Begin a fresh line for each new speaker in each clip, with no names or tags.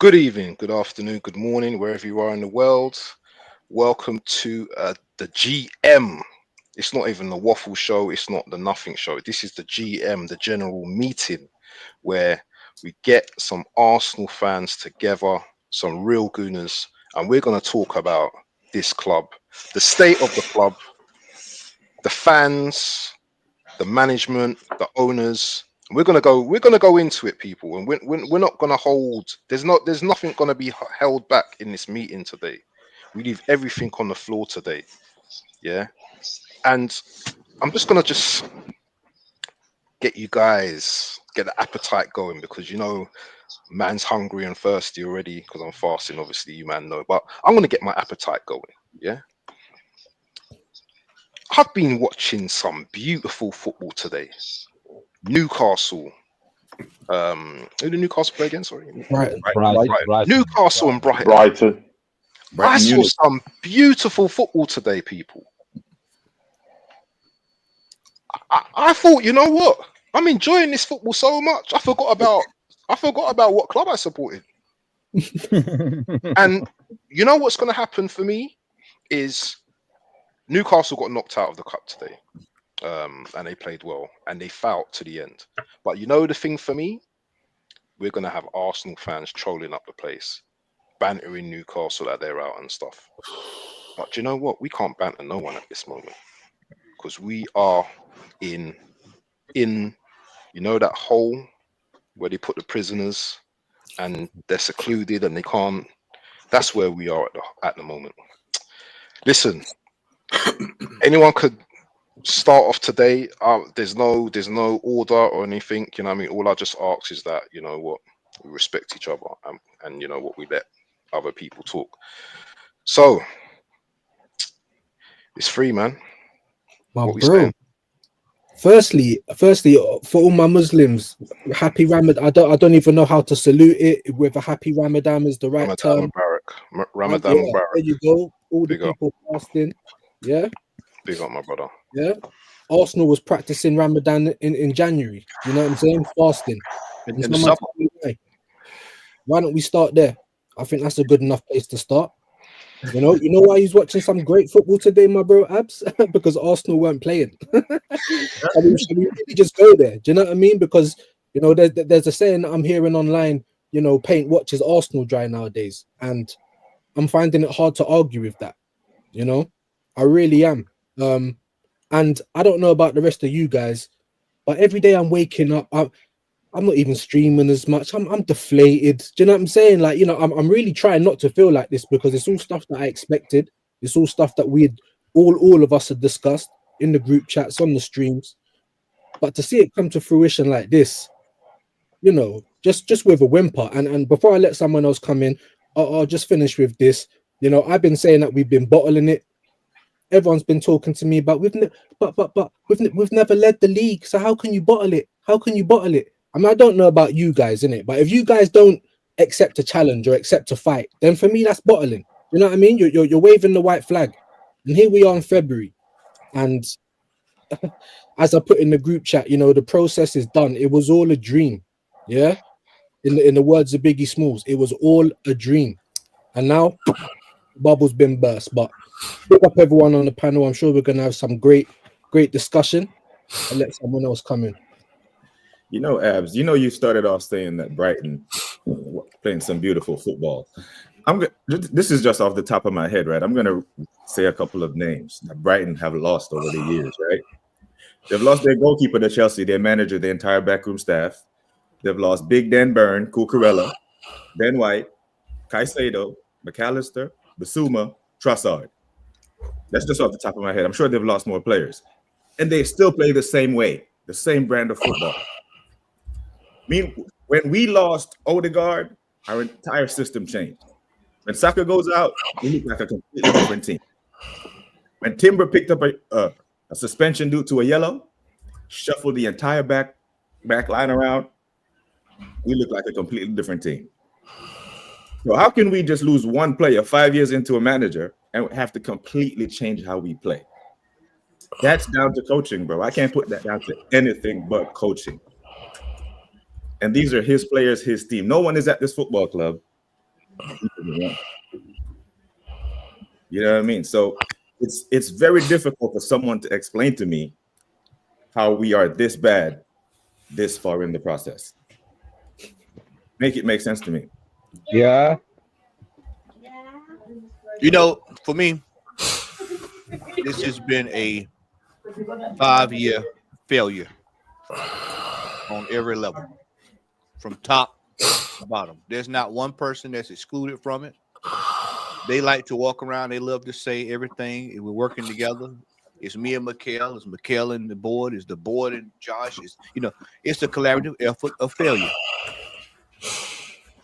Good evening, good afternoon, good morning, wherever you are in the world. Welcome to the GM. It's not even the waffle show, it's not the nothing show. This is the GM, the general meeting, where we get some Arsenal fans together, some real gooners, and we're going to talk about this club, the state of the club, the fans, the management, the owners. We're gonna go into it, people, and we're not gonna hold. There's nothing gonna be held back in this meeting today. We leave everything on the floor today, yeah. And I'm just get you guys get the appetite going because man's hungry and thirsty already because I'm fasting. Obviously, you man know, but I'm gonna get my appetite going. Yeah, I've been watching some beautiful football today. Newcastle. Who did Newcastle play again? Sorry,
Brighton.
right. Newcastle and Brighton.
Brighton.
I saw
Munich.
some beautiful football today, people. I thought, you know what? I'm enjoying this football so much. I forgot about what club I supported. And you know what's going to happen for me is Newcastle got knocked out of the cup today, and they played well and they fought to the end. But you know the thing for me, we're going to have Arsenal fans trolling up the place, bantering Newcastle that they're out and stuff. But you know what? We can't banter no one at this moment because we are in that hole where they put the prisoners and they're secluded and they can't. That's where we are at the moment. Listen, anyone could start off today. There's no order or anything. You know what I mean? All I just ask is that we respect each other and what we let other people talk. So it's free, man.
My
What we
bro.
saying?
Firstly, for all my Muslims, happy Ramadan. I don't even know how to salute it. Whether happy Ramadan is the right
Ramadan
term.
Mubarak. Ramadan
Yeah,
Mubarak.
there you go. All the
Big up.
people fasting. Yeah,
Big up, my brother.
yeah. Arsenal was practicing Ramadan in January. You know what I'm saying? Fasting.
In
And
the
someone
summer.
told me, why don't we start there? I think that's a good enough place to start. You know why he's watching some great football today, my bro Abs? Because Arsenal weren't playing. Should we really just go there? Do you know what I mean? Because there's a saying that I'm hearing online. Paint watches Arsenal dry nowadays, and I'm finding it hard to argue with that. I really am. And I don't know about the rest of you guys, but every day I'm waking up, I'm not even streaming as much. I'm deflated. Do you know what I'm saying? Like, I'm really trying not to feel like this because it's all stuff that I expected. It's all stuff that we all of us had discussed in the group chats, on the streams. But to see it come to fruition like this, just with a whimper. And before I let someone else come in, I'll just finish with this. I've been saying that we've been bottling it. Everyone's been talking to me about we've never led the league. So how can you bottle it? How can you bottle it? I mean, I don't know about you guys, innit? But if you guys don't accept a challenge or accept a fight, then for me that's bottling. You know what I mean? You're waving the white flag, and here we are in February, and as I put in the group chat, the process is done. It was all a dream, yeah. In the words of Biggie Smalls, it was all a dream, and now the bubble's been burst. But pick up everyone on the panel. I'm sure we're gonna have some great discussion. I'll let someone else come in.
Abs, you started off saying that Brighton playing some beautiful football. This is just off the top of my head, right? I'm going to say a couple of names that Brighton have lost over the years, right? They've lost their goalkeeper to Chelsea, their manager, their entire backroom staff. They've lost Big Dan Burn, Cucurella, Ben White, Caicedo, McAllister, Basuma, Trossard. That's just off the top of my head. I'm sure they've lost more players. And they still play the same way, the same brand of football. I mean, when we lost Odegaard, our entire system changed. When Saka goes out, we look like a completely different team. When Timber picked up a suspension due to a yellow, shuffled the entire back line around, we look like a completely different team. So how can we just lose one player 5 years into a manager and have to completely change how we play? That's down to coaching, bro. I can't put that down to anything but coaching. And these are his players, his team. No one is at this football club You know what I mean? So it's very difficult for someone to explain to me how we are this bad this far in the process. Make it make sense to me.
Yeah.
You know, for me, this has been a 5-year failure on every level, from top to bottom. There's not one person that's excluded from it. They like to walk around. They love to say everything. We're working together. It's me and Mikhail. It's Mikhail and the board. It's the board and Josh. It's a collaborative effort of failure.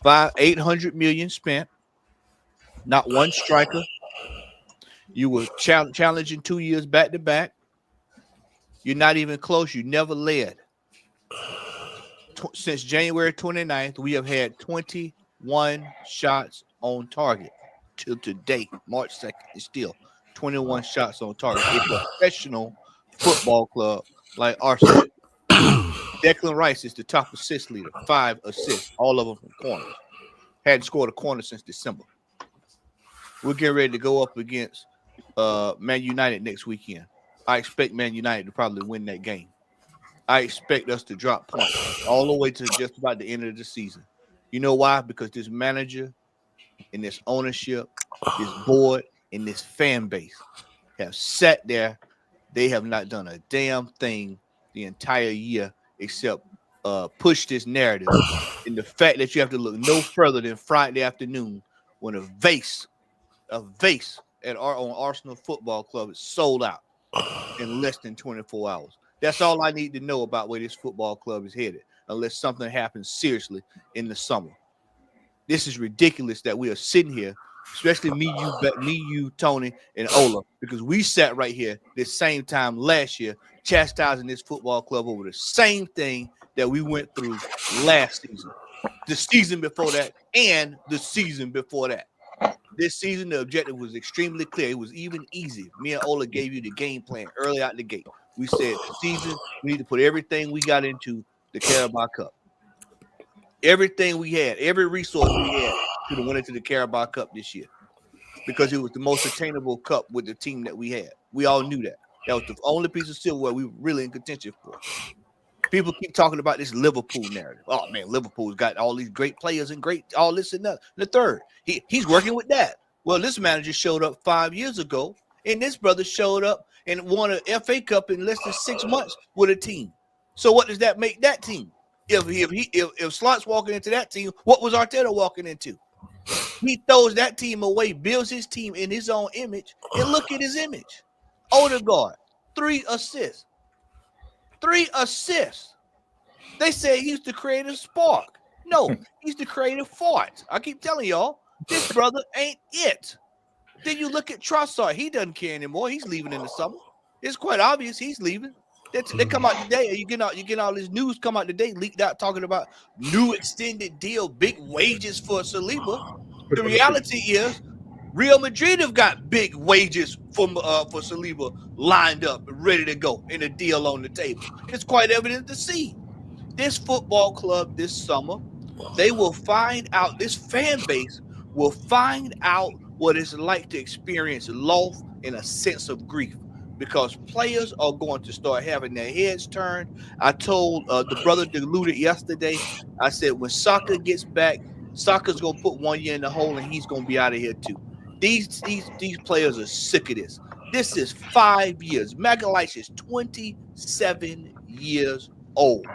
800 million spent. Not one striker. You were challenging 2 years back to back. You're not even close. You never led. Since January 29th, we have had 21 shots on target. Till today, March 2nd, it's still 21 shots on target. A professional football club like Arsenal. Declan Rice is the top assist leader, 5 assists, all of them from corners. Hadn't scored a corner since December. We're getting ready to go up against Man United next weekend. I expect Man United to probably win that game. I expect us to drop points all the way to just about the end of the season. You know why? Because this manager and this ownership, this board, and this fan base have sat there. They have not done a damn thing the entire year except push this narrative. And the fact that you have to look no further than Friday afternoon when a vase on Arsenal Football Club is sold out in less than 24 hours. That's all I need to know about where this football club is headed, unless something happens seriously in the summer. This is ridiculous that we are sitting here, especially me, you, Tony, and Ola, because we sat right here this same time last year chastising this football club over the same thing that we went through last season, the season before that, and the season before that. This season, the objective was extremely clear. It was even easy. Me and Ola gave you the game plan early out the gate. We said the season, we need to put everything we got into the Carabao Cup. Everything we had, every resource we had should have went into the Carabao Cup this year because it was the most attainable cup with the team that we had. We all knew that. That was the only piece of silverware we were really in contention for. People keep talking about this Liverpool narrative. Oh, man, Liverpool's got all these great players and great all this and that. The third, he's working with that. Well, this manager showed up 5 years ago, and this brother showed up and won an FA Cup in less than 6 months with a team. So what does that make that team? If Slot's walking into that team, what was Arteta walking into? He throws that team away, builds his team in his own image, and look at his image. Odegaard, 3 assists. 3 assists. They say he's the creative spark. No, he's the creative fart. I keep telling y'all, this brother ain't it. Then you look at Trossard. He doesn't care anymore. He's leaving in the summer. It's quite obvious he's leaving. They come out today. You get all this news come out today, leaked out talking about new extended deal, big wages for Saliba. The reality is, Real Madrid have got big wages for Saliba lined up, ready to go, and a deal on the table. It's quite evident to see. This football club this summer, they will find out. This fan base will find out what it's like to experience loss and a sense of grief. Because players are going to start having their heads turned. I told the brother deluded yesterday, I said, when Saka gets back, Saka's going to put 1 year in the hole and he's going to be out of here too. These players are sick of this. This is 5 years. Magalhaes is 27 years old.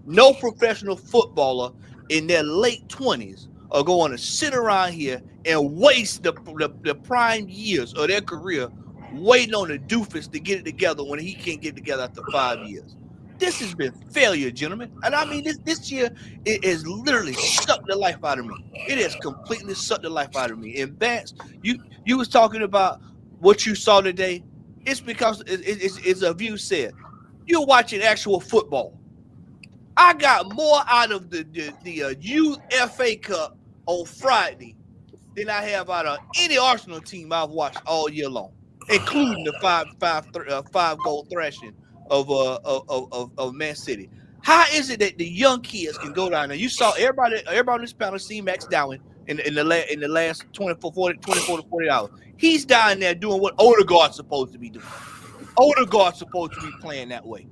No professional footballer in their late 20s are going to sit around here and waste the prime years of their career waiting on the doofus to get it together when he can't get it together after 5 years. This has been failure, gentlemen. And I mean, this year, it has literally sucked the life out of me. It has completely sucked the life out of me. And Vance, you was talking about what you saw today. It's because it's a view said. You're watching actual football. I got more out of the Youth FA Cup on Friday than I have out of any Arsenal team I've watched all year long, including the five goal thrashing of Man City. How is it that the young kids can go down there? You saw everybody on this panel see Max Dowling in the last 24 to 40 hours. He's down there doing what Odegaard's supposed to be doing. Odegaard's supposed to be playing that way.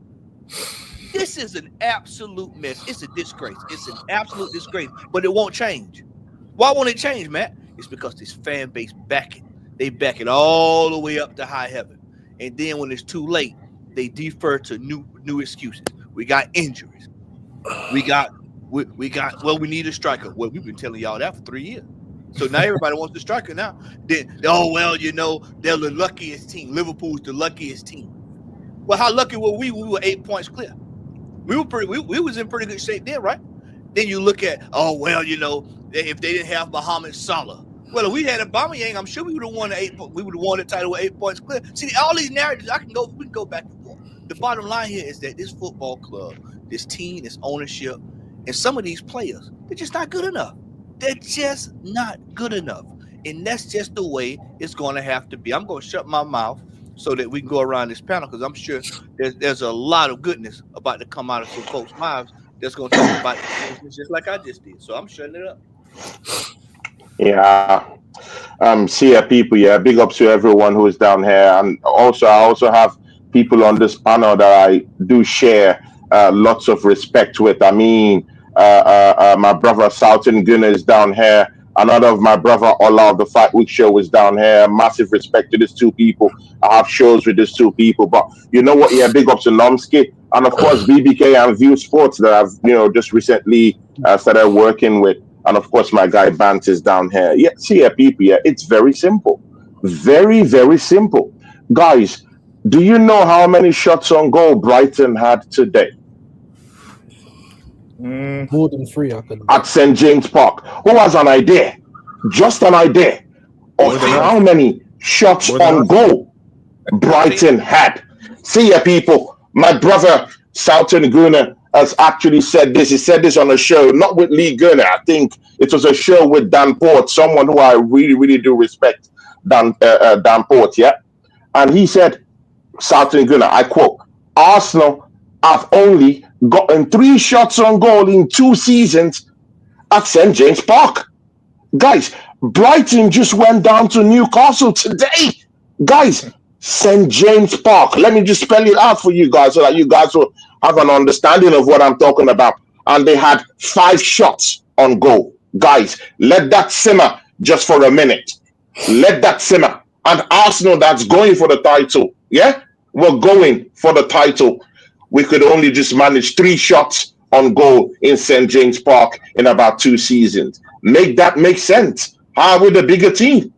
This is an absolute mess. It's a disgrace. It's an absolute disgrace, but it won't change. Why won't it change, Matt? It's because this fan base back it. They back it all the way up to high heaven. And then when it's too late, they defer to new excuses. We got injuries. We need a striker. Well, we've been telling y'all that for 3 years. So now everybody wants the striker now. Then, they're the luckiest team. Liverpool's the luckiest team. Well, how lucky were we when we were 8 points clear? We was in pretty good shape then, right? Then you look at, if they didn't have Mohamed Salah. Well, if we had Aubameyang, I'm sure we would have won the title with 8 points clear. See, all these narratives, we can go back and forth. The bottom line here is that this football club, this team, this ownership, and some of these players, they're just not good enough. They're just not good enough. And that's just the way it's going to have to be. I'm going to shut my mouth so that we can go around this panel, because I'm sure there's a lot of goodness about to come out of some folks' mouths that's going to talk about this just like I just did. So I'm shutting it up.
Yeah. See people, big ups to everyone who is down here. And also, I also have people on this panel that I do share lots of respect with. I mean, my brother Southern Gunner is down here. Another of my brother Ola of the Fight Week show is down here. Massive respect to these two people. I have shows with these two people. But you know what? Yeah, big ups to Nomsky. And of course, BBK and View Sports that I've, just recently started working with. And of course, my guy Bant is down here. Yeah, see people, it's very simple. Very, very simple. Guys, do you know how many shots on goal Brighton had today?
More than 3, I could.
At St. James Park. Who has an idea? Just an idea of how many shots on goal Brighton had. See people, my brother Southern Gunner has actually said this. He said this on a show, not with Lee Gunner. I think it was a show with Dan Port, someone who I really, really do respect, Dan Port, yeah? And he said, Southern Gunner, I quote, Arsenal have only gotten 3 shots on goal in 2 seasons at St. James Park. Guys, Brighton just went down to Newcastle today. Guys, St. James Park. Let me just spell it out for you guys so that you guys will have an understanding of what I'm talking about. And they had 5 shots on goal. Guys, let that simmer just for a minute. Let that simmer. And Arsenal that's going for the title. Yeah? We're going for the title. We could only just manage 3 shots on goal in St. James Park in about 2 seasons. Make that make sense. How are we the bigger team?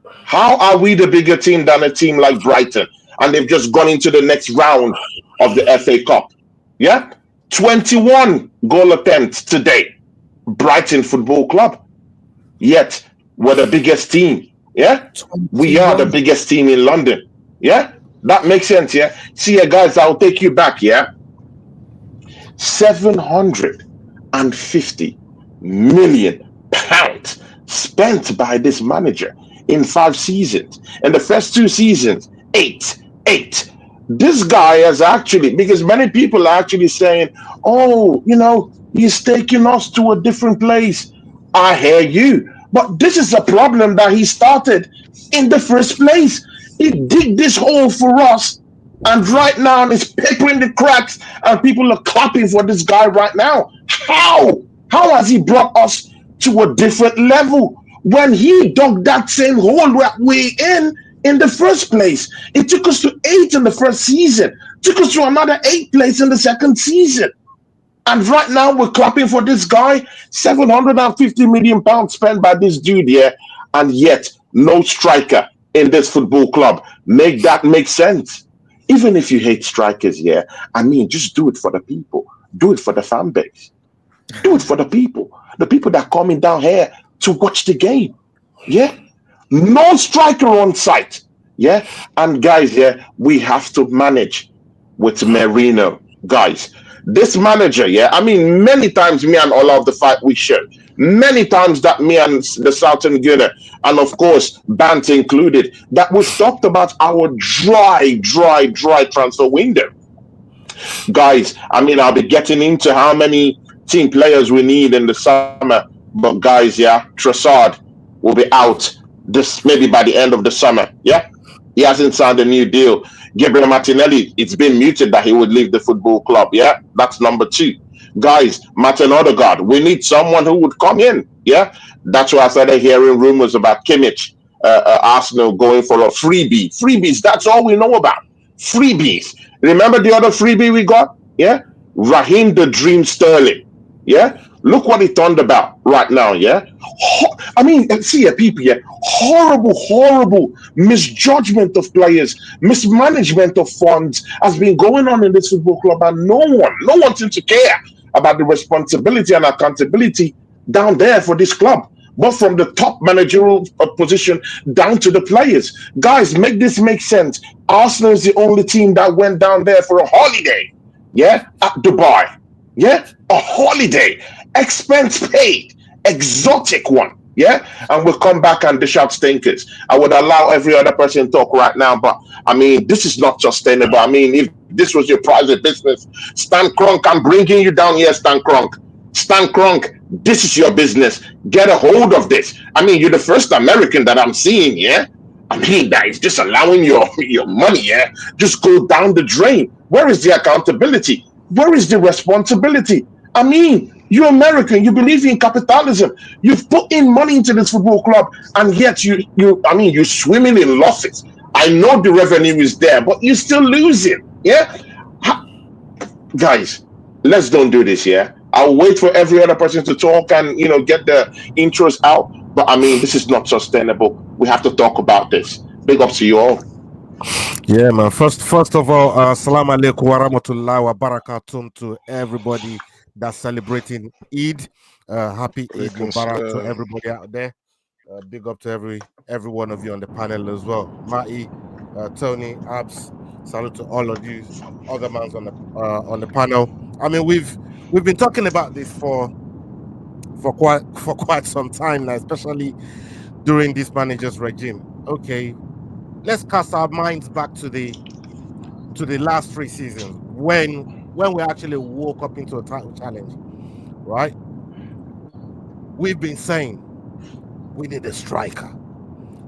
How are we the bigger team than a team like Brighton? And they've just gone into the next round of the FA Cup. Yeah? 21 goal attempts today. Brighton Football Club. Yet, we're the biggest team. Yeah? We are the biggest team in London. Yeah? That makes sense, yeah? See, guys, I'll take you back, yeah? 750 million pounds spent by this manager in 5 seasons. In the first 2 seasons, 8. This guy has actually, because many people are actually saying, he's taking us to a different place. I hear you. But this is a problem that he started in the first place. He dig this hole for us, and right now it's peppering the cracks, and people are clapping for this guy right now. How has he brought us to a different level when he dug that same hole that we're in the first place? It took us to 8 in the first season, took us to another 8th place in the second season. And right now we're clapping for this guy. 750 million pounds spent by this dude here, and yet no striker in this football club. Make that make sense. Even if you hate strikers, just do it for the people. Do it for the fan base. Do it for the people that are coming down here to watch the game. Yeah, no striker on site. Yeah, and guys, we have to manage with Merino, guys. This manager, many times me and Ola of the Fight Week show, many times that me and the Southern Gunner, and of course Bant included, that we've talked about our dry transfer window. Guys, I'll be getting into how many team players we need in the summer But guys, yeah, Trossard will be out this maybe by the end of the summer. Yeah, he hasn't signed a new deal. Gabriel Martinelli, it's been muted that he would leave the football club. Yeah, that's number two. Guys, Martin Odegaard, we need someone who would come in. Yeah, that's why I started hearing rumors about Kimmich, Arsenal going for a freebie. Freebies, that's all we know about. Freebies. Remember the other freebie we got? Yeah, Raheem the Dream Sterling. Yeah, look what he turned about right now. Yeah, I mean, see, people, yeah, horrible misjudgment of players, mismanagement of funds has been going on in this football club, and no one seems to care about the responsibility and accountability down there for this club. But from the top managerial position down to the players, guys, make this make sense. Arsenal is the only team that went down there for a holiday. Yeah, at Dubai. Yeah, a holiday, expense paid, exotic one. Yeah, and we'll come back and dish out stinkers. I would allow every other person to talk right now, but I mean, this is not sustainable. I mean, if this was your private business, Stan Kroenke, I'm bringing you down here, Stan Kroenke. Stan Kroenke, this is your business. Get a hold of this. I mean, you're the first American that I'm seeing, yeah? I mean, that is just allowing your money, yeah, just go down the drain. Where is the accountability? Where is the responsibility? I mean, you're American, you believe in capitalism. You've put in money into this football club, and yet you're swimming in losses. I know the revenue is there, but you're still losing. Yeah? Guys, let's don't do this, yeah? I'll wait for every other person to talk and get the intros out. But I mean, this is not sustainable. We have to talk about this. Big up to you all.
Yeah, man. First of all, assalamu alaikum wa rahmatullahi wa barakatuh to everybody that's celebrating Eid. Happy Eid Mubarak to everybody out there. Big up to every one of you on the panel as well. Matty, Tony, Abs, salute to all of you, other mans on the panel. I mean, we've been talking about this for quite some time now, especially during this manager's regime. Okay, let's cast our minds back to the last 3 seasons when we actually woke up into a title challenge, right? We've been saying we need a striker.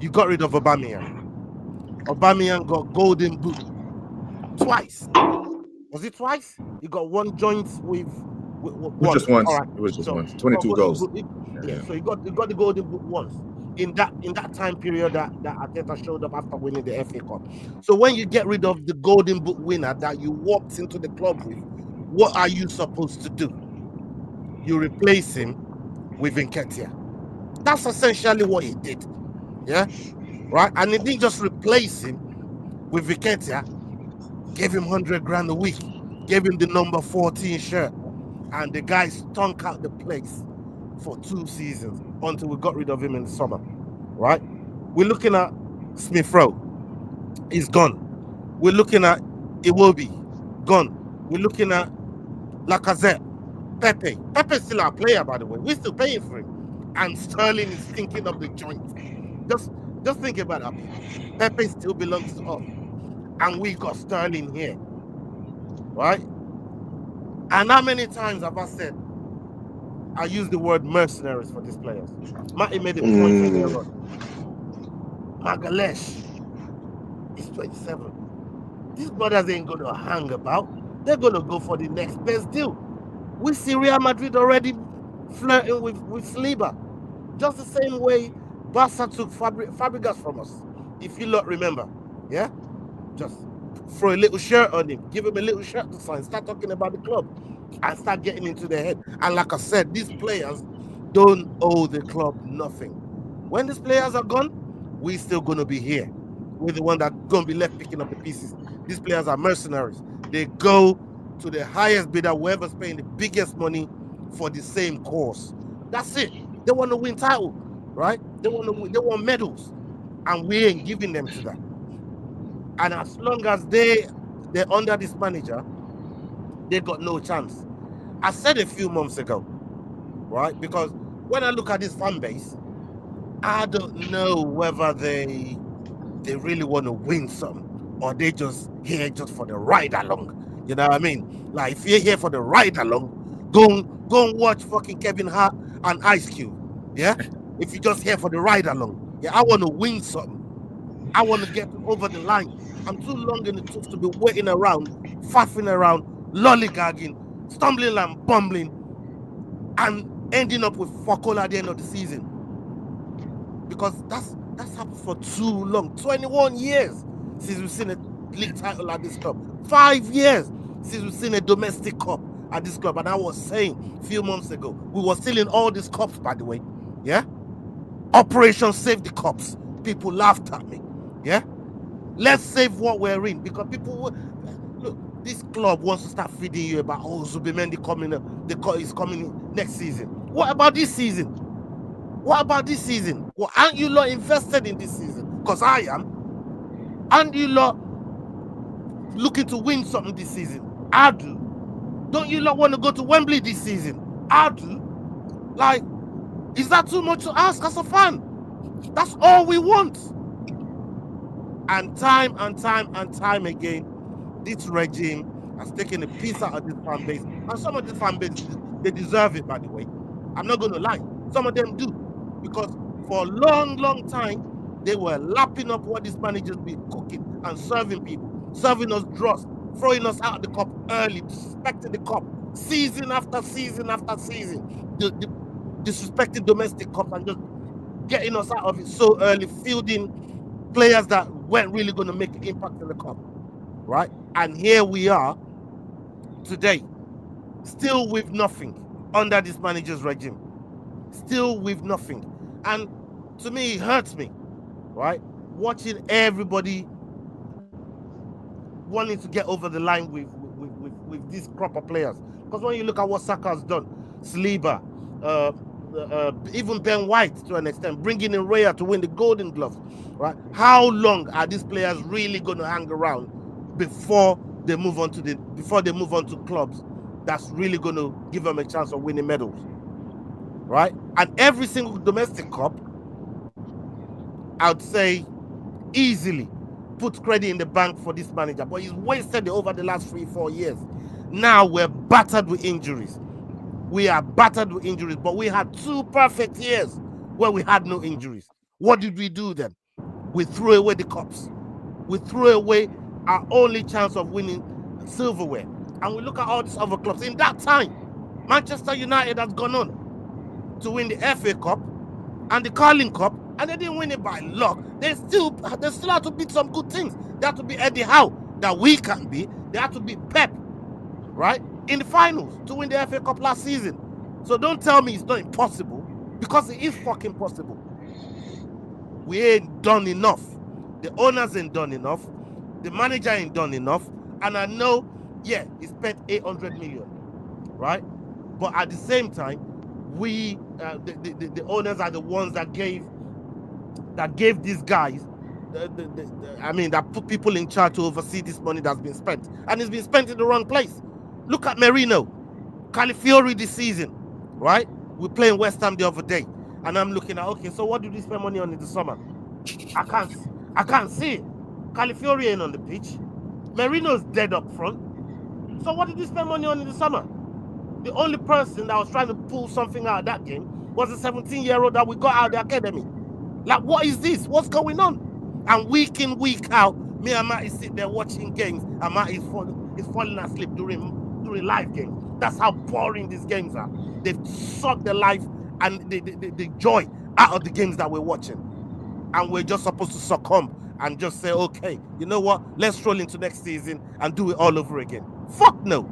You got rid of Aubameyang. Aubameyang got golden boot twice. Was it twice? He got one joint with
just once.
Right.
It was just once. 22 goals.
So he got the golden boot once. In that time period that Arteta showed up after winning the FA Cup. So when you get rid of the golden boot winner that you walked into the club with, what are you supposed to do? You replace him with Nketiah. That's essentially what he did. Yeah? Right? And he didn't just replace him with Nketiah, gave him 100 grand a week, gave him the number 14 shirt, and the guy stunk out the place for 2 seasons until we got rid of him in the summer, right? We're looking at Smith Rowe, he's gone. We're looking at Iwobi, gone. We're looking at Lacazette, Pepe's still our player, by the way. We're still paying for him, and Sterling is thinking of the joint. Just think about that. Pepe still belongs to us, and we got Sterling here, right? And how many times have I said I use the word mercenaries for these players? Matty made a point earlier on. Magalesh is 27. These brothers ain't going to hang about. They're going to go for the next best deal. We see Real Madrid already flirting with Saliba. Just the same way Barca took Fabregas from us. If you lot remember. Yeah? Just throw a little shirt on him. Give him a little shirt to sign. Start talking about the club. And start getting into their head. And like I said, these players don't owe the club nothing. When these players are gone, we're still going to be here. We're the one that's going to be left picking up the pieces. These players are mercenaries. They go to the highest bidder, whoever's paying the biggest money for the same cause. That's it. They want to win title, right? They want medals. And we ain't giving them to that. And as long as they're under this manager, they got no chance. I said a few months ago, right? Because when I look at this fan base, I don't know whether they really want to win something or they just here just for the ride along. You know what I mean? Like if you're here for the ride along, go and watch fucking Kevin Hart and Ice Cube. Yeah, if you're just here for the ride along. Yeah, I want to win something. I want to get over the line. I'm too long in the tooth to be waiting around, faffing around, lollygagging, stumbling and bumbling, and ending up with fuck all at the end of the season. Because that's happened for too long. 21 years since we've seen a league title at this club. 5 years since we've seen a domestic cup at this club. And I was saying a few months ago, we were still in all these cups, by the way. Yeah? Operation Save the Cups. People laughed at me. Yeah? Let's save what we're in. Because people will, look, this club wants to start feeding you about, oh, Zubimendi coming up. Is coming next season. What about this season? What about this season? Well, aren't you lot invested in this season? Because I am. Aren't you lot looking to win something this season? I do. Don't you lot want to go to Wembley this season? I do. Like, is that too much to ask as a fan? That's all we want. And time again, this regime has taken a piece out of this fan base. And some of this fan base, they deserve it, by the way. I'm not going to lie. Some of them do. Because for a long time, they were lapping up what these managers be cooking and serving people, serving us dross, throwing us out of the cup early, disrespecting the cup, season after season after season, disrespecting domestic cups and just getting us out of it so early, fielding players that weren't really going to make an impact in the cup, right? And here we are today, still with nothing under this manager's regime, still with nothing. And to me, it hurts me, right? Watching everybody wanting to get over the line with these crop of players. Because when you look at what Saka's done, Saliba, even Ben White to an extent, bringing in Raya to win the Golden Glove, right? How long are these players really going to hang around before they move on to clubs that's really going to give them a chance of winning medals, right? And every single domestic cup, I'd say easily put credit in the bank for this manager, but he's wasted it over the last 3-4 years. Now we're battered with injuries. We are battered with injuries, but we had 2 perfect years where we had no injuries. What did we do then? We threw away the cups. We threw away our only chance of winning silverware. And we look at all these other clubs. In that time, Manchester United has gone on to win the FA Cup and the Carling Cup, and they didn't win it by luck. They still have to beat some good things. They have to be Eddie Howe that we can be. They have to be Pep, right? In the finals to win the FA Cup last season. So don't tell me it's not impossible, because it is fucking possible. We ain't done enough. The owners ain't done enough. The manager ain't done enough. And I know, yeah, he spent 800 million, right? But at the same time, we, the owners are the ones that gave these guys, that put people in charge to oversee this money that's been spent. And it's been spent in the wrong place. Look at Merino, Calafiori this season, right? We're playing West Ham the other day. And I'm looking at, okay, so what did we spend money on in the summer? I can't see it. Calafiori ain't on the pitch. Merino's dead up front. So what did we spend money on in the summer? The only person that was trying to pull something out of that game was a 17-year-old that we got out of the academy. Like, what is this? What's going on? And week in, week out, me and Matt is sitting there watching games, and Matt is falling asleep during live games. That's how boring these games are. They've sucked the life and the joy out of the games that we're watching. And we're just supposed to succumb and just say, okay, you know what? Let's roll into next season and do it all over again. Fuck no.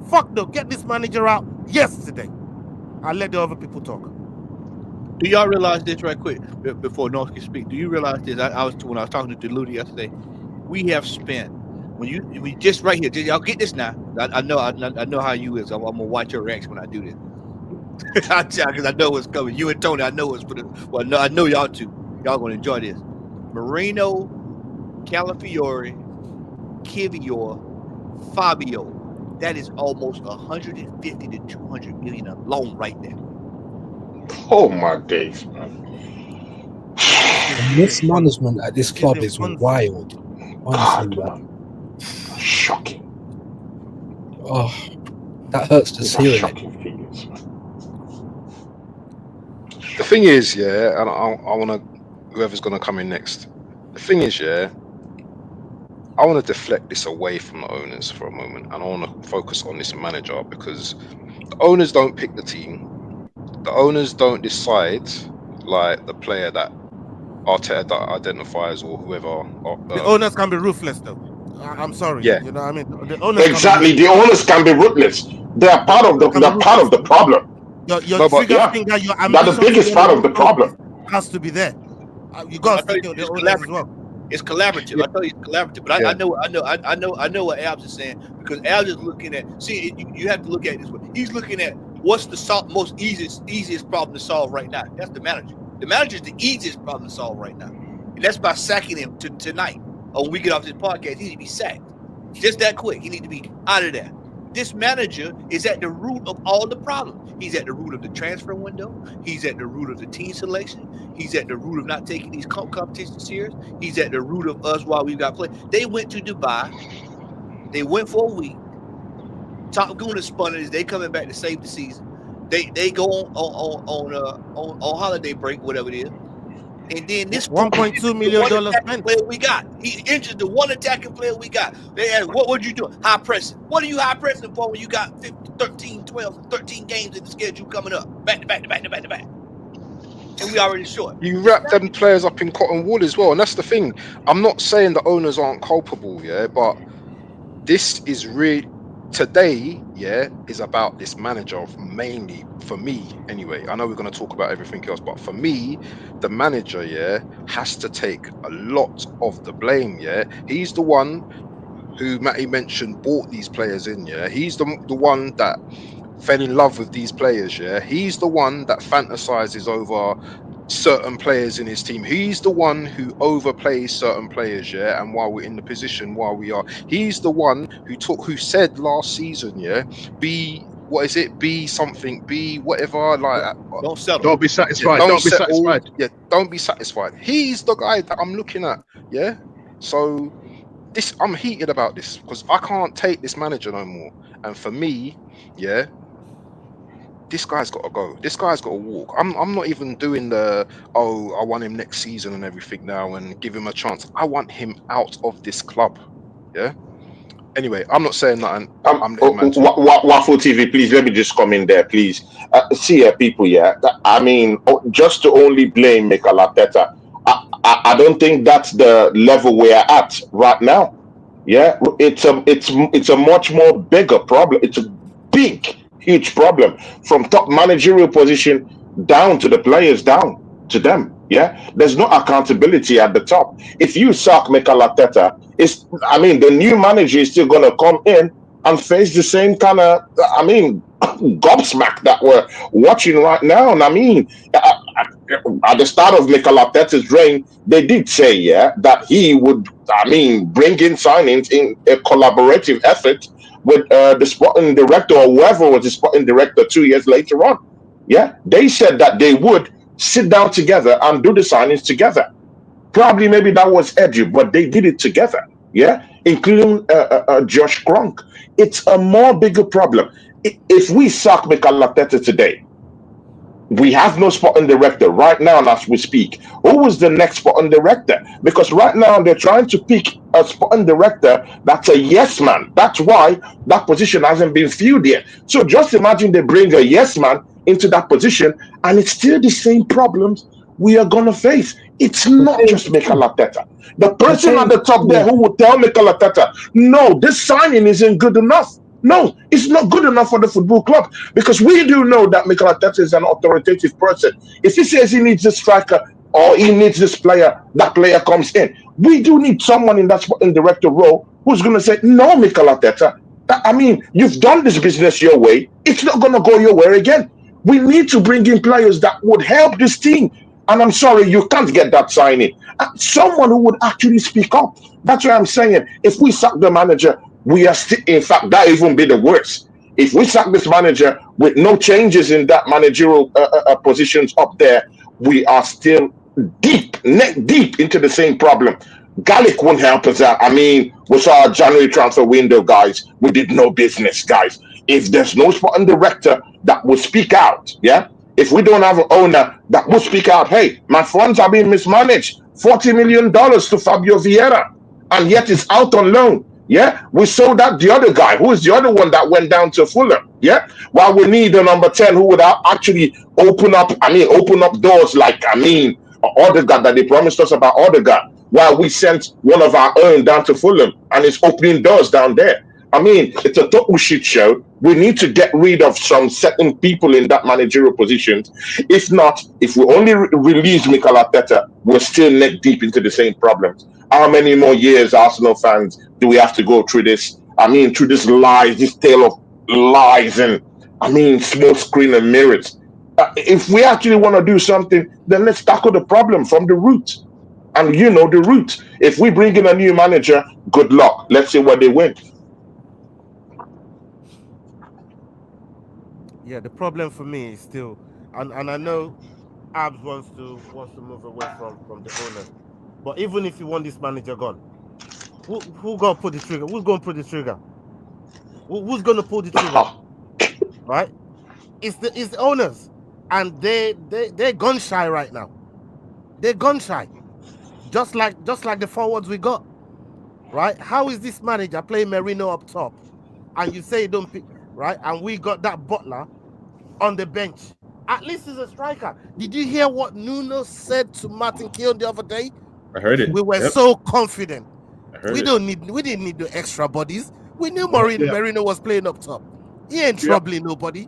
Fuck no. Get this manager out yesterday. I'll let the other people talk.
Do y'all realize this right quick before North can speak? Do you realize this? When I was talking to Deludi yesterday, we have spent we just right here. Y'all get this now? I know how you is. I'm gonna watch your reaction when I do this. Because I know what's coming. You and Tony, I know what's gonna. Well, no, I know y'all too. Y'all gonna enjoy this. Marino, Calafiori, Kivior, Fabio. That is almost 150 to 200 million alone right there.
Oh my days, man.
The mismanagement at this club is wild. Honestly, man.
Shocking.
Oh, that hurts to hear it.
Shocking figures, man.
thing is, yeah, and I want to, whoever's going to come in next. The thing is, yeah, I want to deflect this away from the owners for a moment, and I want to focus on this manager, because the owners don't pick the team. The owners don't decide like the player that Arteta identifies or whoever.
The owners can be ruthless, though. I'm sorry.
Yeah.
You know what I mean? The owners
Exactly. The owners can be ruthless. They are part of the problem.
Your trigger finger, your ambition.
That's the biggest part of the problem.
Has to be there. You got to
it's
the owners as well.
It's collaborative.
Yeah.
I tell you, it's collaborative. But I know what Abs is saying, because Abs is looking at. See, you have to look at it this way. He's looking at what's the most easiest problem to solve right now. That's the manager. The manager is the easiest problem to solve right now, and that's by sacking him tonight. Or when we get off this podcast, he need to be sacked. Just that quick. He need to be out of there. This manager is at the root of all the problems. He's at the root of the transfer window. He's at the root of the team selection. He's at the root of not taking these competitions serious. He's at the root of us while we've got play. They went to Dubai. They went for a week. Top Goon spun it. They coming back to save the season. They go on holiday break, whatever it is. And then this
$1.2 million spent.
Player we got. He injured the one attacking player we got. They asked, what would you do? High pressing. What are you high pressing for when you got 13 games in the schedule coming up? Back to back. And we already short.
You wrap them players up in cotton wool as well. And that's the thing. I'm not saying the owners aren't culpable, yeah, but this is really today, yeah, is about this manager mainly, for me anyway. I know we're going to talk about everything else, but for me, the manager, yeah, has to take a lot of the blame, yeah. He's the one who Matty mentioned bought these players in, yeah. He's the one that fell in love with these players, yeah. He's the one that fantasizes over certain players in his team. He's the one who overplays certain players, yeah. And while we're in the position while we are, he's the one who said last season, yeah, be something, be whatever, like
don't settle.
Don't be satisfied.
Yeah,
don't be satisfied.
Yeah, don't be satisfied. He's the guy that I'm looking at, yeah. So I'm heated about this because I can't take this manager no more. And for me, yeah, this guy's got to go. This guy's got to walk. I'm not even doing I want him next season and everything now and give him a chance. I want him out of this club. Yeah. Anyway, I'm not saying nothing.
Waffle TV, please let me just come in there, please. See, people, yeah. I mean, just to only blame Mikel Arteta, I don't think that's the level we're at right now. Yeah, it's a much more bigger problem. It's a big, huge problem from top managerial position down to the players, down to them. Yeah, there's no accountability at the top. If you sack Mikel Arteta, the new manager is still going to come in and face the same kind of, gobsmack that we're watching right now. And at the start of Mikel Arteta's reign, they did say, yeah, that he would, bring in signings in a collaborative effort with the sporting director or whoever was the sporting director 2 years later on. Yeah, they said that they would sit down together and do the signings together. Probably maybe that was Edu, but they did it together. Yeah, including Josh Gronk. It's a more bigger problem. If we sack Mikel Arteta today, we have no sporting director right now as we speak. Who is the next sporting director? Because right now they're trying to pick a sporting director that's a yes man. That's why that position hasn't been filled yet. So just imagine they bring a yes man into that position and it's still the same problems we are going to face. It's not just Mikel Arteta. The person at the top there who will tell Mikel Arteta, no, this signing isn't good enough. No, it's not good enough for the football club, because we do know that Mikel Arteta is an authoritative person. If he says he needs a striker or he needs this player, that player comes in. We do need someone in that sporting director role who's going to say, no, Mikel Arteta, you've done this business your way. It's not going to go your way again. We need to bring in players that would help this team. And I'm sorry, you can't get that signing. Someone who would actually speak up. That's what I'm saying. If we sack the manager, we are still, in fact, that even be the worst. If we sack this manager with no changes in that managerial positions up there, we are still neck deep into the same problem. Gallic won't help us out. We saw our January transfer window, guys. We did no business, guys. If there's no sporting director that will speak out, yeah, If we don't have an owner that will speak out, hey, my funds are being mismanaged, $40 million to Fabio Vieira, and yet it's out on loan. Yeah, we sold out the other guy. Who is the other one that went down to Fulham? Yeah, while we need a number 10 who would actually open up doors like, Odegaard that they promised us about Odegaard, while we sent one of our own down to Fulham and it's opening doors down there. I mean, it's a total shit show. We need to get rid of some certain people in that managerial positions. If not, if we only release Mikel Arteta, we're still neck deep into the same problems. How many more years, Arsenal fans, do we have to go through this? I mean, through this lies, this tale of lies and, smoke screen and mirrors. If we actually want to do something, then let's tackle the problem from the root. And you know the root. If we bring in a new manager, good luck. Let's see what they win.
Yeah, the problem for me is still, and I know Abs wants to move away from the owners, but even if you want this manager gone, who gonna pull the trigger? Who's gonna pull the trigger? Who's gonna pull the trigger? Right? It's the owners, and they're gun shy right now. They're gun shy, just like the forwards we got. Right? How is this manager playing Merino up top, and you say don't pick right? And we got that Butler on the bench. At least he's a striker. Did you hear what Nuno said to Martin Keown the other day?
I heard it.
We were so confident. We didn't need the extra bodies. We knew Merino was playing up top. He ain't troubling nobody.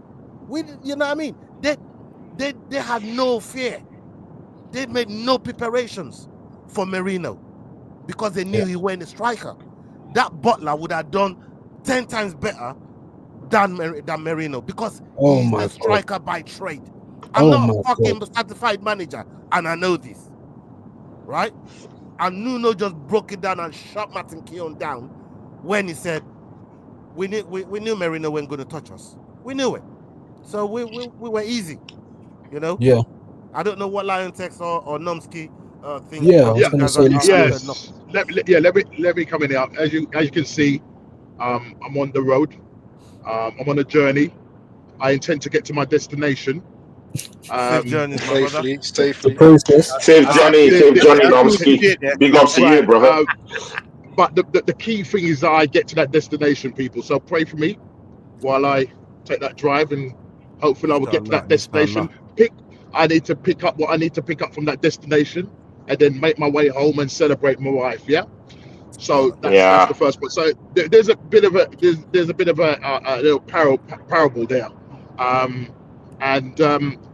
You know what I mean? They had no fear. They made no preparations for Merino because they knew he wasn't a striker. That Butler would have done 10 times better than Merino because he's a striker by trade. I'm not a fucking certified manager, and I know this, right? And Nuno just broke it down and shot Martin Keown down when he said, we knew Merino wasn't going to touch us. We knew it. So we were easy, you know?
Yeah.
I don't know what Lion Tex or Nomsky think.
Yeah, I was going to say this.
Yes. Let me come in here. As you can see, I'm on the road. I'm on a journey. I intend to get to my destination.
Safe journey,
Safely.
The process.
Save Johnny, Nomsky. Big ups to you, brother.
But the key thing is that I get to that destination, people. So pray for me while I take that drive, and hopefully I will get to that destination. I need to pick up what I need to pick up from that destination, and then make my way home and celebrate my wife. Yeah. So that's the first point. So there's a bit of a little parable there, and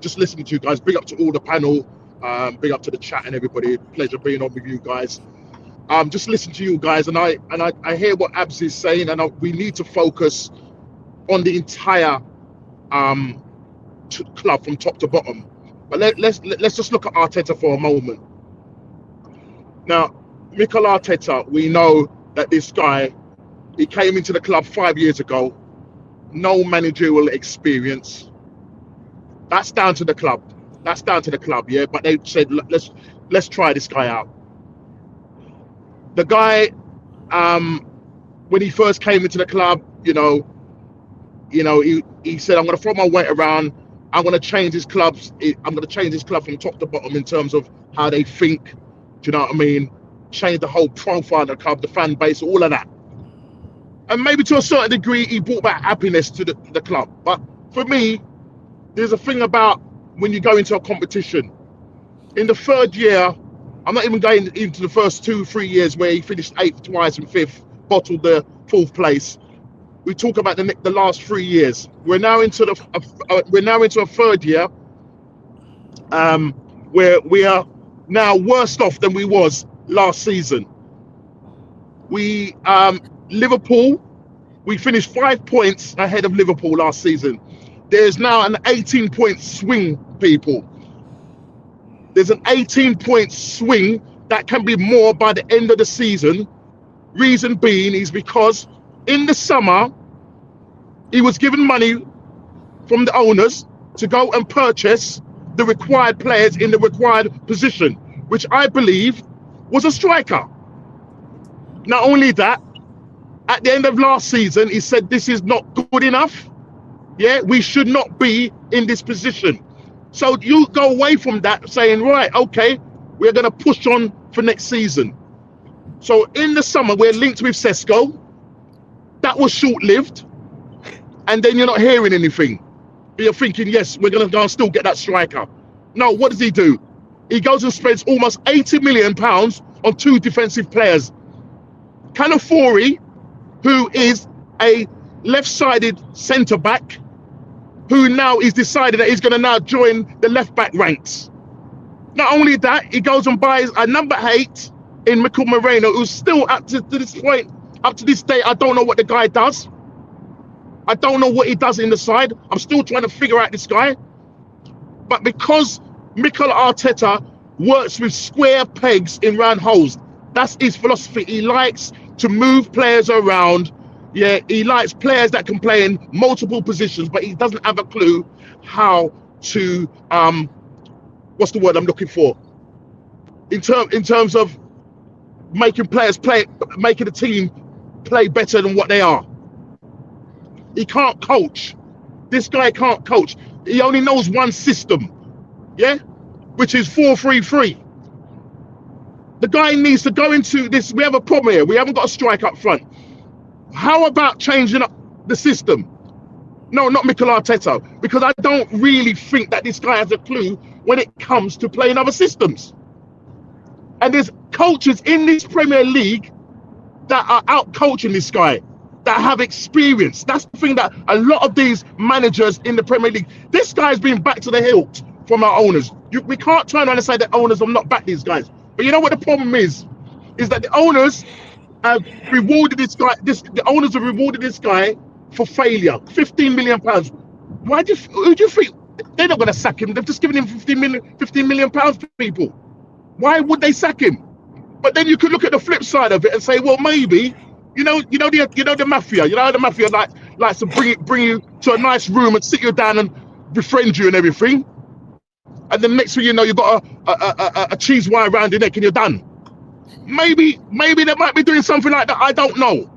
just listening to you guys. Big up to all the panel, big up to the chat and everybody. Pleasure being on with you guys. Just listen to you guys, and I hear what Abs is saying, and we need to focus on the entire club from top to bottom. But let's just look at Arteta for a moment. Now, Mikel Arteta, we know that this guy, he came into the club 5 years ago, no managerial experience. That's down to the club. Yeah. But they said, let's try this guy out. The guy, when he first came into the club, he said, I'm going to throw my weight around. I'm going to change his club from top to bottom in terms of how they think. Do you know what I mean? Change the whole profile of the club, the fan base, all of that. And maybe to a certain degree, he brought back happiness to the club. But for me, there's a thing about when you go into a competition. In the third year, I'm not even going into the first 2-3 years where he finished 8th twice and 5th, bottled the 4th place. We talk about the last 3 years. We're now into a third year, where we are now worse off than we was last season. We Liverpool, we finished 5 points ahead of Liverpool last season. There's now an 18-point swing, people. There's an 18-point swing that can be more by the end of the season. Reason being is because in the summer, he was given money from the owners to go and purchase the required players in the required position, which I believe was a striker. Not only that, at the end of last season, he said this is not good enough. Yeah, we should not be in this position. So you go away from that saying, right, okay, we're going to push on for next season. So in the summer, we're linked with Sesko. That was short-lived. And then you're not hearing anything. You're thinking, yes, we're going to go and still get that striker. No, what does he do? He goes and spends almost £80 million on 2 defensive players. Canafori, who is a left-sided centre-back, who now is decided that he's going to now join the left-back ranks. Not only that, he goes and buys a number 8 in Mikel Moreno, who's still up to this point, up to this day, I don't know what the guy does. I don't know what he does in the side. I'm still trying to figure out this guy. But because Mikel Arteta works with square pegs in round holes, that's his philosophy. He likes to move players around. Yeah, he likes players that can play in multiple positions, but he doesn't have a clue how to what's the word I'm looking for? In terms of making players play, making the team play better than what they are. He can't coach. This guy can't coach. He only knows one system, yeah, which is 4-3-3. The guy needs to go into this. We have a problem here. We haven't got a strike up front. How about changing up the system? No, not Mikel Arteta, because I don't really think that this guy has a clue when it comes to playing other systems. And there's coaches in this Premier League that are out coaching this guy, that have experience. That's the thing that a lot of these managers in the Premier League, this guy's been back to the hilt from our owners. We can't turn around and say that owners have not backed these guys. But you know what the problem is that the owners have rewarded this guy. The owners have rewarded this guy for failure. £15 million. Who do you think? They're not going to sack him. They've just given him £15 million, people. Why would they sack him? But then you could look at the flip side of it and say, well, maybe, you know the mafia. The mafia likes to bring you to a nice room and sit you down and befriend you and everything. And then next thing you know, you've got a cheese wire around your neck and you're done. Maybe they might be doing something like that. I don't know.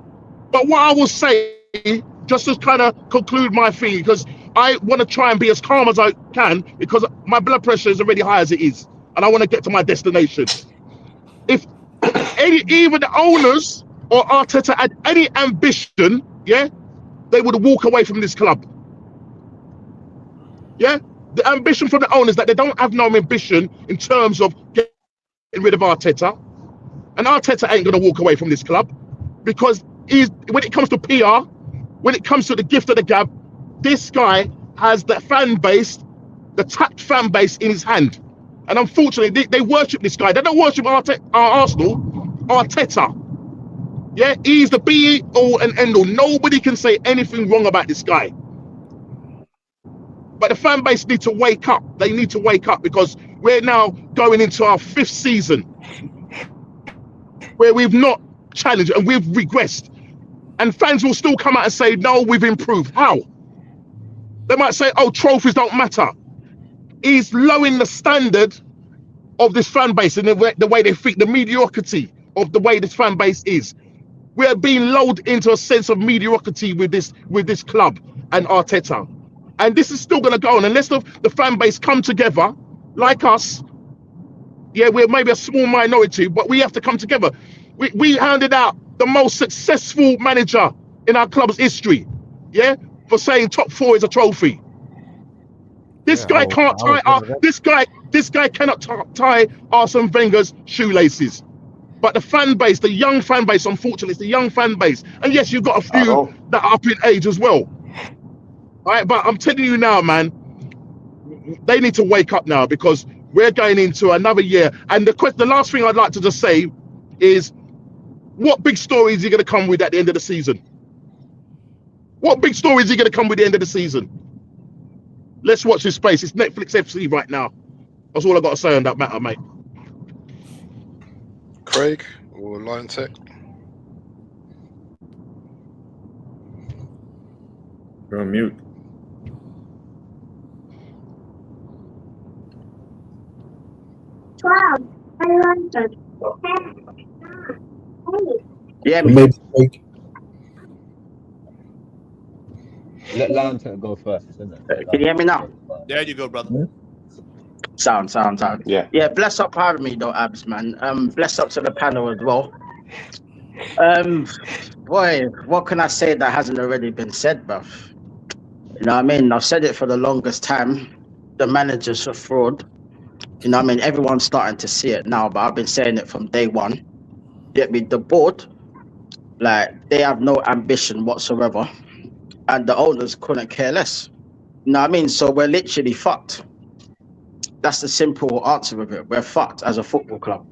But what I will say, just to kind of conclude my thing, because I want to try and be as calm as I can, because my blood pressure is already high as it is, and I want to get to my destination. If even the owners or Arteta had any ambition, yeah, they would walk away from this club. Yeah, the ambition from the owners that they don't have no ambition in terms of getting rid of Arteta, and Arteta ain't gonna walk away from this club because when it comes to PR, when it comes to the gift of the gab, this guy has the fan base, the tapped fan base in his hand. And unfortunately, they worship this guy. They don't worship Arsenal, Arteta. Yeah, he's the be-all and end-all. Nobody can say anything wrong about this guy. But the fan base need to wake up. They need to wake up, because we're now going into our 5th season where we've not challenged and we've regressed. And fans will still come out and say, no, we've improved. How? They might say, oh, trophies don't matter. He's lowering the standard of this fan base and the way they think, the mediocrity of the way this fan base is. We're being lulled into a sense of mediocrity with this club and Arteta. And this is still going to go on unless the fan base come together like us. Yeah, we're maybe a small minority, but we have to come together. We handed out the most successful manager in our club's history, yeah, for saying top 4 is a trophy. This guy can't tie. This guy cannot tie Arsene Wenger's shoelaces. But the fan base, the young fan base, unfortunately, it's the young fan base. And yes, you've got a few that are up in age as well. All right, but I'm telling you now, man, they need to wake up now, because we're going into another year. And the last thing I'd like to just say is, what big story is he going to come with at the end of the season? What big story is he going to come with at the end of the season? Let's watch this space. It's Netflix FC right now. That's all I've got to say on that matter, mate.
Craig or Lion Tech?
You're on mute.
Yeah,
Maybe Craig.
let Lion Tech go first, isn't it? Can you hear me now?
There you go, brother.
Sound.
Yeah.
Yeah, bless up for having me though, Abs, man. Bless up to the panel as well. Boy, what can I say that hasn't already been said, bruv? You know what I mean? I've said it for the longest time. The manager's a fraud. You know what I mean? Everyone's starting to see it now, but I've been saying it from day one. Get me? The board, like, they have no ambition whatsoever. And the owners couldn't care less. You know what I mean? So we're literally fucked. That's the simple answer of it. We're fucked as a football club.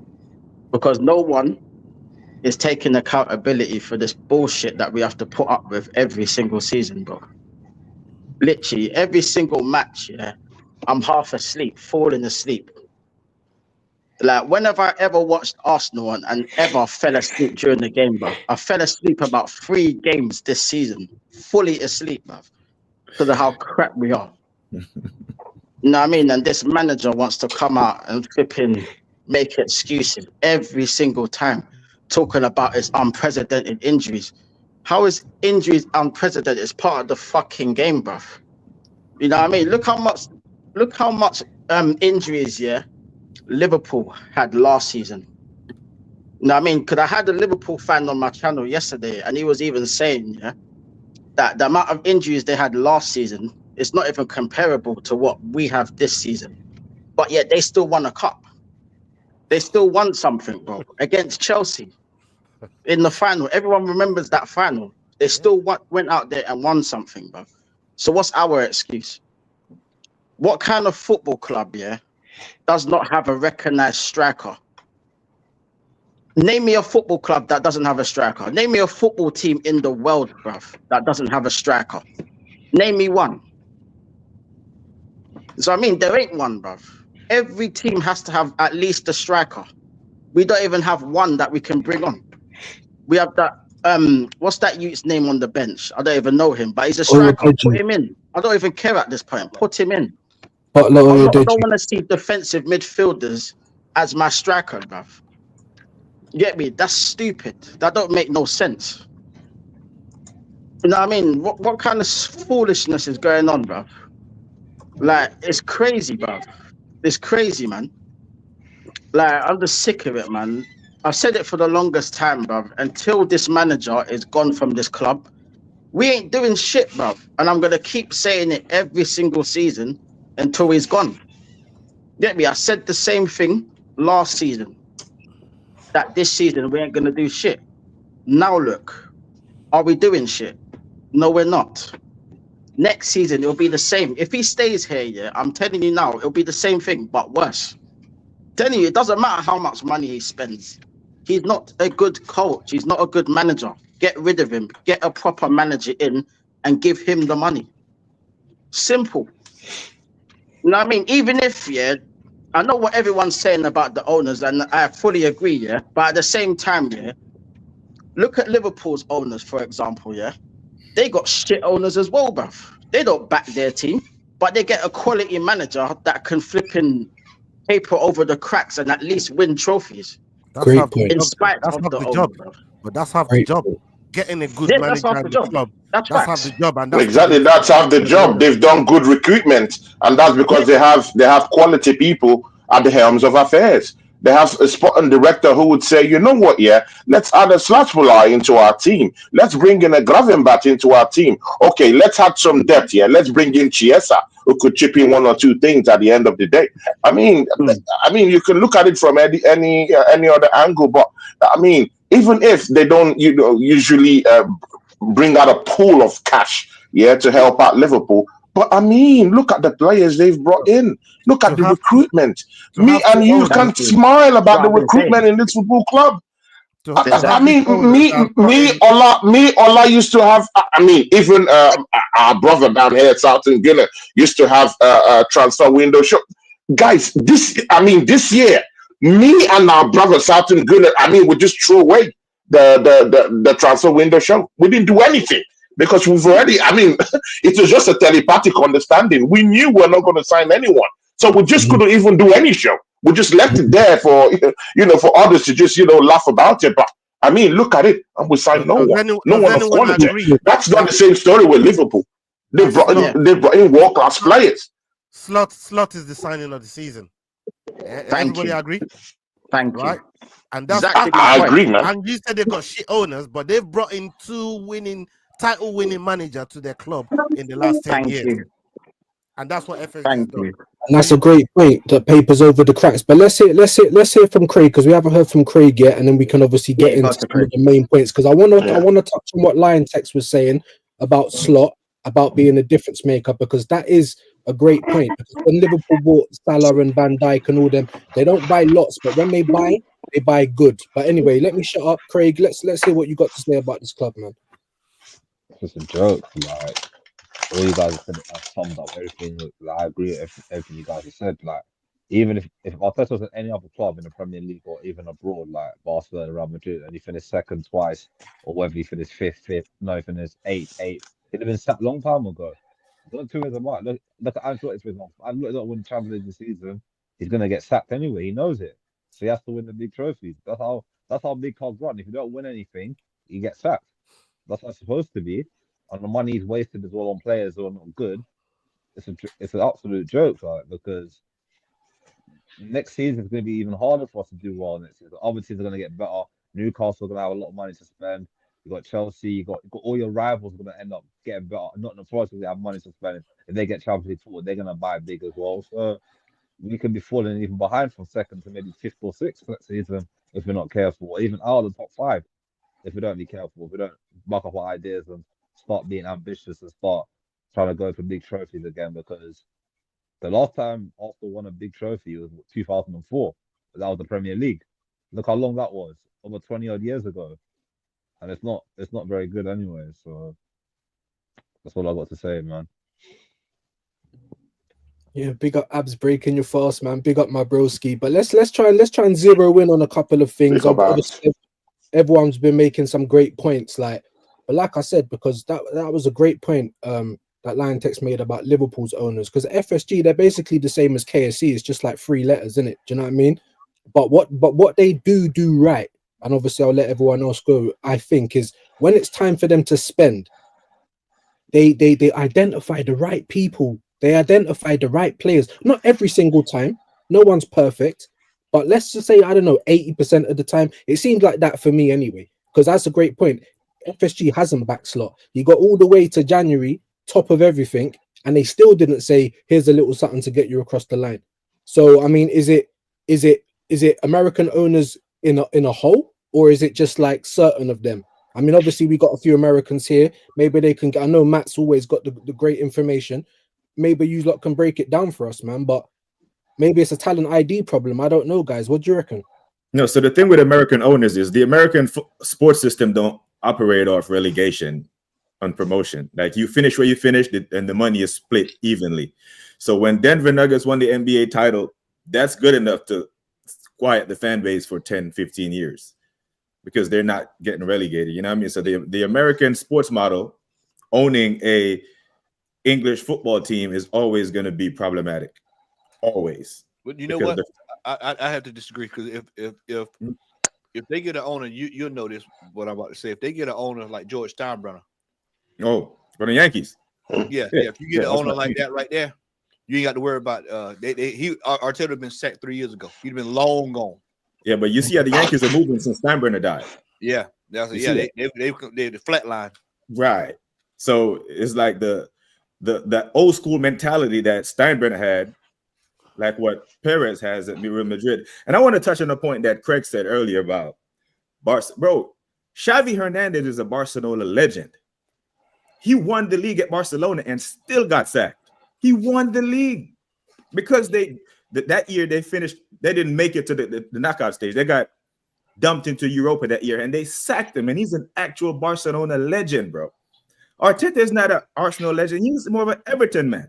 Because no one is taking accountability for this bullshit that we have to put up with every single season, bro. Literally, every single match, yeah, I'm half asleep, falling asleep. Like, whenever I ever watched Arsenal and ever fell asleep during the game, bro, I fell asleep about 3 games this season, fully asleep, bro, because of how crap we are. You know what I mean? And this manager wants to come out and flipping make excuses every single time, talking about his unprecedented injuries. How is injuries unprecedented? It's part of the fucking game, bruv. You know what I mean? Look how much injuries, yeah, Liverpool had last season. You know what I mean? Because I had a Liverpool fan on my channel yesterday, and he was even saying, yeah, that the amount of injuries they had last season is not even comparable to what we have this season. But yet they still won a cup. They still won something, bro, against Chelsea in the final. Everyone remembers that final. They still went out there and won something, bro. So what's our excuse? What kind of football club, yeah, does not have a recognized striker? Name me a football club that doesn't have a striker. Name me a football team in the world, bruv, that doesn't have a striker. Name me one. So, I mean, there ain't one, bruv. Every team has to have at least a striker. We don't even have one that we can bring on. We have that, what's that youth's name on the bench? I don't even know him, but he's a striker. Put him in. I don't even care at this point. Put him in. I don't want to see defensive midfielders as my striker, bruv. You get me? That's stupid. That don't make no sense. You know what I mean? What kind of foolishness is going on, bruv? Like, it's crazy, bruv. It's crazy, man. Like, I'm just sick of it, man. I've said it for the longest time, bruv. Until this manager is gone from this club, we ain't doing shit, bruv. And I'm going to keep saying it every single season until he's gone. Get me? I said the same thing last season. That this season we ain't going to do shit. Now look, are we doing shit? No, we're not. Next season, it'll be the same. If he stays here, yeah, I'm telling you now, it'll be the same thing, but worse. I'm telling you, it doesn't matter how much money he spends. He's not a good coach. He's not a good manager. Get rid of him. Get a proper manager in and give him the money. Simple. You know what I mean? Even if, yeah, I know what everyone's saying about the owners, and I fully agree, yeah, but at the same time, yeah, look at Liverpool's owners, for example, yeah. They got shit owners as well, bruv. They don't back their team, but they get a quality manager that can flip in paper over the cracks and at least win trophies.
Great point.
In spite of the job, but that's half the job. Getting a good manager in the club. That's half the job, and
exactly that's half the job. They've done good recruitment, and that's because they have quality people at the helms of affairs. They have a sporting director who would say, you know what, yeah, let's add a Slashbulla into our team. Let's bring in a Gravenbat into our team. Okay, let's add some depth here. Let's bring in Chiesa, who could chip in 1 or 2 things at the end of the day. I mean, you can look at it from any other angle, but I mean, even if they don't, usually bring out a pool of cash, yeah, to help out Liverpool. But I mean, look at the players they've brought in. Look at the recruitment. Me and you can smile about the recruitment in this football club. I mean, Ola used to have. I mean, even our brother down here at Southern Guinea used to have a transfer window show. Guys, this year, me and our brother Southern Guinea, we just threw away the transfer window show. We didn't do anything. Because we've already, it was just a telepathic understanding. We knew we're not going to sign anyone. So we just couldn't even do any show. We just left it there for, for others to just, laugh about it. But, look at it. And we signed no one. No one of quality. That's not the same story with Liverpool. They brought in world-class players.
Slot is the signing of the season. Everybody
you.
agree,
Thank
right?
you.
And that's
Exactly my
I
point.
agree, man.
and you said they got shit owners, but they've brought in 2 title winning manager to their club in the last 10
Thank
years.
you.
And that's what FSG has
Thank
done.
you.
And that's a great point that papers over the cracks. But let's hear from Craig, because we haven't heard from Craig yet, and then we can obviously get
Yeah, go
into
to
some of
Craig.
the main points. Because I want
Yeah.
to touch on what Lion Text was saying about Slot, about being a difference maker, because that is a great point. Because when Liverpool bought Salah and Van Dijk and all them, they don't buy lots, but when they buy good. But anyway, let me shut up, Craig. Let's hear what you got to say about this club, man.
It's a joke. Like all you guys have said, have summed up everything. Like, I agree with everything you guys have said. Like even if Arteta was at any other club in the Premier League or even abroad, like Barcelona, Real Madrid, and he finished second twice, or whether he finished fifth, he finished eighth, he'd have been sacked a long time ago. Look 2 years apart. Look at Ancelotti for example. Ancelotti not win Champions League this season. He's gonna get sacked anyway. He knows it, so he has to win the big trophies. That's how big clubs run. If you don't win anything, you get sacked. That's how it's supposed to be. And the money he's wasted as well on players who are not good. It's an absolute joke, right? Because next season is going to be even harder for us to do well next season. Other teams are going to get better. Newcastle are going to have a lot of money to spend. You got Chelsea. You got all your rivals are going to end up getting better. Not in the process, they have money to spend. If they get Champions League forward, they're going to buy big as well. So we could be falling even behind from second to maybe fifth or sixth next season if we're not careful. Or even out of the top 5 if we don't be careful. If we don't buck up our ideas and start being ambitious and start trying to go for big trophies again, because the last time Arsenal won a big trophy was 2004. That was the Premier League. Look how long that was, over 20 odd years ago, and it's not very good anyway. So that's all I got to say, man.
Yeah, big up Abs breaking your fast, man. Big up my broski. But let's try and zero in on a couple of things.
Big up, Abs.
Obviously, everyone's been making some great points, but like I said, because that was a great point that Lion Text made about Liverpool's owners, because FSG, they're basically the same as KSC. It's just like 3 letters, isn't it? Do you know what I mean? But what they do right, and obviously I'll let everyone else go, I think, is when it's time for them to spend, they identify the right people, they identify the right players. Not every single time, no one's perfect, but let's just say, I don't know, 80% of the time, it seems like that for me anyway, because that's a great point. FSG hasn't back Slot. You got all the way to January, top of everything, and they still didn't say, here's a little something to get you across the line. So, I mean, is it American owners in a whole, or is it just like certain of them? I mean, obviously, we got a few Americans here. Maybe they can get, I know Matt's always got the great information. Maybe you lot can break it down for us, man, but maybe it's a talent ID problem. I don't know, guys. What do you reckon?
No, so the thing with American owners is the American sports system don't operate off relegation on promotion. Like you finish where you finished, and the money is split evenly. So when Denver Nuggets won the NBA title, that's good enough to quiet the fan base for 10, 15 years because they're not getting relegated. You know what I mean? So the American sports model owning a English football team is always going to be problematic. Always.
But you know what? I have to disagree, because if they get an owner, you'll notice what I'm about to say. If they get an owner like George Steinbrenner,
for the Yankees,
yeah. If you get an owner like that right there, you ain't got to worry about. Arteta had been sacked 3 years ago. He'd been long gone. Yeah,
but you see how the Yankees are moving since Steinbrenner died.
Yeah, they the flat line.
Right. So it's like the old school mentality that Steinbrenner had, like what Perez has at Real Madrid. And I want to touch on a point that Craig said earlier about Bro, Xavi Hernandez is a Barcelona legend. He won the league at Barcelona and still got sacked. He won the league because that year they finished. They didn't make it to the knockout stage. They got dumped into Europa that year, and they sacked him. And he's an actual Barcelona legend, bro. Arteta is not an Arsenal legend. He's more of an Everton man.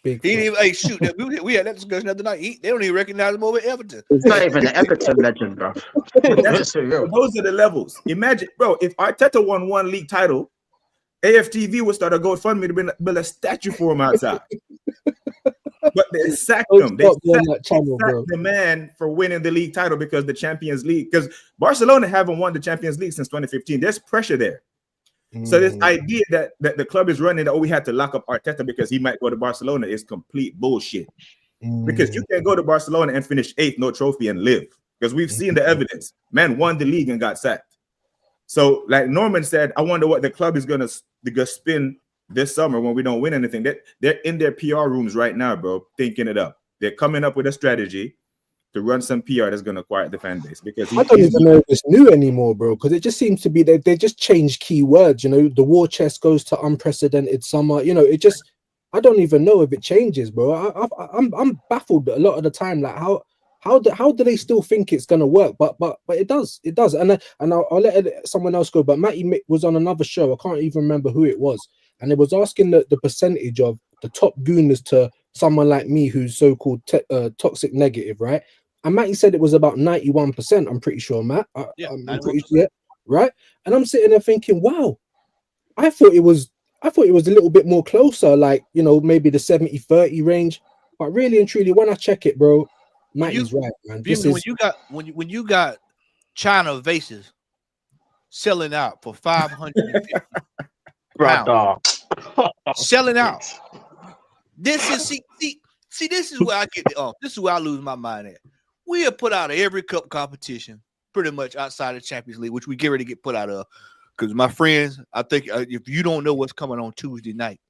He didn't even shoot. We had that discussion the other night. They don't even recognize him over Everton.
He's not even an Everton legend, bro.
Those are the levels. Imagine, bro, if Arteta won 1 league title, AFTV would start a GoFundMe to build a statue for him outside. But they sacked him. They sacked the man for winning the league title because the Champions League. Because Barcelona haven't won the Champions League since 2015. There's pressure there. So this idea that the club is running that we had to lock up Arteta because he might go to Barcelona is complete bullshit. Because you can't go to Barcelona and finish 8th, no trophy, and live. Because we've seen the evidence. Man won the league and got sacked. So, like Norman said, I wonder what the club is gonna spin this summer when we don't win anything. They're in their PR rooms right now, bro, thinking it up. They're coming up with a strategy to run some PR that's gonna quiet the fan base. Because
I don't even know if it's new anymore, bro. Because it just seems to be they just change key words. You know, the war chest goes to unprecedented summer. You know, it just I don't even know if it changes, bro. I'm baffled a lot of the time. Like how do they still think it's gonna work? But it does, and I'll let someone else go. But Matty was on another show. I can't even remember who it was, and it was asking the percentage of the top gooners to someone like me who's so-called toxic negative, right? And Matty said it was about 91%. I'm pretty sure, Matt. I'm pretty sure, right? And I'm sitting there thinking, wow, I thought it was a little bit more closer, like, you know, maybe the 70-30 range. But really and truly, when I check it, bro, Matty's right, man.
When you got China vases selling out for 550 pounds, selling out. This is see, this is where I get this is where I lose my mind at. We have put out of every cup competition pretty much outside of Champions League, which we get ready to get put out of. Because my friends, I think if you don't know what's coming on Tuesday night,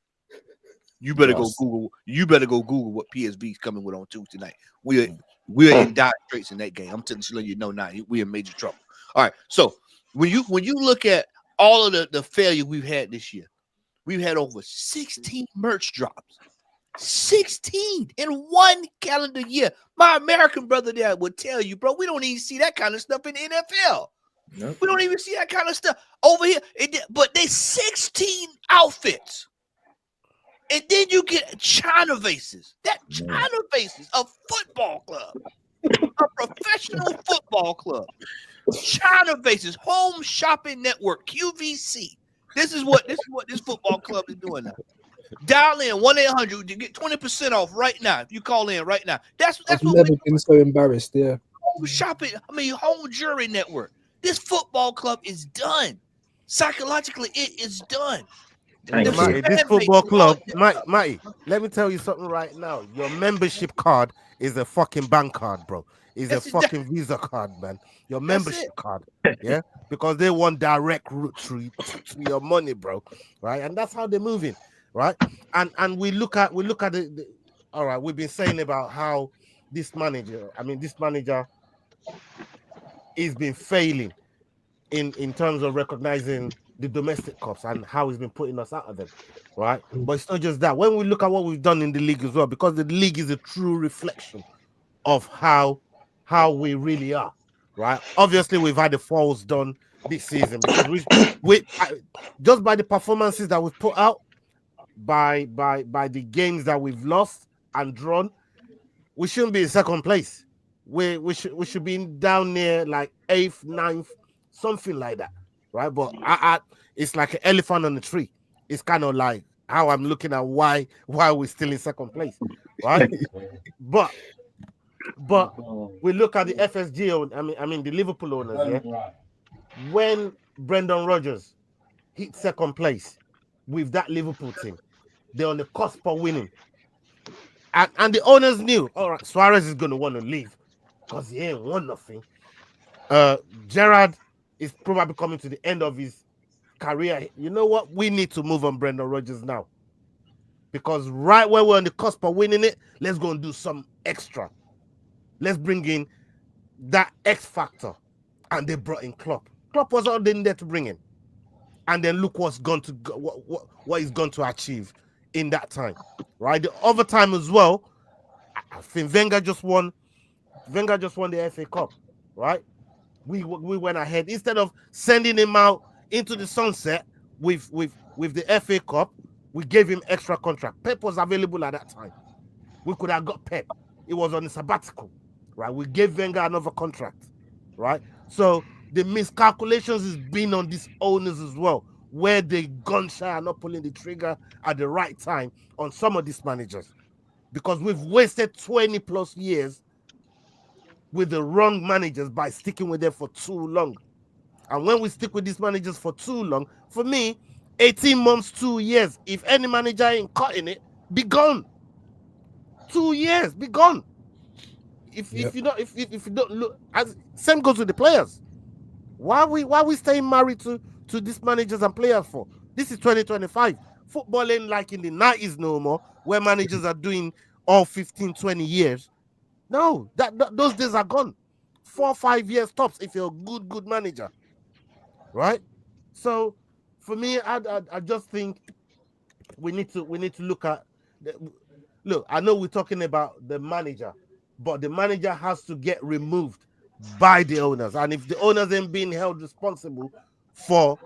you better go Google. You better go Google what PSV is coming with on Tuesday night. We're in dire straits in that game. I'm telling you know now. We're in major trouble. All right. So when you look at all of the failure we've had this year, we've had over 16 merch drops. 16 in one calendar year. My American brother there would tell you, bro, we don't even see that kind of stuff in the NFL. Nope. We don't even see that kind of stuff over here. But they 16 outfits. And then you get China vases. That China vases, a football club, a professional football club. China vases, Home Shopping Network, QVC. This is what this football club is doing now. Dial in 1-800 to get 20% off right now. If you call in right now, that's
I've never been so embarrassed. Yeah,
Home Shopping. Home Jury Network. This football club is done. Psychologically, it is done.
This football club, Matty, let me tell you something right now. Your membership card is a fucking bank card, bro. It's a fucking Visa card, man. Your membership card, yeah, because they want direct route to your money, bro. Right, and that's how they're moving. Right, and we look at the all right. We've been saying about how this manager has been failing in terms of recognizing the domestic cups and how he's been putting us out of them, right? But it's not just that. When we look at what we've done in the league as well, because the league is a true reflection of how we really are, right? Obviously, we've had the falls done this season because we just by the performances that we've put out. By the games that we've lost and drawn, we shouldn't be in second place. We should be down near like 8th, 9th, something like that, right? But it's like an elephant on the tree. It's kind of like how I'm looking at why we're still in second place, right? but we look at the FSG, I mean the Liverpool owners, yeah. When Brendan Rodgers hit second place with that Liverpool team, they're on the cusp of winning. And the owners knew, all right, Suarez is going to want to leave because he ain't won nothing. Gerrard is probably coming to the end of his career. You know what? We need to move on Brendan Rodgers now. Because right where we're on the cusp of winning it, let's go and do some extra. Let's bring in that X factor. And they brought in Klopp. Klopp was all in there to bring in. And then look what he's going to achieve in that time, right? The overtime as well. I think Wenger just won the FA Cup, right? We went ahead instead of sending him out into the sunset with the FA Cup. We gave him extra contract. Pep was available at that time. We could have got Pep. It was on a sabbatical, right? We gave Wenger another contract, right? So the miscalculations has been on these owners as well, where they gun shy and not pulling the trigger at the right time on some of these managers. Because we've wasted 20 plus years with the wrong managers by sticking with them for too long. And when we stick with these managers for too long, for me, 18 months, 2 years, if any manager ain't cutting it, be gone. 2 years, be gone. If you don't look, as same goes with the players. Why are we staying married to these managers and players for? This is 2025. Football ain't like in the 90s no more, where managers are doing all 15, 20 years. No, those days are gone. 4 or 5 years tops if you're a good manager, right? So for me, I just think we need to look at look. I know we're talking about the manager, but the manager has to get removed by the owners, and if the owners ain't being held responsible for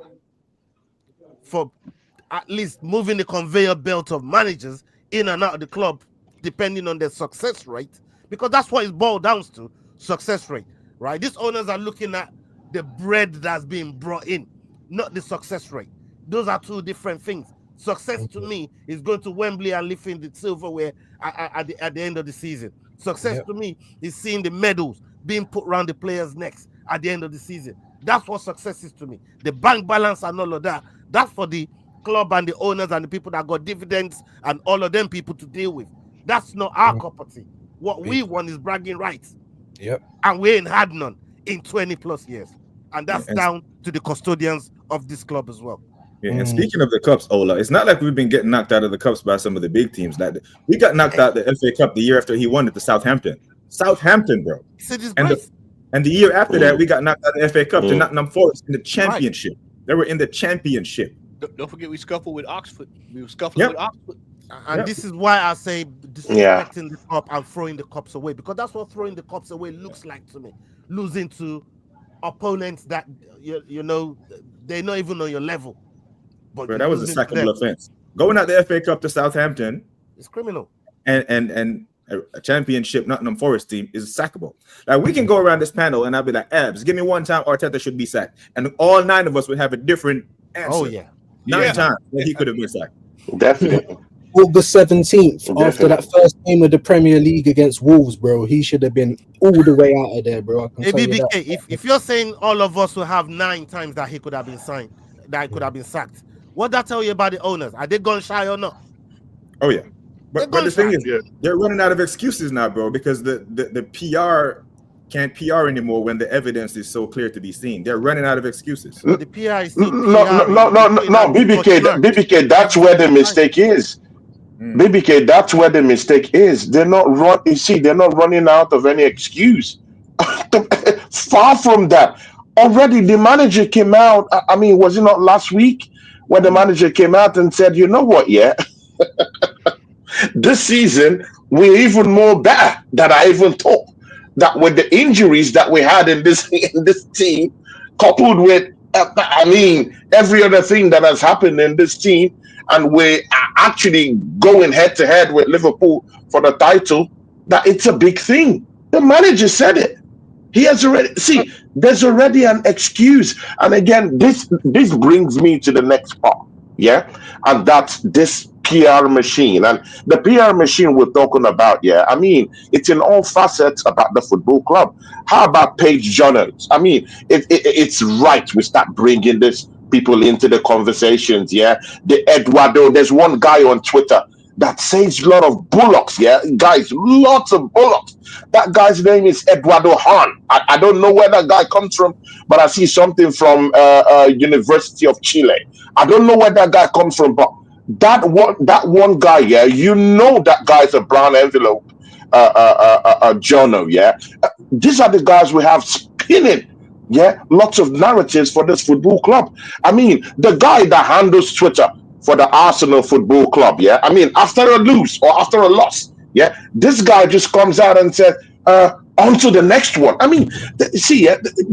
at least moving the conveyor belt of managers in and out of the club, depending on their success rate, because that's what it boils down to, success rate, right? These owners are looking at the bread that's being brought in, not the success rate. Those are two different things. Success to me is going to Wembley and lifting the silverware at the end of the season. Success to me is seeing the medals being put around the players' necks at the end of the season. That's what success is to me. The bank balance and all of that, that's for the club and the owners and the people that got dividends and all of them people to deal with. That's not our cup of tea. What we want is bragging rights. And we ain't had none in 20 plus years. And that's down to the custodians of this club as well.
Yeah, and speaking of the cups, Ola, it's not like we've been getting knocked out of the cups by some of the big teams. Like we got knocked out the FA Cup the year after he won it to Southampton. Southampton, bro. And the year after that, we got knocked out of the FA Cup to Nottingham Forest in the championship. They were in the championship.
Don't forget we scuffled with Oxford. We were scuffling with Oxford.
And this is why I say disrespecting the cup and throwing the cups away, because that's what throwing the cups away looks like to me. Losing to opponents that you know they're not even on your level. But
that was a sackable offense. Going out the FA Cup to Southampton,
it's criminal.
And a championship Nottingham Forest team is sackable. Like we can go around this panel and I'll be like, Abs, give me one time Arteta should be sacked, and all 9 of us would have a different answer.
Oh yeah,
9 times that he could have been sacked.
Definitely.
August 17th, after that first game of the Premier League against Wolves, bro, he should have been all the way out of there, bro.
If you're saying all of us will have 9 times that he could have been signed, that he could have been sacked, what that tell you about the owners? Are they gun shy or not?
Oh yeah, but the thing is, they're running out of excuses now, bro, because the PR can't PR anymore when the evidence is so clear to be seen. They're running out of excuses.
The PR is still
no, BBK, that's where the mistake is. BBK, that's where the mistake is. They're not they're not running out of any excuse. Far from that. Already the manager came out. I mean, was it not last week when the manager came out and said, you know what, this season we're even more better than I even thought. That with the injuries that we had in this team, coupled with every other thing that has happened in this team, and we are actually going head to head with Liverpool for the title, that it's a big thing. The manager said it. He has already there's already an excuse. And again, this brings me to the next part, and that's this PR machine. And the PR machine we're talking about, I mean, it's in all facets about the football club. How about Paige Jones? I mean, it's right we start bringing this people into the conversations, The Eduardo, there's one guy on Twitter that says a lot of bullocks, guys, lots of bullocks. That guy's name is Eduardo Hahn. I don't know where that guy comes from, but I see something from University of Chile. I don't know where that guy comes from, but that one guy, you know that guy's a brown envelope, journal, These are the guys we have spinning, lots of narratives for this football club. I mean, the guy that handles Twitter for the Arsenal Football Club, I mean, after a lose or after a loss, this guy just comes out and says, on to the next one. I mean,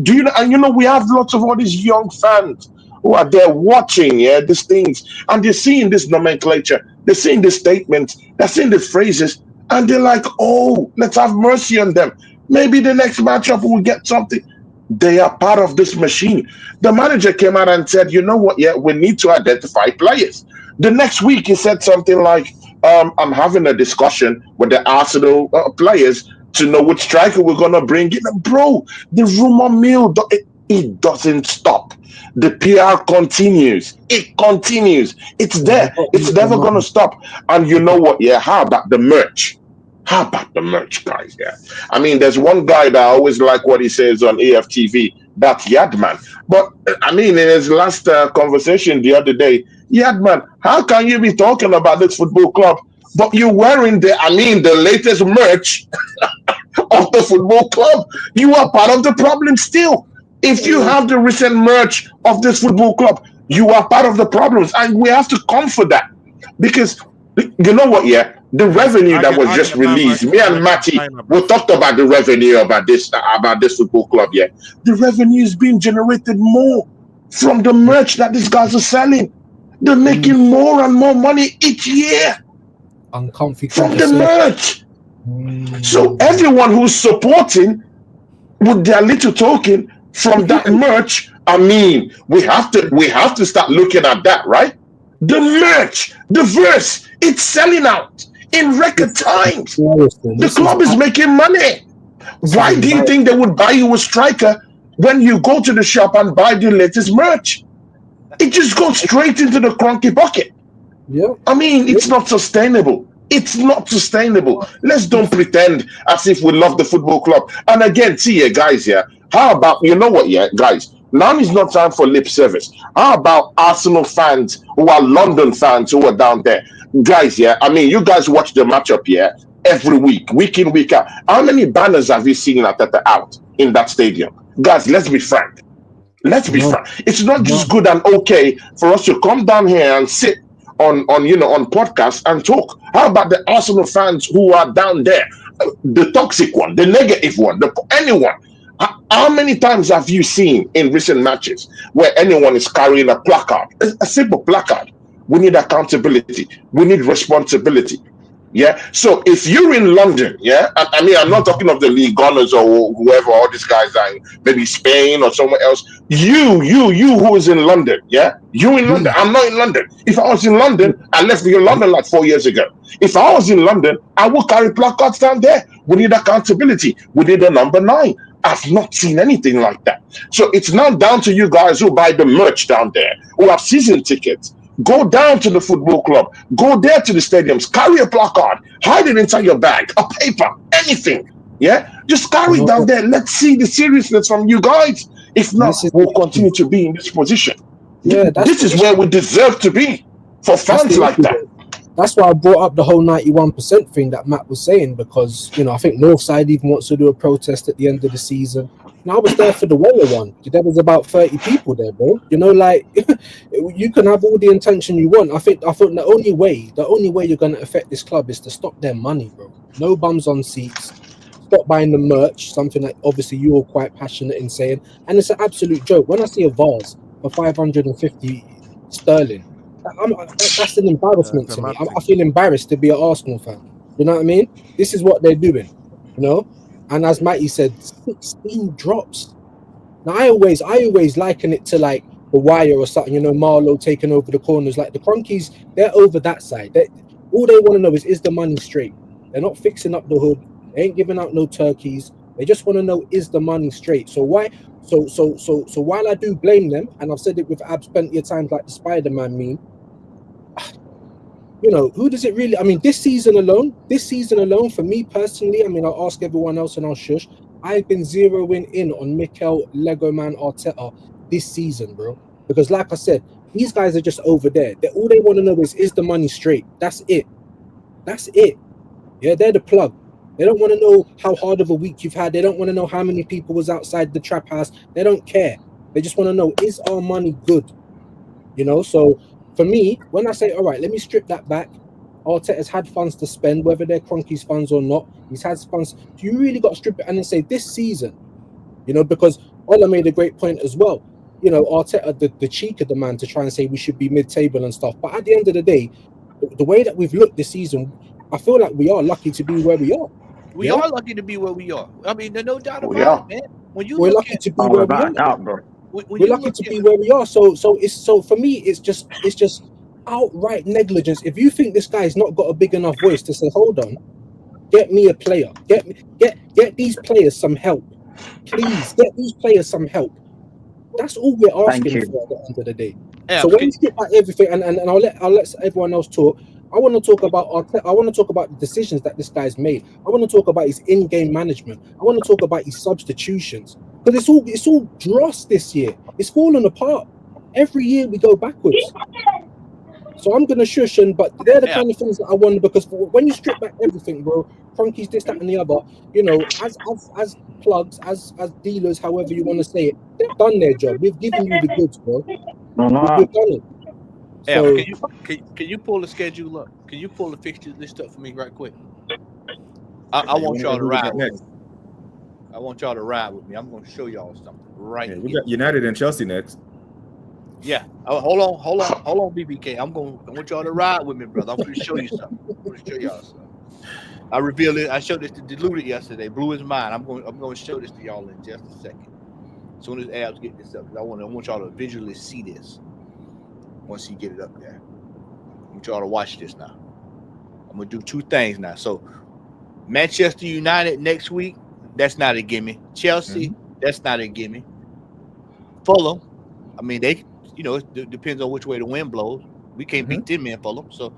do you know, and you know, we have lots of all these young fans who are there watching, these things, and they're seeing this nomenclature, they're seeing the statements, they're seeing the phrases, and they're like, oh, let's have mercy on them. Maybe the next matchup will get something. They are part of this machine. The manager came out and said, you know what, we need to identify players. The next week, he said something like, I'm having a discussion with the Arsenal players to know which striker we're going to bring in. Bro, the rumor mill, it doesn't stop. The PR continues. It continues. It's there. It's never going to stop. And you know what? How about the merch? How about the merch, guys? Yeah. I mean, there's one guy that I always like what he says on AFTV, that Yadman. But I mean, in his last conversation the other day, Yadman, how can you be talking about this football club, but you're wearing the latest merch of the football club? You are part of the problem still. If you have the recent merch of this football club, you are part of the problems, and we have to comfort that, because you know what? Yeah, the revenue that was just released. Me and Matty, we talked about the revenue about this football club. Yeah, the revenue is being generated more from the merch that these guys are selling. They're making more and more money each year
Uncomfy
from the merch. So everyone who's supporting with their little token from that merch, I mean, we have to start looking at that, right? The merch, the verse, it's selling out in record times. The club is making money. Why do you think they would buy you a striker when you go to the shop and buy the latest merch? It just goes straight into the cronky bucket.
Yeah.
I mean, it's not sustainable. It's not sustainable. Let's don't pretend as if we love the football club. And again, see, guys, yeah, how about, you know what, yeah, guys, now is not time for lip service. How about Arsenal fans who are London fans who are down there? Guys, yeah, I mean, you guys watch the matchup, yeah, every week in, week out. How many banners have you seen out in that stadium? Guys, let's be frank. Let's be frank. It's not just good and okay for us to come down here and sit on podcasts and talk. How about the Arsenal fans who are down there? The toxic one, the negative one, anyone. How many times have you seen in recent matches where anyone is carrying a placard, a simple placard? We need accountability. We need responsibility. Yeah. So if you're in London, yeah, I mean, I'm not talking of the league gunners or whoever, all these guys are in maybe Spain or somewhere else. You who is in London, yeah, you in London. I'm not in London. If I was in London, I left in London like 4 years ago. If I was in London, I would carry placards down there. We need accountability. We need a number 9. I've not seen anything like that. So it's now down to you guys who buy the merch down there, who have season tickets. Go down to the football club. Go there to the stadiums. Carry a placard. Hide it inside your bag. A paper. Anything. Yeah? Just carry it down there. Let's see the seriousness from you guys. If not, we'll continue to be in this position.
Yeah,
this is where we deserve to be for fans like that.
That's why I brought up the whole 91% thing that Matt was saying, because, you know, I think Northside even wants to do a protest at the end of the season. And I was there for the Weller one. There was about 30 people there, bro. You know, like, you can have all the intention you want. I think the only way you're going to affect this club is to stop their money, bro. No bums on seats. Stop buying the merch, something that obviously you're quite passionate in saying. And it's an absolute joke. When I see a vase for 550 sterling, that's an embarrassment to me. I feel embarrassed to be an Arsenal fan. You know what I mean? This is what they're doing, you know? And as Matty said, 16 drops. Now, I always liken it to like The Wire or something, you know, Marlowe taking over the corners. Like the Cronkies, they're over that side. All they want to know is the money straight? They're not fixing up the hood. They ain't giving out no turkeys. They just want to know, is the money straight? So why? So while I do blame them, and I've said it with Abs plenty of times, like the Spider-Man meme, you know, who does it really? I mean, this season alone, for me personally, I mean, I'll ask everyone else and I'll shush. I've been zeroing in on Mikel Legoman Arteta this season, bro. Because like I said, these guys are just over there. All they want to know is the money straight? That's it. Yeah, they're the plug. They don't want to know how hard of a week you've had. They don't want to know how many people was outside the trap house. They don't care. They just want to know, is our money good? You know, so for me, when I say, all right, let me strip that back, Arteta's had funds to spend, whether they're Kroenke's funds or not. He's had funds. You really got to strip it and then say this season, you know, because Ola made a great point as well. You know, Arteta, the cheek of the man to try and say we should be mid-table and stuff. But at the end of the day, the way that we've looked this season, I feel like we are lucky to be where we are.
We are lucky to be where we are. I mean, there's no doubt about it, man. When you
we're lucky to be where we are,
bro.
We're lucky to be where we are. So for me, it's just outright negligence. If you think this guy's not got a big enough voice to say, hold on, get me a player, get these players some help, please. Get these players some help. That's all we're asking for at the end of the day. Yeah, so when you skip back everything, and I'll let everyone else talk. I want to talk about I want to talk about the decisions that this guy's made. I want to talk about his in-game management. I want to talk about his substitutions, because it's all dross this year. It's falling apart. Every year we go backwards. So I'm gonna shush, but they're the kind of things that I wonder, because when you strip back everything, bro, Cronky's this, that, and the other, you know, as plugs, as dealers, however you want to say it, they've done their job. We've given you the goods, bro. We've done it.
Yeah,
So
can you pull the schedule up? Can you pull the fixture list up for me right quick? I want y'all to ride with me. I want y'all to ride with me. I'm going to show y'all something right here.
We got United and Chelsea next.
Yeah. Hold on, BBK. I want y'all to ride with me, brother. I'm going to show you something. I'm going to show y'all something. I revealed it. I showed this to Diluted yesterday. Blew his mind. I'm going to show this to y'all in just a second. As soon as Abs get this up, I want y'all to visually see this. Once you get it up there, I want y'all to watch this now. I'm gonna do two things now. So, Manchester United next week, that's not a gimme. Chelsea, that's not a gimme. Fulham, I mean, they, you know, it depends on which way the wind blows. We can't beat them in Fulham, so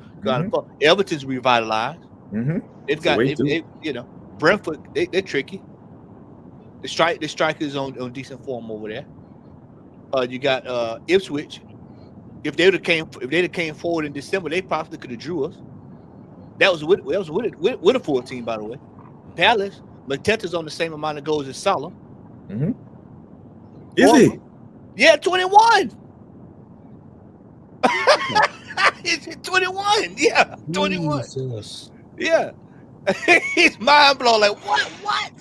Everton's revitalized. They've got, you know, Brentford, they're tricky. The strikers on decent form over there. You got Ipswich. If they'd have came forward in December, they possibly could have drew us. That was with a full team, by the way. Palace, Mateta's on the same amount of goals as Salah.
Is he?
Yeah, 21. It's 21. Yeah, 21.
Jesus.
Yeah. He's mind blown. Like what?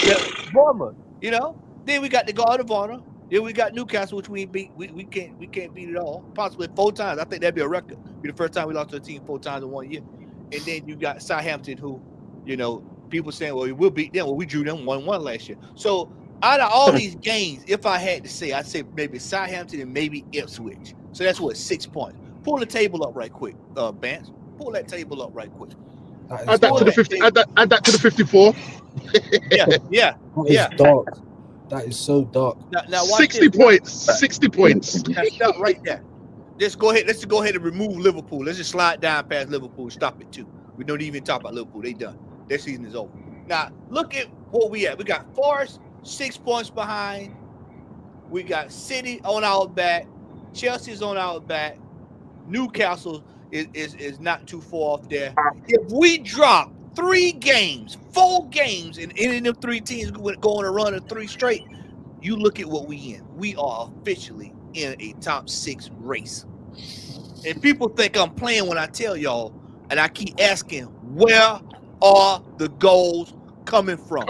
Yeah, Bournemouth. You know. Then we got the Guard of Honor. Then we got Newcastle, which we beat. We can't beat it all. Possibly 4 times. I think that'd be a record. Be the first time we lost to a team 4 times in 1 year. And then you got Southampton, who, you know, people saying, well, we'll beat them. Well, we drew them 1-1 last year. So out of all these games, if I had to say, I'd say maybe Southampton and maybe Ipswich. So that's what, 6 points. Pull the table up right quick, Bance. Pull that table up right quick.
Add that to the 50. Add that to the 54.
Yeah.
That is dark. That is so dark.
Now
60 points. 60 points.
Now stop right there. Let's go ahead and remove Liverpool. Let's just slide down past Liverpool and stop it too. We don't even talk about Liverpool. They done. Their season is over. Now look at where we at. We got Forest 6 points behind. We got City on our back. Chelsea's on our back. Newcastle is not too far off there. If we drop 4 games, and any of them 3 teams go on a run of 3 straight, you look at what we in. We are officially in a top 6 race. And people think I'm playing when I tell y'all, and I keep asking, where are the goals coming from?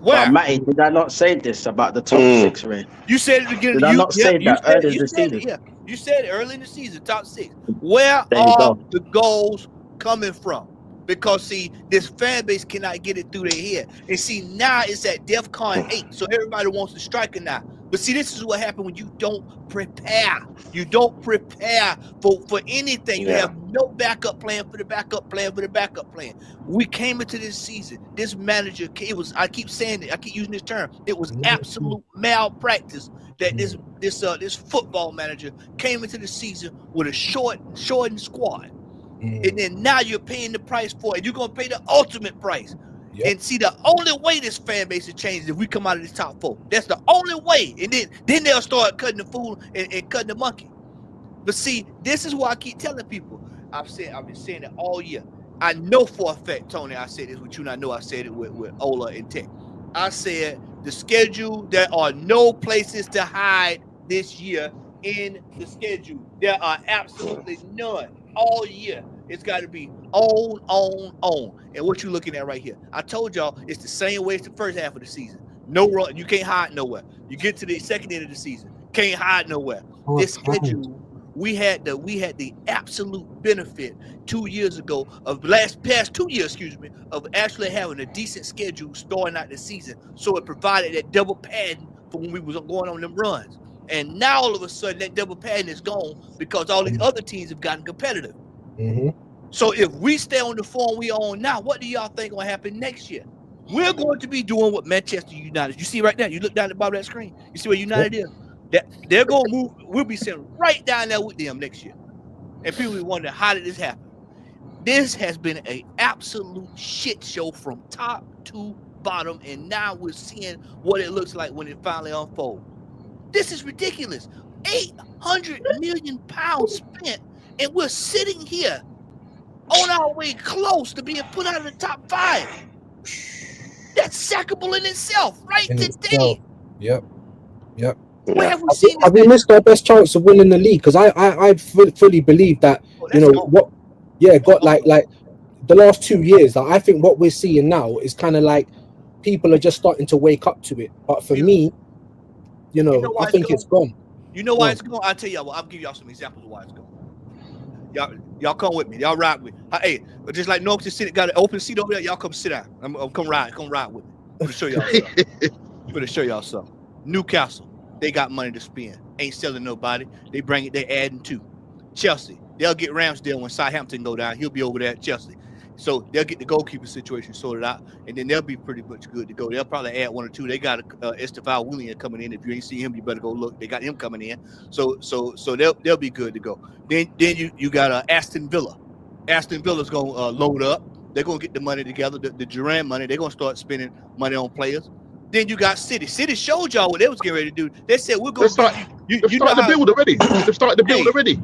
Where?
Matty, did I not say this about the top 6 race?
You said it again.
Did I not say that early in the season?
Yeah, you said it early in the season, top 6. Where are the goals coming from? Because, see, this fan base cannot get it through their head. And, see, now it's at DEFCON 8, so everybody wants a striker now. But, see, this is what happens when you don't prepare. You don't prepare for anything. You have no backup plan for the backup plan for the backup plan. We came into this season. This manager, I keep saying it. I keep using this term. It was absolute malpractice that this football manager came into the season with a shortened squad. And then now you're paying the price for it. You're going to pay the ultimate price. And see, the only way this fan base is changed is if we come out of this top 4. That's the only way. And then they'll start cutting the fool and cutting the monkey. But see, this is what I keep telling people. I've been saying it all year. I know for a fact, Tony, I said this with you, and I know I said it with Ola and Tech. I said the schedule, there are no places to hide this year in the schedule. There are absolutely none. All year, it's got to be on. And what you're looking at right here, I told y'all it's the same way as the first half of the season. No run, you can't hide nowhere. You get to the second end of the season, can't hide nowhere. This schedule, we had the absolute benefit 2 years ago of past 2 years, of actually having a decent schedule starting out the season. So it provided that double padding for when we was going on them runs. And now all of a sudden that double padding is gone because all these other teams have gotten competitive. So if we stay on the form we are on now, what do y'all think will happen next year? We're going to be doing what Manchester United. You see right now, you look down at the bottom of that screen. You see where United is? That they're going to move. We'll be sitting right down there with them next year. And people be wondering, how did this happen? This has been an absolute shit show from top to bottom, and now we're seeing what it looks like when it finally unfolds. This is ridiculous. 800 million pounds spent, and we're sitting here on our way close to being put out of the top 5. That's sackable in itself, right
In
today.
itself. Yep.
Where have we seen
Have we
this?
missed our best chance of winning the league? Because I fully believe that,
Oh,
you
that's
know
gone.
what? Yeah, got like the last 2 years. Like, I think what we're seeing now is kind of like people are just starting to wake up to it. But for me, you know,
why
I think it's gone.
You know why it's gone? I'll tell y'all. I'll give y'all some examples of why it's gone. Y'all come with me. Y'all ride with me. Hey, just like North just got an open seat over there. Y'all come sit down. I'm come ride with me. I'm gonna show y'all something. I'm gonna show y'all something. Newcastle, they got money to spend. Ain't selling nobody. They bring it. They adding to. Chelsea, they'll get Ramsdale when Southampton go down. He'll be over there at Chelsea. So they'll get the goalkeeper situation sorted out, and then they'll be pretty much good to go. They'll probably add 1 or 2. They got Estefan Willian coming in. If you ain't see him, you better go look. They got him coming in. So they'll be good to go. Then you got Aston Villa. Aston Villa's gonna load up. They're gonna get the money together, the Duran money. They're gonna start spending money on players. Then you got City. City showed y'all what they was getting ready to do. They said we're gonna
They've started the build already. They've started the build already.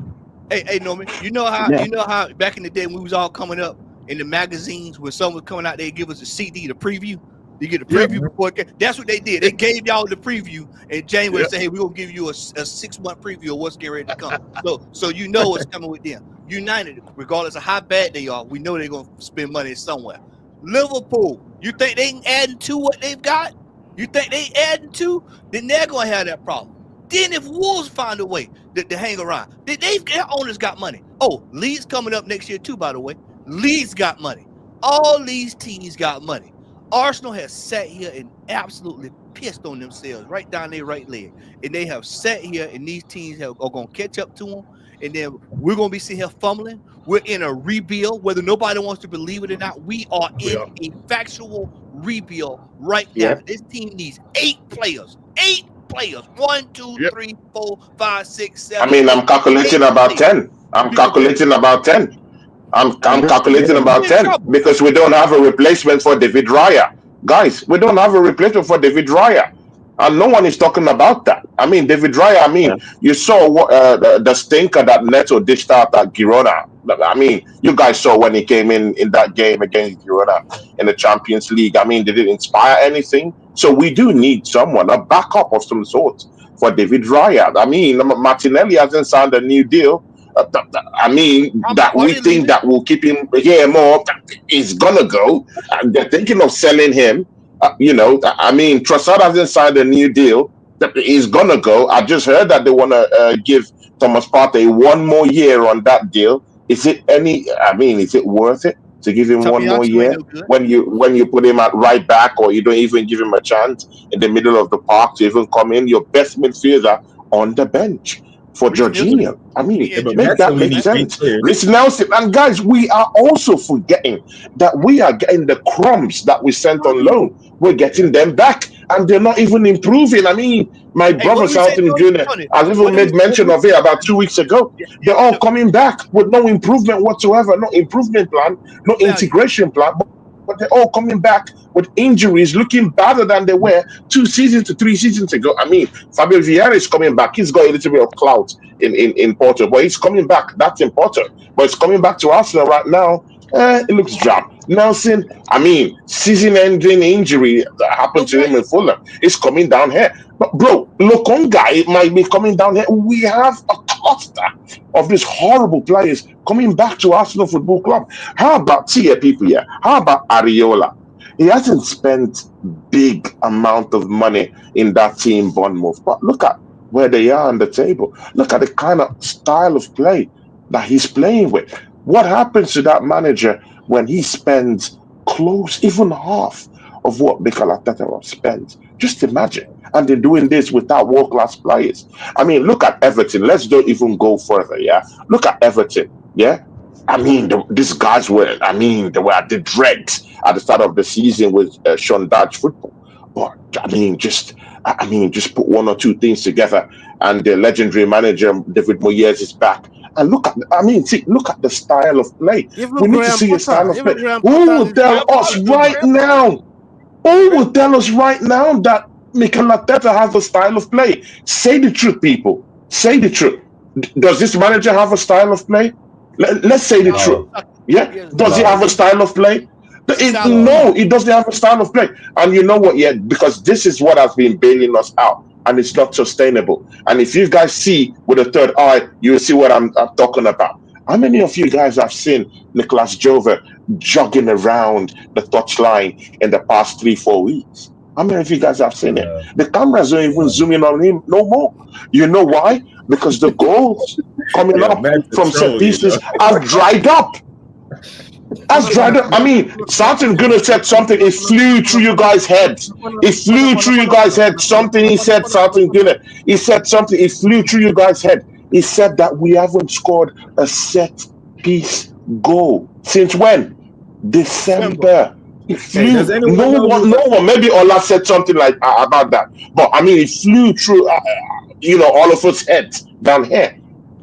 Hey, Norman, you know how back in the day when we was all coming up in the magazines, when someone was coming out, they give us a CD, the preview. You get a preview before it came. That's what they did. They gave y'all the preview in January. Say, hey, we're gonna give you a 6-month preview of what's getting ready to come. So you know what's coming with them. United, regardless of how bad they are, we know they're gonna spend money somewhere. Liverpool, you think they can add to what they've got? You think they adding to? Then they're gonna have that problem. Then if Wolves find a way to hang around, their owners got money. Oh, Leeds coming up next year too, by the way. Leeds got money. All these teams got money. Arsenal has sat here and absolutely pissed on themselves right down their right leg. And they have sat here, and these teams are going to catch up to them. And then we're going to be sitting here fumbling. We're in a rebuild, whether nobody wants to believe it or not. We are in a factual rebuild right now. This team needs 8 players. 8 players. 1, 2, 3, 4, 5, 6, 7.
I mean, I'm calculating about 10. I'm calculating about 10. I'm calculating about 10 because we don't have a replacement for David Raya. Guys, we don't have a replacement for David Raya. And no one is talking about that. I mean, David Raya, you saw what the stinker that Neto dished out at Girona. I mean, you guys saw when he came in that game against Girona in the Champions League. I mean, did it inspire anything? So we do need someone, a backup of some sort for David Raya. I mean, Martinelli hasn't signed a new deal. I mean, that we think that will keep him here more. He's gonna go. They're thinking of selling him. I mean, Trossard hasn't signed a new deal. He's gonna go. I just heard that they want to give Thomas Partey 1 more year on that deal. Is it worth it to give him 1 more year when you put him at right back, or you don't even give him a chance in the middle of the park to even come in? Your best midfielder on the bench for Jorginho. I mean, make that make sense. Listen, Nelson, and guys, we are also forgetting that we are getting the crumbs that we sent on loan. We're getting them back, and they're not even improving. I mean, my brother Southampton Jr. has even made mention of it about 2 weeks ago. They're all coming back with no improvement whatsoever, no improvement plan, no integration plan. But they're all coming back with injuries, looking better than they were 2 seasons to 3 seasons ago. I mean, Fabio Vieira is coming back. He's got a little bit of clout in Porto, but he's coming back. That's important. But it's coming back to Arsenal right now. It looks drab. Nelson, I mean, season-ending injury that happened to him in Fulham. It's coming down here. But bro, Lokonga might be coming down here. We have a cluster of these horrible players coming back to Arsenal Football Club. How about people here? How about Areola? He hasn't spent big amount of money in that team, Bournemouth. But look at where they are on the table. Look at the kind of style of play that he's playing with. What happens to that manager when he spends close, even half of what Mikel Arteta spends? Just imagine. And they're doing this without world-class players. I mean, look at Everton. Let's don't even go further, yeah? Look at Everton, yeah? I mean, these guys they were at the dregs at the start of the season with Sean Dyche football. But, just put 1 or 2 things together, and the legendary manager, David Moyes, is back. And look at, look at the style of play.
Even
We need to
Graham
see a style
Potter,
of play.
even Graham
Who
Potter,
will tell us right now? Who will tell us right now that Mikel Arteta has a style of play? Say the truth, people. Say the truth. Does this manager have a style of play? Let's say the truth.
No,
Yeah. Does he
no,
have a style of play?
no.
No, he doesn't have a style of play. And you know what? Yeah, because this is what has been bailing us out, and it's not sustainable. And if you guys see with a third eye, you'll see what I'm talking about. How many of you guys have seen Nicolas Jover jogging around the touchline in the past 3-4 weeks? How many of you guys have seen it?
Yeah,
The cameras don't even zoom in on him no more. You know why? Because the goals coming
Yeah,
up
man,
from set
troll,
pieces have dried up. Has dried up. I mean, something gonna said something. It flew through you guys' heads. It flew through you guys' head. Something he said, something gonna. He said something. It flew through you guys' head. He said that we haven't scored a set piece goal since when? December. It
Hey,
flew.
does anyone know who?
No one. Maybe Ola said something like about that. But I mean, it flew through. All of us heads down here.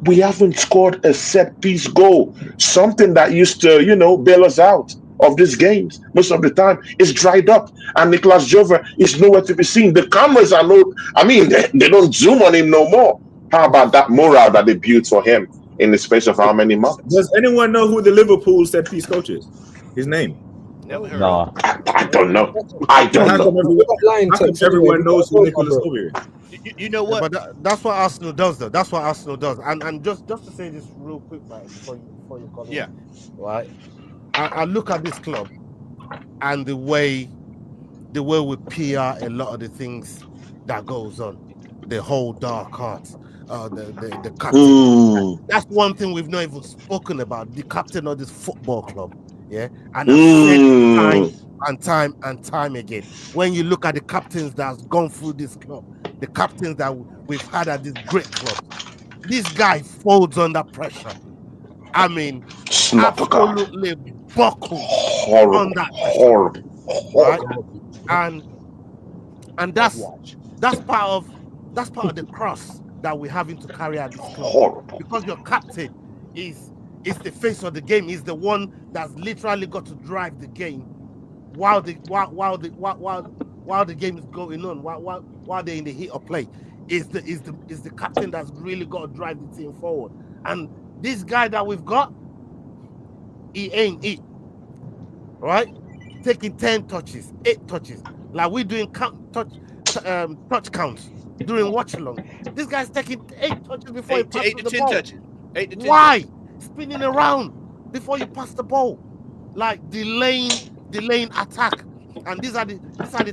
We haven't scored a set piece goal. Something that used to, bail us out of these games most of the time is dried up. And Nicolas Jover is nowhere to be seen. The cameras are they don't zoom on him no more. How about that morale that they built for him in the space of how many months?
Does anyone know who the Liverpool set piece coach is? His name?
Never heard of
nah.
I don't know. I don't
How
know.
come everyone knows who Nicolas Jover is?
You know
Yeah,
what?
but that's what Arsenal does, though. That's what Arsenal does. And just to say this real quick, right, before you call in,
Yeah.
right. I look at this club and the way we PR a lot of the things that goes on, the whole dark arts, the captain. That's one thing we've not even spoken about. The captain of this football club, yeah. And I've said it time and time and time again. When you look at the captains that's gone through this club, the captains that we've had at this great club, this guy folds under pressure. I mean, absolutely buckles under pressure, right? And that's part of the cross that we're having to carry at this club, because your captain is the face of the game. He's the one that's literally got to drive the game while the game is going on, while they're in the heat of play. Is the captain that's really got to drive the team forward. And this guy that we've got, he ain't it, right? Taking 10 touches, 8 touches, like we're doing touch counts during watch along. This guy's taking 8 touches before he passes the ball.
8 to 10
Why?
touches.
Spinning around before you pass the ball, like delaying attack. And these are the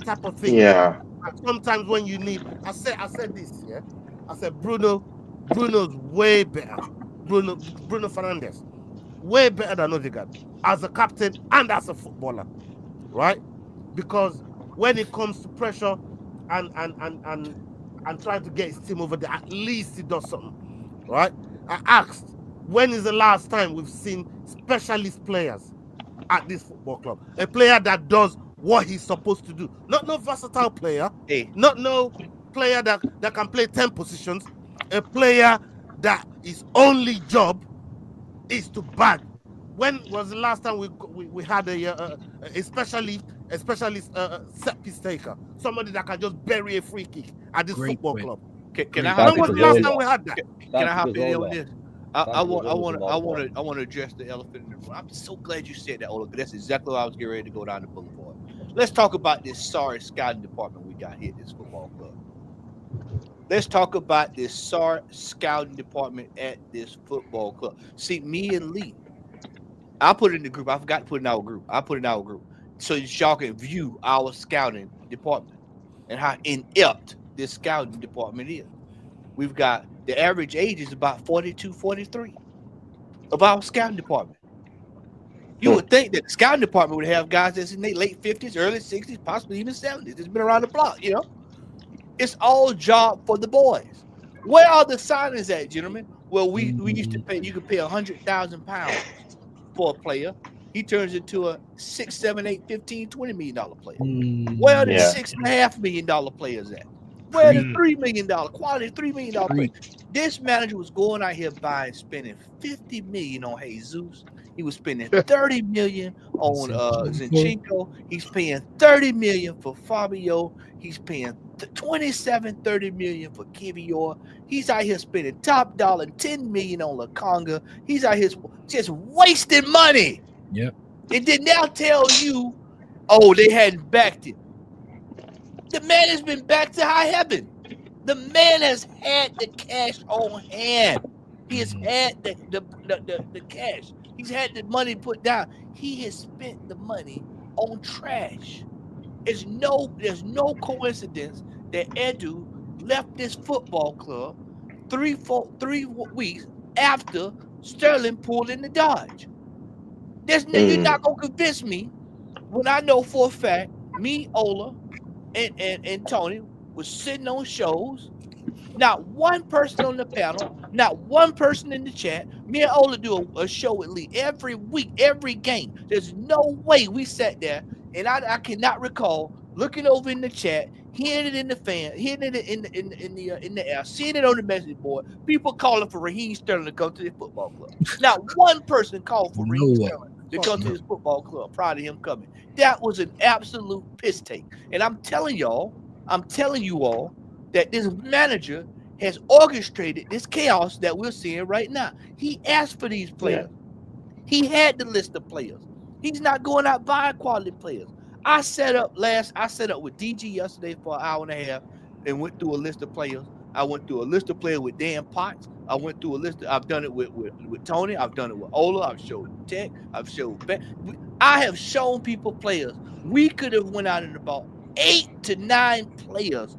type of things.
Yeah.
Sometimes when you need, I said this, yeah. I said Bruno's way better. Bruno Fernandes, way better than Odegaard as a captain and as a footballer, right? Because when it comes to pressure and trying to get his team over there, at least he does something, right? I asked, when is the last time we've seen specialist players at this football club? A player that does what he's supposed to do. Not no versatile player. Not no player that can play 10 positions. A player that his only job is to bag. When was the last time we had a specialist set piece taker? Somebody that can just bury a free kick at this football club.
Can I hop
when was the last time we had that?
Can I hop in on this? I want to address the elephant in the room. I'm so glad you said that, Ola. That's exactly why I was getting ready to go down the boulevard. Let's talk about this sorry scouting department we got here at this football club. Let's talk about this sorry scouting department at this football club. See, me and Lee, I put it in the group. I forgot to put it in our group. I put it in our group so y'all can view our scouting department and how inept this scouting department is. We've got the average age is about 42, 43 of our scouting department. You would think that the scouting department would have guys that's in their late 50s, early 60s, possibly even 70s. It's been around the block, you know. It's all job for the boys. Where are the signings at, gentlemen? Well, we used to pay, you could pay £100,000 for a player. He turns into a $6, $7, $8, $15, $20 million player. Where are the $6.5 million players at? Where the $3 million quality $3 million player? This manager was going out here spending $50 million on Jesus. He was spending $30 million on Zinchenko. He's paying $30 million for Fabio. He's paying $30 million for Kivior. He's out here spending top dollar $10 million on Lakonga. He's out here just wasting money.
Yep.
And then now tell you, oh, they hadn't backed him. The man has been back to high heaven. The man has had the cash on hand. He has had the cash. He's had the money put down. He has spent the money on trash. There's no coincidence that Edu left this football club 3 weeks after Sterling pulled in the Dodge. You're not gonna convince me when I know for a fact me, Ola, and Tony was sitting on shows. Not one person on the panel, not one person in the chat. Me and Ola do a show at least every week, every game. There's no way we sat there, and I cannot recall looking over in the chat, hearing it in the fan, hearing it in the air, seeing it on the message board. People calling for Raheem Sterling to come to the football club. Not one person called for Raheem Sterling to come to this football club prior to him coming. That was an absolute piss take. And I'm telling you all that this manager has orchestrated this chaos that we're seeing right now. He asked for these players. Yeah. He had the list of players. He's not going out buying quality players. I set up with DG yesterday for an hour and a half and went through a list of players. I went through a list of players with Dan Potts. I went through a list. I've done it with Tony. I've done it with Ola. I've showed Tech. I've showed Ben. I have shown people players. We could have went out and about 8 to 9 players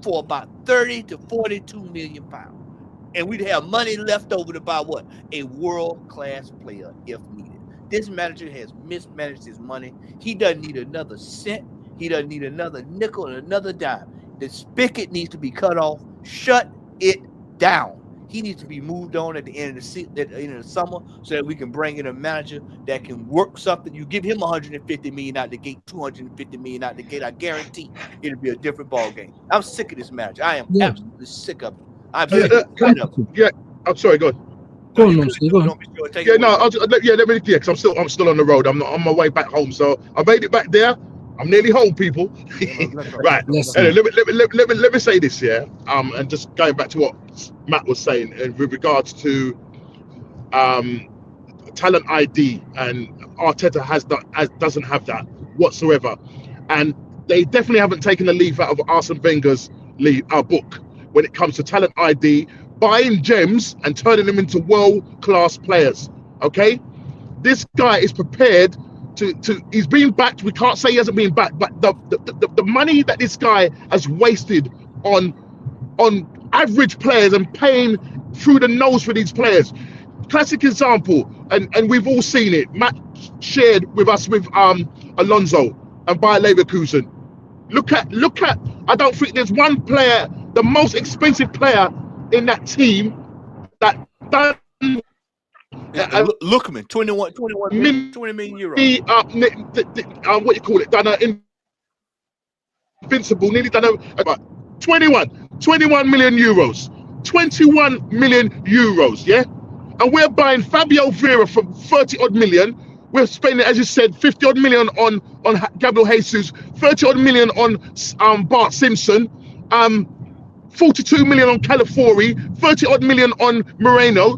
for about 30 to 42 million pounds. And we'd have money left over to buy what? A world-class player if needed. This manager has mismanaged his money. He doesn't need another cent. He doesn't need another nickel and another dime. The spigot needs to be cut off. Shut it down. He needs to be moved on at the end of the summer so that we can bring in a manager that can work something. You give him $150 million out the gate, $250 million out the gate. I guarantee it'll be a different ball game. I'm sick of this manager. I am absolutely sick of it. I'm sick of it.
Yeah, I'm sorry. Go on.
Go on, Steve. Go on.
Yeah, no, let me because I'm still on the road. I'm not on my way back home, so I made it back there. I'm nearly home, people. Right. Let me say this, yeah. And just going back to what Matt was saying, and with regards to talent ID, and Arteta doesn't have that whatsoever, and they definitely haven't taken a leaf out of Arsene Wenger's book when it comes to talent ID, buying gems and turning them into world-class players. Okay, this guy is prepared. He's been backed. We can't say he hasn't been backed, but the money that this guy has wasted on average players and paying through the nose for these players. Classic example, and we've all seen it. Matt shared with us with Alonso and Bayer Leverkusen. Look at. I don't think there's one player, the most expensive player in that team, that done.
Lookman, 20 million euros.
What you call it? Done invincible. Nearly done about 21 million euros. 21 million euros. Yeah, and we're buying Fabio Vieira for 30 odd million. We're spending, as you said, 50 odd million on Gabriel Jesus, 30 odd million on Bart Simpson, 42 million on Calafiori, 30 odd million on Moreno.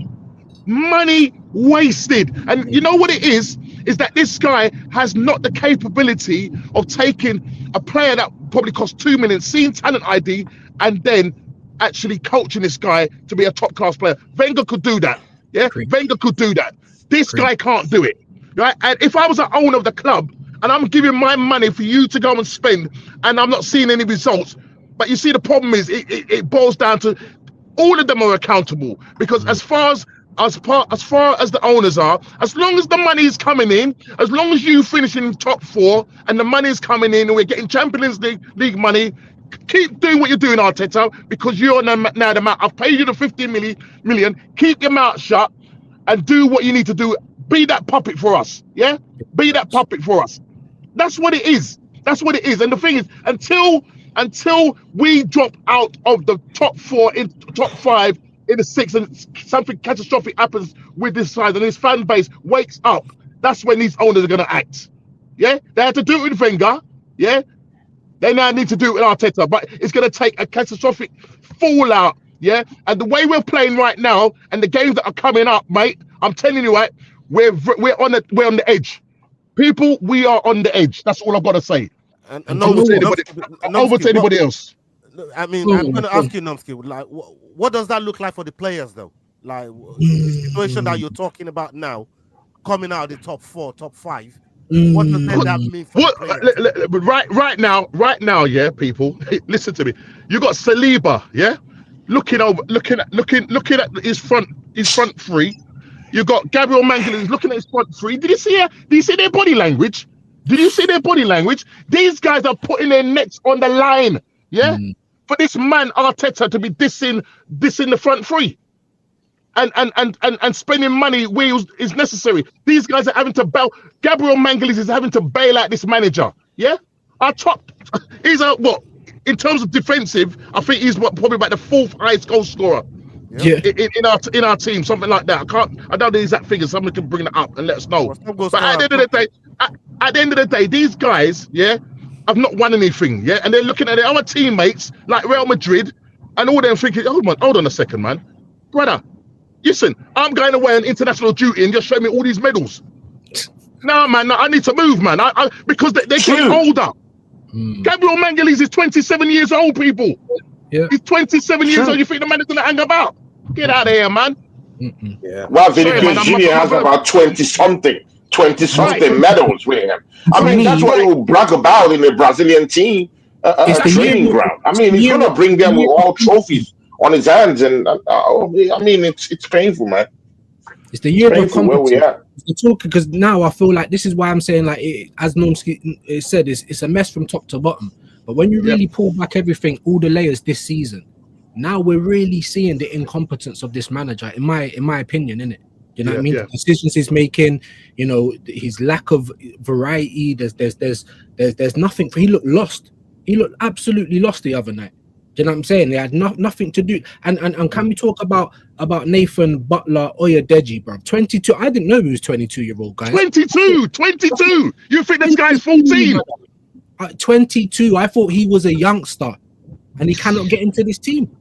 Money wasted. And you know what it is that this guy has not the capability of taking a player that probably cost 2 million, seeing talent ID, and then actually coaching this guy to be a top class player. Wenger could do that. Yeah, Wenger could do that. This guy can't do it. Right? And if I was an owner of the club and I'm giving my money for you to go and spend, and I'm not seeing any results, but you see, the problem is it boils down to all of them are accountable, because as far as the owners are, as long as the money is coming in, as long as you finish in top 4 and the money is coming in and we're getting Champions League money, keep doing what you're doing, Arteta, because you're now the man. I've paid you the 15 million. Keep your mouth shut and do what you need to do. Be that puppet for us. Yeah? Be that puppet for us. That's what it is. That's what it is. And the thing is, until until we drop out of the top 4 in top 5 in the 6, and something catastrophic happens with this side and this fan base wakes up, that's when these owners are going to act. Yeah, they had to do it with Wenger. Yeah, they now need to do it with Arteta, but it's going to take a catastrophic fallout. Yeah, and the way we're playing right now and the games that are coming up, mate, I'm telling you, right, we're on the edge. People, we are on the edge. That's all I've got to say.
And
Over to anybody else.
I mean, I'm going to ask you, Nomsky, like, what does that look like for the players, though? Like, the situation that you're talking about now, coming out of the top 4, top 5, what does that mean for the players?
Right now, yeah, people, listen to me. You got Saliba, yeah, looking at his front three. You got Gabriel Mangalese looking at his front three. Did you see their body language? These guys are putting their necks on the line, yeah, for this man Arteta to be dissing the front three, and spending money where is necessary. These guys are having to bail. Gabriel Mangalese is having to bail out this manager. Yeah, he's in terms of defensive, I think he's probably about the 4th highest goal scorer. Yeah, in our team, something like that. I don't know the exact figures. Someone can bring that up and let us know. But at the end of the day, these guys, yeah, have not won anything. Yeah, and they're looking at their other teammates like Real Madrid, and all them thinking, hold on a second, man, brother. Listen, I'm going away on international duty and just show me all these medals. No, man, I need to move, man. Because they're getting older. Gabriel Mangalese is 27 years old, people. Yeah. He's 27 years old. You think the man is going to hang about? Get out of here, man.
Yeah. Well, Vinicius Junior has about 20-something medals with him. I mean, that's what he will brag about in the Brazilian team training ground. I mean, he's going to bring them with all trophies on his hands, and I mean, it's painful, man.
It's the year of competition. Because now I feel like this is why I'm saying, like, as Nomsky said, it's a mess from top to bottom. But when you really pull back everything, all the layers this season, now we're really seeing the incompetence of this manager, in my opinion, innit? You know what I mean? The decisions he's making, you know, his lack of variety. There's nothing. He looked lost. He looked absolutely lost the other night. Do you know what I'm saying? They had nothing to do. And can we talk about Nathan Butler Oyedeji, bro? 22. I didn't know he was 22-year-old guy.
22. You think this guy's 14?
22. I thought he was a youngster, and he cannot get into this team.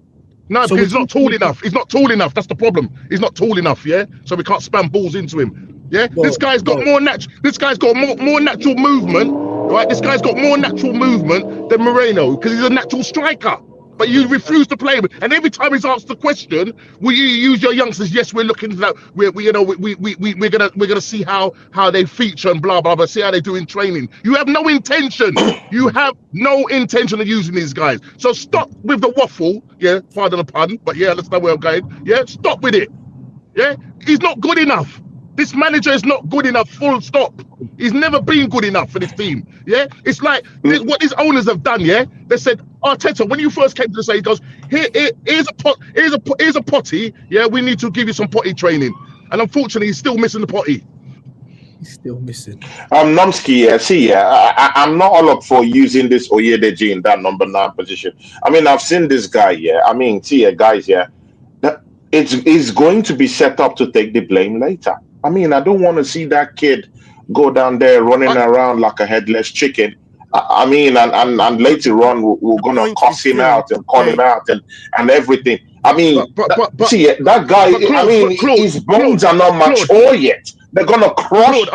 No, because he's not tall enough. He's not tall enough. That's the problem. He's not tall enough. Yeah, so we can't spam balls into him. Yeah, this guy's got more natural. This guy's got more natural movement. Right, this guy's got more natural movement than Moreno because he's a natural striker. But you refuse to play him, and every time he's asked the question, will you use your youngsters? Yes, we're looking at that. We're gonna see how they feature and blah blah blah. See how they do in training. You have no intention. You have no intention of using these guys. So stop with the waffle. Yeah, pardon the pun, but yeah, that's not where I'm going. Yeah, stop with it. Yeah, he's not good enough. This manager is not good enough, full stop. He's never been good enough for this team. Yeah, it's like what these owners have done. Yeah, they said, Arteta, when you first came to the side, he goes, here's a potty. Yeah, we need to give you some potty training. And unfortunately, he's still missing the potty.
He's still missing.
Nomsky, I'm not all up for using this Oyedeji in that number 9 position. I mean, I've seen this guy. Yeah, I mean, guys. Yeah, it's going to be set up to take the blame later. I mean, I don't want to see that kid go down there running around like a headless chicken. I mean, and later on, we're going to cuss him out and call him out and everything. I mean, that guy, his bones are not mature yet. They're going to crush him.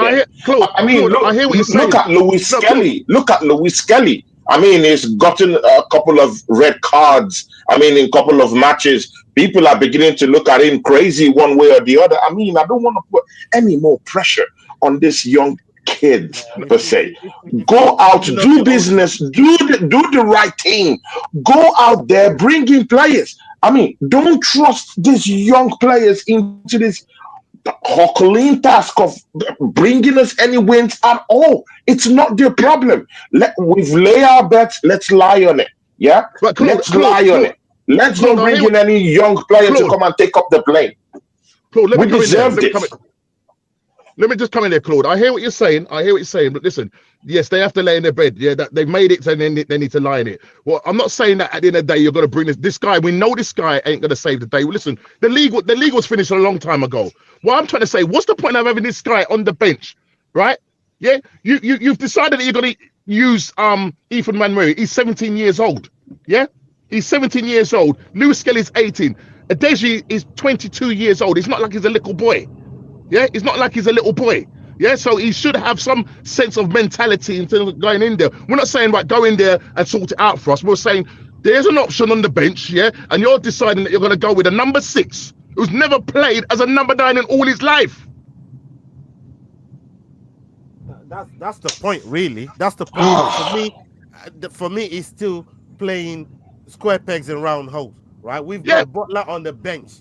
Look at Louis Skelly. Look at Louis Skelly. I mean, he's gotten a couple of red cards. I mean, in a couple of matches, people are beginning to look at him crazy one way or the other. I mean, I don't want to put any more pressure on this young kid, per se. Go out, do business, do the right thing. Go out there, bring in players. I mean, don't trust these young players into this Herculean task of bringing us any wins at all. It's not their problem. We've laid our bets. Let's lie on it. Yeah, let's lie on it. Let's not bring in any young player to come and take up the blame. We deserve this.
let me just come in there, Claude. I hear what you're saying. But listen, yes, they have to lay in their bed. Yeah, that they've made it, and then they need to lie in it. Well, I'm not saying that at the end of the day you're going to bring this guy. We know this guy ain't going to save the day. Well, listen, the league was finished a long time ago. What I'm trying to say, what's the point of having this guy on the bench, right? Yeah, you've decided that you're going to use Ethan Manmurray. He's 17 years old. Yeah, he's 17 years old. Lewis Skelly's 18. Adeji is 22 years old. It's not like he's a little boy. Yeah, it's not like he's a little boy. Yeah, so he should have some sense of mentality in terms of going in there. We're not saying, right, go in there and sort it out for us. We're saying there's an option on the bench, yeah, and you're deciding that you're going to go with a number 6 who's never played as a number 9 in all his life.
That's the point, really. That's the point. For me, it's still playing square pegs and round holes, right? We've got Butler on the bench.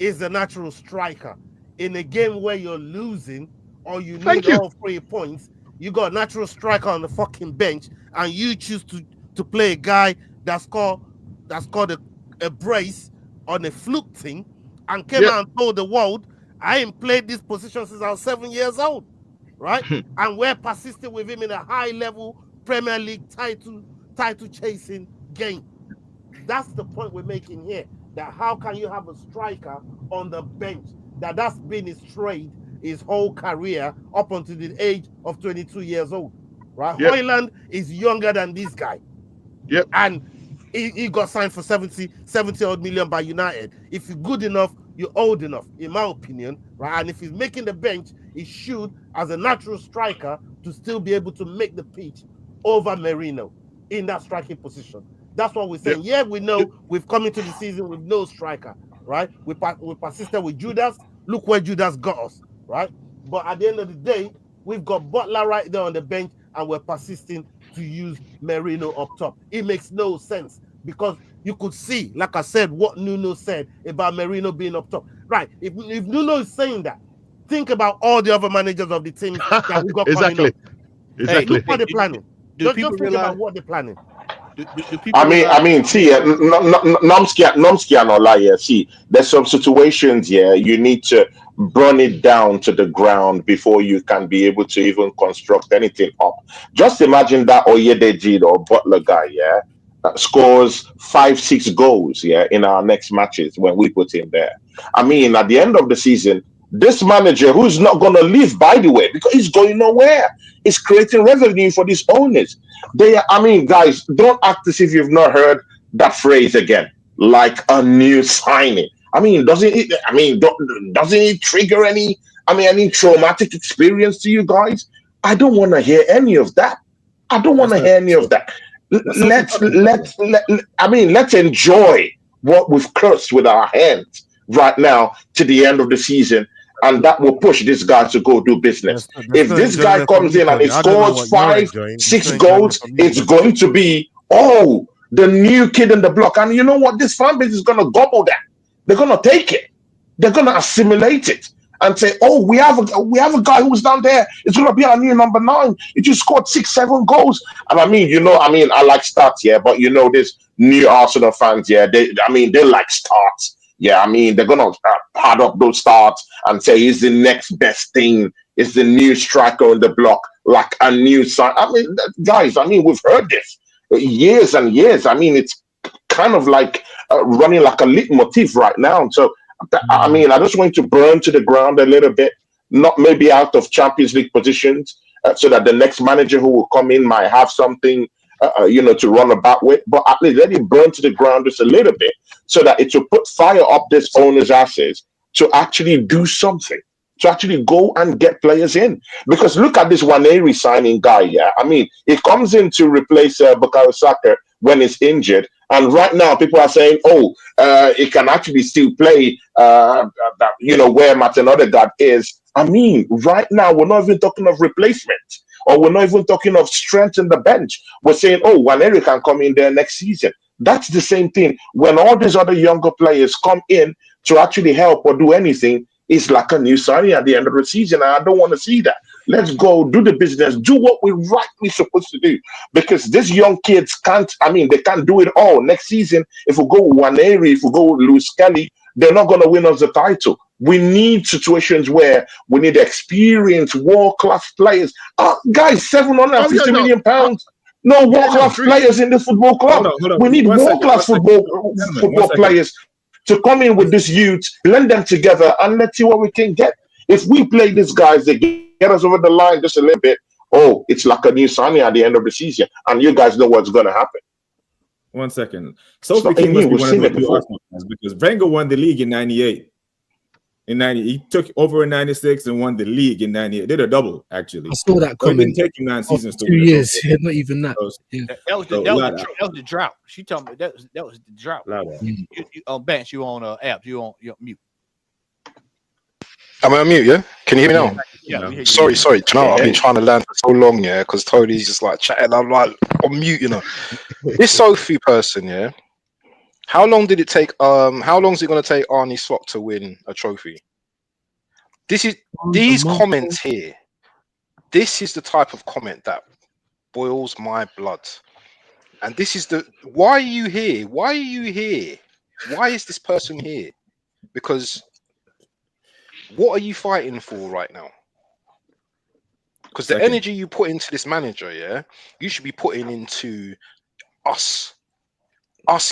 Is the natural striker. In a game where you're losing or you need all 3 points, you got a natural striker on the fucking bench, and you choose to play a guy that scored a brace on a fluke thing and came out and told the world, I ain't played this position since I was 7 years old, right? And we're persisting with him in a high-level Premier League title chasing game. That's the point we're making here. That how can you have a striker on the bench that's been his trade his whole career up until the age of 22 years old, right?
Yep.
Hoyland is younger than this guy.
Yep.
And he got signed for 70 odd million by United. If you're good enough, you're old enough, in my opinion, right? And if he's making the bench, he should, as a natural striker, to still be able to make the pitch over Merino in that striking position. That's what we're saying. Yeah, we know we've come into the season with no striker, right? We persisted with Judas. Look where Judas got us, right? But at the end of the day, we've got Butler right there on the bench, and we're persisting to use Merino up top. It makes no sense because you could see, like I said, what Nuno said about Merino being up top. Right, if Nuno is saying that, think about all the other managers of the team that we got coming up.
Exactly.
Hey, look what they're planning. Just think about what they're planning.
I mean, see, Nomsky and all yeah. See, there's some situations here you need to burn it down to the ground before you can be able to even construct anything up. Just imagine that Oyedeji or Butler guy, yeah, scores 5-6 goals, yeah, in our next matches when we put him there. I mean, at the end of the season, this manager, who's not going to leave, by the way, because he's going nowhere, is creating revenue for these owners. I mean, guys, don't act as if you've not heard that phrase again, like a new signing. I mean, doesn't it trigger any traumatic experience to you guys? I don't want to hear any of that. Let's enjoy what we've cursed with our hands right now to the end of the season. And that will push this guy to go do business. If this guy comes in and he scores 5-6 goals, it's going to be, the new kid in the block. And you know what? This fan base is going to gobble that. They're going to take it. They're going to assimilate it and say, we have a guy who's down there. It's going to be our new number 9. He just scored 6-7 goals. And I like stats, yeah, but this new Arsenal fans, yeah, they like stats. Yeah, I mean, they're going to pad up those stats and say he's the next best thing. It's the new striker on the block, like a new sign. I mean, guys, we've heard this years and years. I mean, it's kind of like running like a leitmotif right now. So, I just want to burn to the ground a little bit, not maybe out of Champions League positions, so that the next manager who will come in might have something to run about with, but at least let it burn to the ground just a little bit so that it will put fire up this owner's asses to actually do something, to actually go and get players in. Because look at this Waneri signing guy, yeah? I mean, he comes in to replace Bukayo Saka when he's injured, and right now people are saying, he can actually still play, where Martin Odegaard is. I mean, right now we're not even talking of replacement. Or we're not even talking of strength in the bench. We're saying, Waneri can come in there next season. That's the same thing. When all these other younger players come in to actually help or do anything, it's like a new signing at the end of the season. And I don't want to see that. Let's go do the business, do what we're rightly supposed to do. Because these young kids they can't do it all. Next season, if we go with Waneri, if we go with Lewis Kelly, they're not going to win us the title. We need situations where we need experienced world-class players. Guys, 750 million pounds. No world-class players in this football club.
Hold on.
We need
One second,
world-class football players to come in with this youth, blend them together, and let's see what we can get. If we play these guys, they get us over the line just a little bit. Oh, it's like a new signing at the end of the season, and you guys know what's going to happen.
1 second. Sophie King must be one of those Arsenal fans because Wenger won the league in '98. In '90, he took over in '96 and won the league in '98. Did a double actually.
I saw that
So it
comment.
didn't take him 9 seasons to
2
win.
years, not even that.
That was the drought. She told me that was the drought. Bench, you on app? You on mute?
Am I on mute? Yeah. Can you hear me now?
Yeah.
Sorry. Do you know I've been trying to learn for so long, yeah, because Tony's just like chatting. I'm like on mute, you know. This Sophie person, yeah. How long did it take? How long is it going to take Arnie Slot to win a trophy? These comments here. This is the type of comment that boils my blood. And this is why are you here? Why are you here? Why is this person here? Because what are you fighting for right now? Because the energy you put into this manager, yeah, you should be putting into us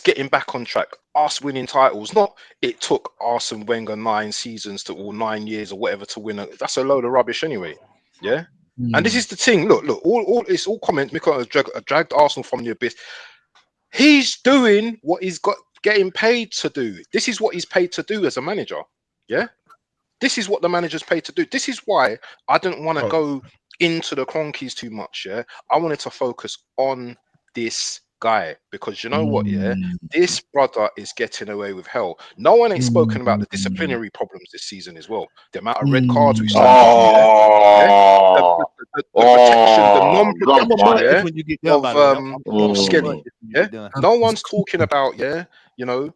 getting back on track, us winning titles. Not it took Arsene Wenger 9 seasons or 9 years or whatever to win. That's a load of rubbish anyway. Yeah. And this is the thing. Look, it's all comments. Because dragged Arsenal from the abyss. He's doing what he's getting paid to do. This is what he's paid to do as a manager. Yeah. This is what the manager's paid to do. This is why I didn't want to go into the cronkies too much. Yeah. I wanted to focus on this guy because you know what, yeah, this brother is getting away with hell. No one ain't spoken about the disciplinary problems this season as well. The amount of red cards we've seen, the protection, the non-protection, of Skelly. Yeah, no one's talking about, yeah, you know,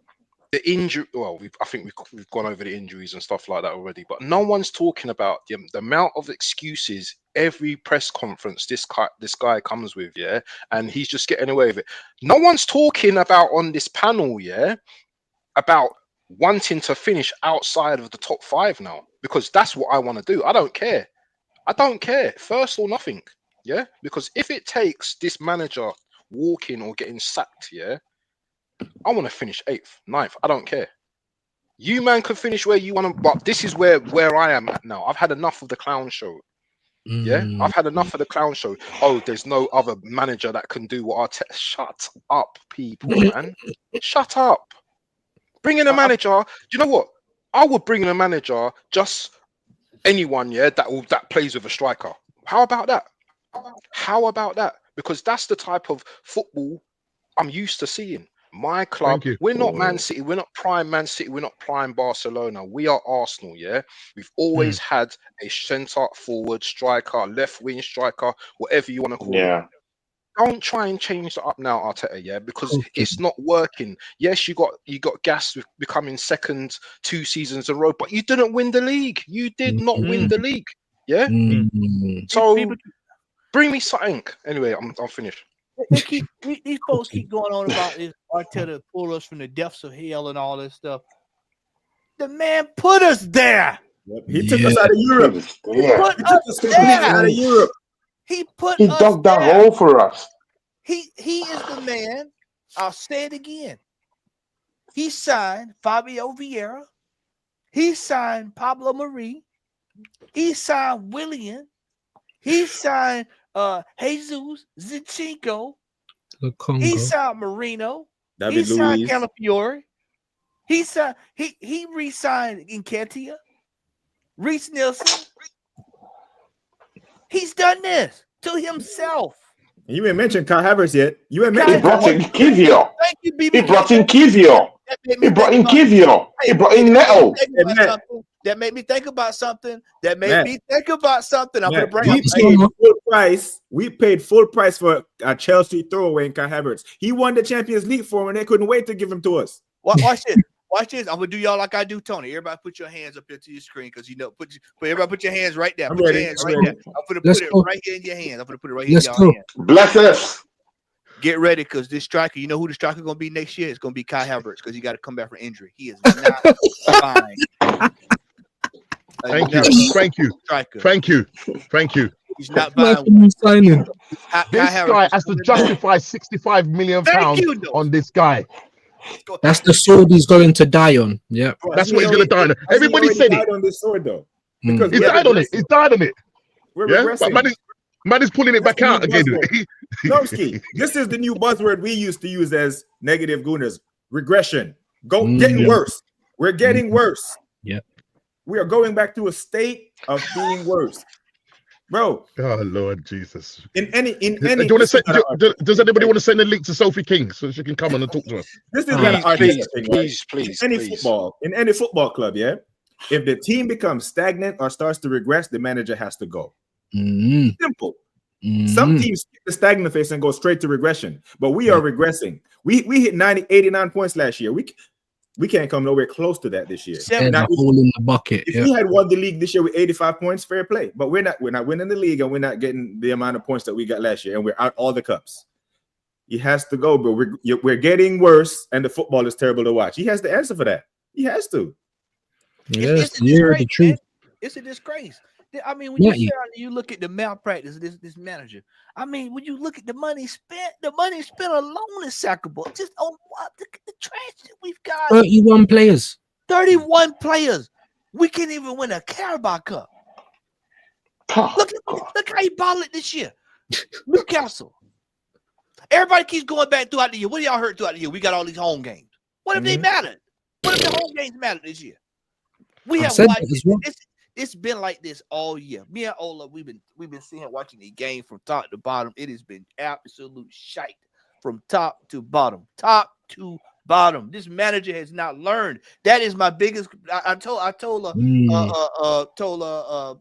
the injury. Well, I think we've gone over the injuries and stuff like that already, but no one's talking about the amount of excuses every press conference this guy comes with, yeah, and he's just getting away with it. No one's talking about on this panel, yeah, about wanting to finish outside of the top 5 now, because that's what I want to do. I don't care, first or nothing, yeah, because if it takes this manager walking or getting sacked, yeah, I want to finish 8th, 9th. I don't care. You man can finish where you want to, but this is where I am at now. I've had enough of the clown show. Yeah, I've had enough of the clown show. Oh, there's no other manager that can do what Arteta. Shut up, people, man. Shut up. Bring in a manager. Do you know what? I would bring in a manager, just anyone, yeah, that plays with a striker. How about that? Because that's the type of football I'm used to seeing. My club, we're not Man City, we're not prime Man City, we're not prime Barcelona. We are Arsenal, yeah. We've always had a centre forward striker, left wing striker, whatever you want to call it. Don't try and change that up now, Arteta, yeah, because it's not working. Yes, you got gas with becoming second 2 seasons in a row, but you didn't win the league. You did not win the league, yeah. So bring me something. Anyway, I'm finished.
These folks keep going on about this Arteta pull us from the depths of hell and all this stuff. The man put us there.
He took us out of Europe.
He put us out of Europe. He
dug that hole for us.
He is the man. I'll say it again. He signed Fabio Vieira. He signed Pablo Mari. He signed Willian. He signed Jesus Zinchenko. He signed Marino. He signed Calafiore. He re-signed Nketiah. Reece Nelson. He's done this to himself.
You ain't mentioned Kai Havertz yet. You ain't
He
mentioned.
brought in Kivio.
Thank you, BB.
He brought in Kivio. He brought in Kivio. He brought in Neto.
That made me think about something. I'm going to bring
We paid full price for a Chelsea throwaway in Kai Havertz. He won the Champions League for him, and they couldn't wait to give him to us.
Watch this. Watch this. I'm gonna do y'all like I do, Tony. Everybody put your hands up here to your screen because you know. Everybody put your hands right there. Put your hands right there. I'm gonna put it right here in your hands. I'm gonna put it right here in your hands.
Bless us.
Get ready, because this striker, you know who the striker gonna be next year? It's gonna be Kai Havertz, because he got to come back from injury. He is not fine.
Thank you.
Striker.
Thank you.
He's not
Like
buying.
a new signing.
This guy has to justify 65 million pounds on this guy.
That's the sword he's going to die on. Yeah.
That's what he's going to die on. Everybody said it.
on this sword though. Because
He died on it. He's died on it.
We're
Yeah,
regressing.
but man is pulling it back out again.
Lowski, this is the new buzzword we used to use as negative gooners. Regression. Getting worse. We're getting worse.
Yeah.
We are going back to a state of being worse. Bro.
Oh Lord Jesus.
In any
does anybody want to send a link to Sophie King so she can come on and talk to us?
This is
please.
In any football club, yeah. If the team becomes stagnant or starts to regress, the manager has to go. Simple. Some teams skip the stagnant phase and go straight to regression, but we are regressing. We hit 89 points last year. We can't come nowhere close to that this year.
Now, all in the bucket.
If we had won the league this year with 85 points, fair play. But we're not winning the league, and we're not getting the amount of points that we got last year, and we're out all the cups. He has to go, but we're getting worse, and the football is terrible to watch. He has the answer for that. He has to.
Yes, the truth.
It's a disgrace. I mean, when you look at the malpractice of this manager, I mean, when you look at the money spent alone is sackable. Just on the trash that we've got.
31 players.
31 players. We can't even win a Carabao Cup. Look how he bottled it this year. Newcastle. Everybody keeps going back throughout the year. What have y'all heard throughout the year? We got all these home games. What if they mattered? What if the home games mattered this year? We have watched it's been like this all year. Me and Ola, we've been watching the game from top to bottom. It has been absolute shite from top to bottom. Top to bottom. This manager has not learned. That is my biggest. I told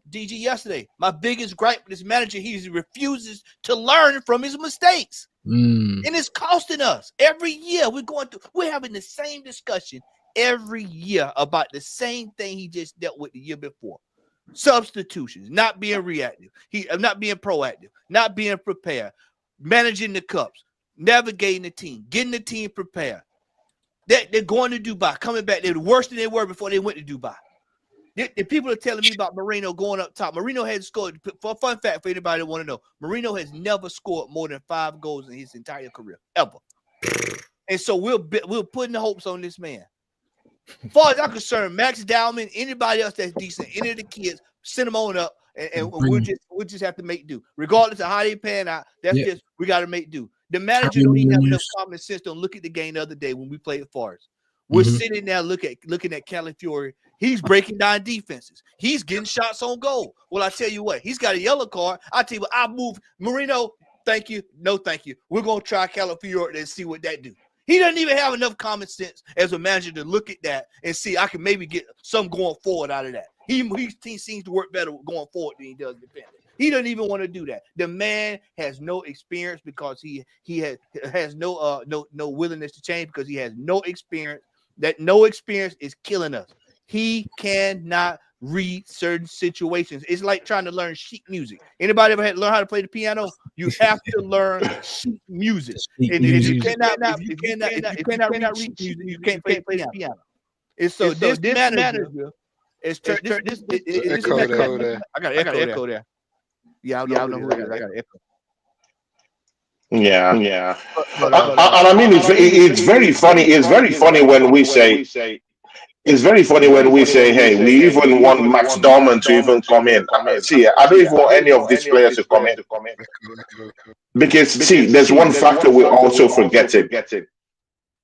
DG yesterday. My biggest gripe with this manager, he refuses to learn from his mistakes, and it's costing us every year. We're having the same discussion every year about the same thing he just dealt with the year before. Substitutions, not being reactive, not being proactive, not being prepared, managing the cups, navigating the team, getting the team prepared. They're going to Dubai, coming back. They're worse than they were before they went to Dubai. The people are telling me about Marino going up top. Marino had scored. For a fun fact for anybody that want to know, Marino has never scored more than 5 goals in his entire career, ever. And so we're putting the hopes on this man. As far as I'm concerned, Max Dowman, anybody else that's decent, any of the kids, send them on up, and we'll just have to make do. Regardless of how they pan out, just we got to make do. The manager don't even have enough common sense to look at the game the other day when we played Forest. We're sitting there looking at Calafiore. He's breaking down defenses. He's getting shots on goal. Well, I tell you what, he's got a yellow card. I tell you what, I move Marino. Thank you. No, thank you. We're gonna try Calafiore and see what that do. He doesn't even have enough common sense as a manager to look at that and see I can maybe get some going forward out of that. He seems to work better going forward than he does defending. He doesn't even want to do that. The man has no experience because he has no willingness to change because he has no experience. That no experience is killing us. He cannot read certain situations. It's like trying to learn sheet music. Anybody ever had to learn how to play the piano? You have to learn sheet music. And if you cannot read sheet music, you can't play the piano. And so this manager is I got an echo there. Yeah, I don't know who it is. I got an echo.
Yeah. And I mean, it's very funny. It's very funny when we say. It's very funny when we say, hey, we even want Max Dorman to even come in. See, I don't even want any of these players to come in. Because, see, there's one factor we're also forgetting.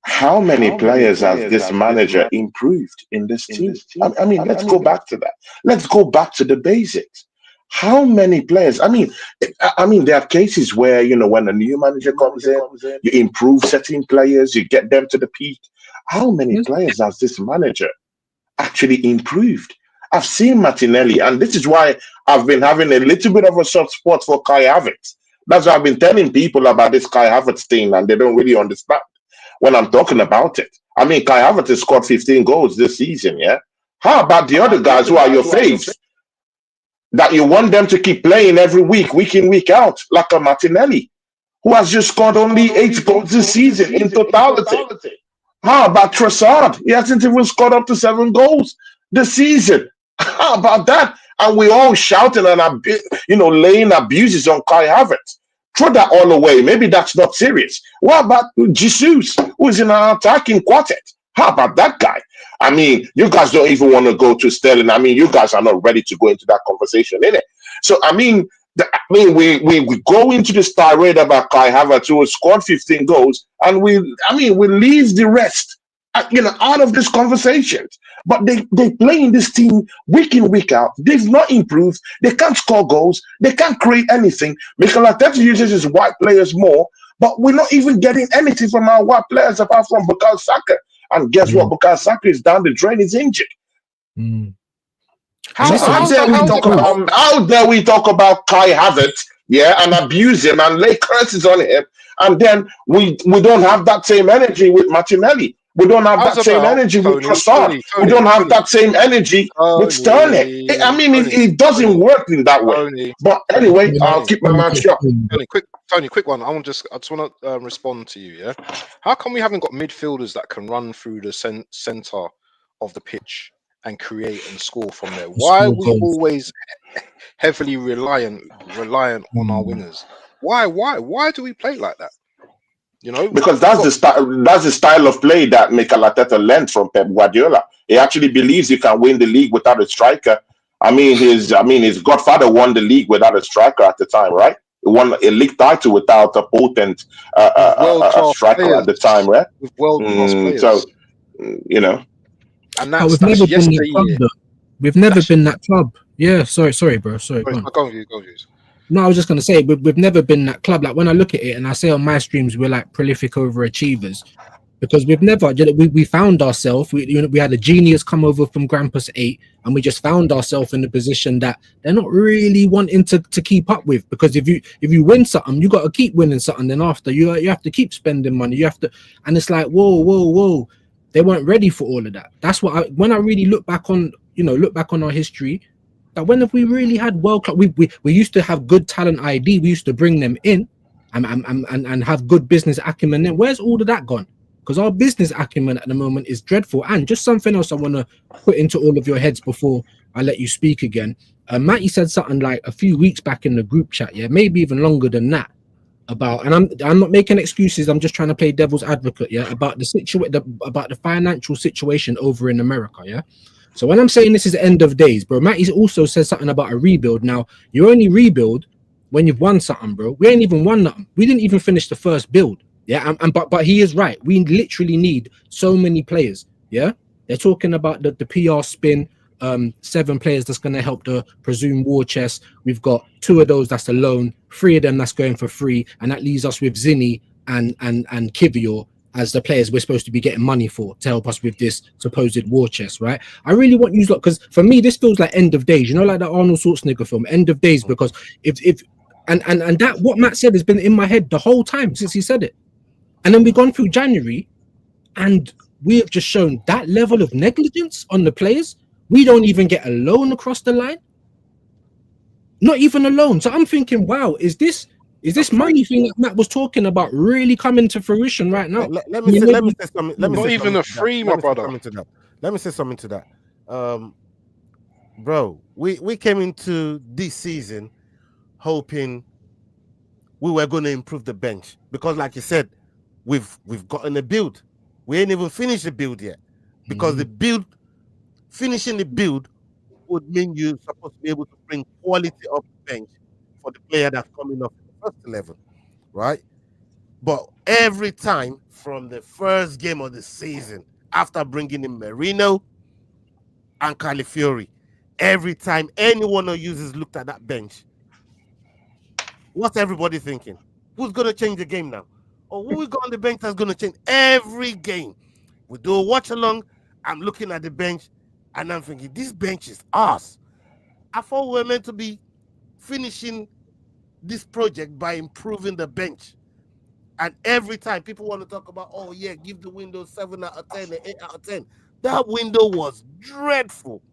How many players has this manager improved in this team? I mean, let's go back to that. Let's go back to the basics. How many players? I mean, there are cases where, you know, when a new manager comes in, you improve certain players, you get them to the peak. How many players has this manager actually improved? I've seen Martinelli, and this is why I've been having a little bit of a soft spot for Kai Havertz. That's why I've been telling people about this Kai Havertz thing, and they don't really understand when I'm talking about it. I mean, Kai Havertz has scored 15 goals this season, yeah? How about the other guys who are your faves? That you want them to keep playing every week in, week out, like a Martinelli, who has just scored only 8 goals this season in totality. How about Trossard? He hasn't even scored up to 7 goals this season. How about that? And we all shouting and laying abuses on Kai Havertz. Throw that all away. Maybe that's not serious. What about Jesus, who's in our attacking quartet? How about that guy? I mean, you guys don't even want to go to Sterling. I mean, you guys are not ready to go into that conversation, innit? So, I mean, we go into this tirade about Kai Havertz, who scored 15 goals, and we leave the rest, out of this conversation. But they play in this team week in, week out. They've not improved. They can't score goals. They can't create anything. Mikel Arteta uses his white players more, but we're not even getting anything from our white players apart from Bukayo Saka. And guess what? Bukayo Saka is down the drain. He's injured. How dare we talk about Kai Havertz, and abuse him and lay curses on him, and then we don't have that same energy with Martinelli. We don't have that same energy with Trossard. We don't have that same energy with Sterling. I mean, it doesn't work in that way. But anyway, I'll keep my mouth shut.
Tony, quick one. I just want to respond to you. Yeah, how come we haven't got midfielders that can run through the center of the pitch and create and score from there? Why are we always heavily reliant on our wingers? Why do we play like that?
Because that's the style of play that Mikel Arteta learned from Pep Guardiola. He actually believes you can win the league without a striker. I mean, his godfather won the league without a striker at the time, right? He won a league title without a potent striker at the time, right?
With world-class players.
So,
and that's yesterday.
We've never been that club. Yeah, sorry, bro. Sorry.
Go on, you.
No, I was just going to say, we've never been that club. Like, when I look at it and I say on my streams, we're like prolific overachievers, because we've never, we found ourselves, we had a genius come over from Grampus 8, and we just found ourselves in a position that they're not really wanting to keep up with. Because if you win something, you got to keep winning something. Then after, you have to keep spending money. You have to, and it's like, whoa. They weren't ready for all of that. That's what when I really look back on our history, that when have we really had world class? We used to have good talent ID. We used to bring them in, and have good business acumen. Then where's all of that gone? Because our business acumen at the moment is dreadful. And just something else I want to put into all of your heads before I let you speak again. Matty said something like a few weeks back in the group chat, maybe even longer than that, about, and I'm not making excuses. I'm just trying to play devil's advocate, about about the financial situation over in America, So when I'm saying this is the end of days, bro, Matty also says something about a rebuild. Now, you only rebuild when you've won something, bro. We ain't even won nothing. We didn't even finish the first build, but he is right. We literally need so many players, They're talking about the PR spin, 7 players that's going to help the presumed war chest. We've got 2 of those that's a loan, 3 of them that's going for free, and that leaves us with Zinni and Kivior as the players we're supposed to be getting money for to help us with this supposed war chest, right? I really want you, because for me this feels like end of days, like the Arnold Schwarzenegger film, End of Days, because if that what Matt said has been in my head the whole time since he said it. And then we've gone through January and we have just shown that level of negligence on the players. We don't even get a loan across the line. Not even a loan. So I'm thinking, wow, is this money thing that Matt was talking about really coming to fruition right now?
Let me say something.
Not even a free, my brother.
Let me say something to that. Bro, we came into this season hoping we were going to improve the bench, because like you said, we've gotten a build. We ain't even finished the build yet, because finishing the build would mean you're supposed to be able to bring quality up the bench for the player that's coming off the first 11, right? But every time from the first game of the season, after bringing in Merino and Calafiori, every time any one of you looked at that bench, what's everybody thinking? Who's going to change the game now? Or who we got on the bench that's going to change every game? We do a watch along. I'm looking at the bench and I'm thinking, this bench is ours. I thought we were meant to be finishing this project by improving the bench. And every time people want to talk about, give the window 7 out of 10, 8 out of 10. That window was dreadful.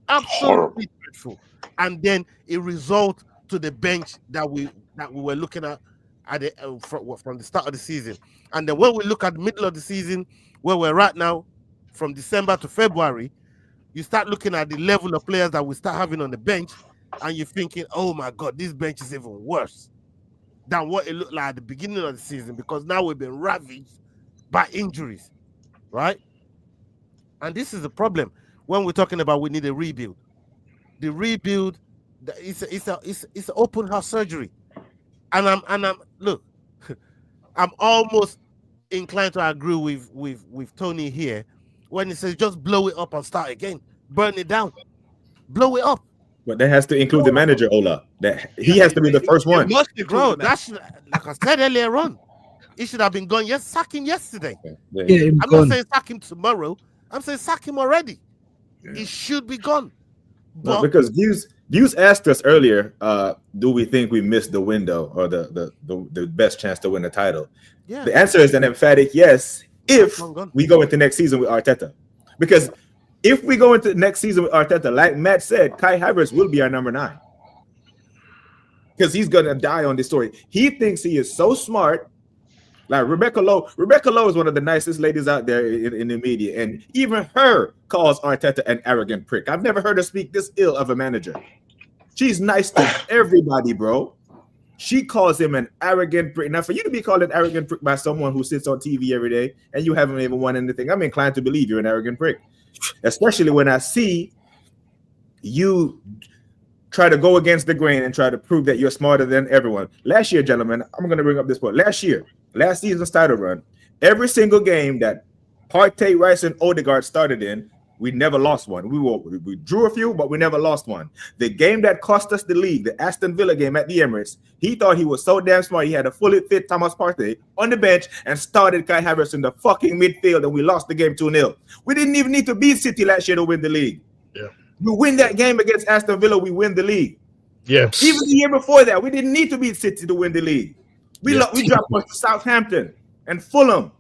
Absolutely dreadful. And then it resulted to the bench that we were looking at from the start of the season. And then when we look at the middle of the season, where we're right now, from December to February, you start looking at the level of players that we start having on the bench, and you're thinking, oh my God, this bench is even worse than what it looked like at the beginning of the season, because now we've been ravaged by injuries, right? And this is the problem when we're talking about we need a rebuild. The rebuild, it's an open heart surgery, and I'm look, I'm almost inclined to agree with Tony here when he says just blow it up and start again, burn it down, blow it up.
But that has to include the manager, Ola. That he has to be the first one.
Bro, that's like I said earlier on. He should have been gone. Yes, sack him yesterday.
Yeah,
I'm not saying sack him tomorrow. I'm saying sack him already. Yeah. He should be gone.
But no, because Views asked us earlier, do we think we missed the window or the best chance to win the title? Yeah. The answer is an emphatic yes if we go into next season with Arteta. Because if we go into next season with Arteta, like Matt said, Kai Havertz will be our number 9. Because he's going to die on this story. He thinks he is so smart. Like Rebecca Lowe is one of the nicest ladies out there in the media, and even her calls Arteta an arrogant prick. I've never heard her speak this ill of a manager. She's nice to everybody, bro. She calls him an arrogant prick. Now, for you to be called an arrogant prick by someone who sits on TV every day and you haven't even won anything, I'm inclined to believe you're an arrogant prick, especially when I see you try to go against the grain and try to prove that you're smarter than everyone. Last year, gentlemen, I'm going to bring up this point. Last season's title run, every single game that Partey, Rice, and Odegaard started in, we never lost one. We drew a few, but we never lost one. The game that cost us the league, the Aston Villa game at the Emirates, he thought he was so damn smart. He had a fully fit Thomas Partey on the bench and started Kai Havertz in the fucking midfield, and we lost the game 2-0. We didn't even need to beat City last year to win the league. Yeah. We win that game against Aston Villa, we win the league. Yeah. Even the year before that, we didn't need to beat City to win the league. We dropped points to Southampton and Fulham.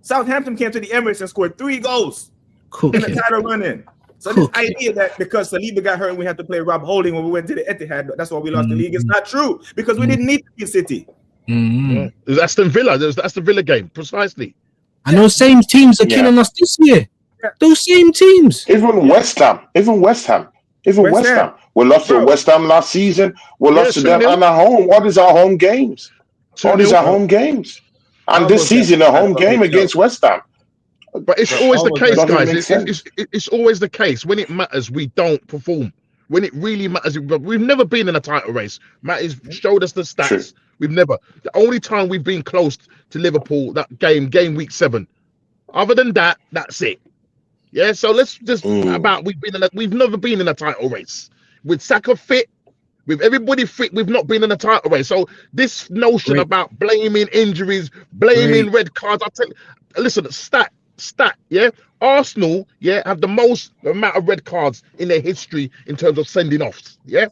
Southampton came to the Emirates and scored 3 goals in the title run-in. So this idea that because Saliba got hurt and we had to play Rob Holding when we went to the Etihad, that's why we lost the league, is not true, because we didn't need to beat City.
It was Aston Villa. There was the Aston Villa game, precisely.
And those same teams are killing us this year. Yeah. Those same teams.
Even West Ham. We lost to West Ham last season. We lost to them at home. What is our home games? And this season, a home game against West Ham.
But it's always the case, guys. It's always the case. When it matters, we don't perform. When it really matters, we've never been in a title race. Matt has showed us the stats. True. We've never. The only time we've been close to Liverpool, that game week 7. Other than that, that's it. Yeah. So let's just we've never been in a title race. With Saka fit, with everybody fit, we've not been in a title race. So this notion about blaming injuries, blaming red cards, listen, stat, yeah. Arsenal, have the most amount of red cards in their history in terms of sending offs. Yeah,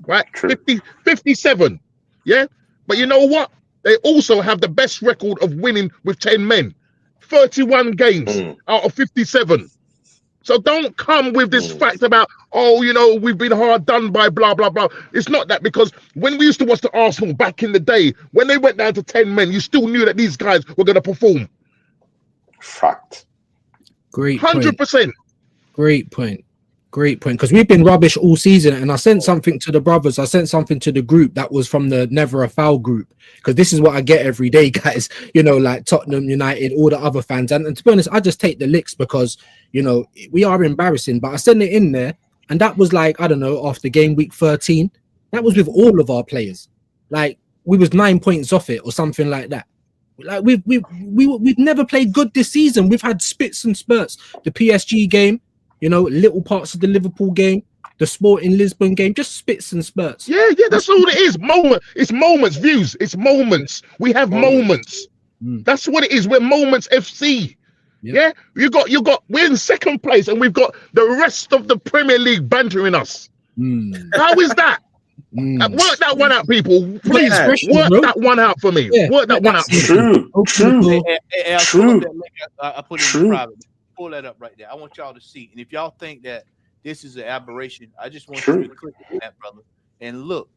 right. 57. Yeah, but you know what? They also have the best record of winning with 10 men, 31 games out of 57. So don't come with this fact about, we've been hard done by blah, blah, blah. It's not that, because when we used to watch the Arsenal back in the day, when they went down to 10 men, you still knew that these guys were going to perform.
Fact.
Great
100%.
Great point. Because we've been rubbish all season, and I sent something to the brothers. I sent something to the group that was from the Never a Foul group, because this is what I get every day, guys. Like Tottenham, United, all the other fans. And to be honest, I just take the licks because, we are embarrassing. But I sent it in there, and that was like, I don't know, after game week 13. That was with all of our players. Like, we was 9 points off it or something like that. Like we've never played good this season. We've had spits and spurts. The PSG game, little parts of the Liverpool game, the Sporting Lisbon game, just spits and spurts.
Yeah, that's all it is. It's moments, Views. It's moments. We have moments. That's what it is. We're Moments FC. Yeah, you got. We're in second place, and we've got the rest of the Premier League bantering us. How is that? Work that one out, people. Please work that one out for me. Work that one out.
True.
I put it in private. Pull that up right there. I want y'all to see. And if y'all think that this is an aberration, I just want you to click on that, brother, and look.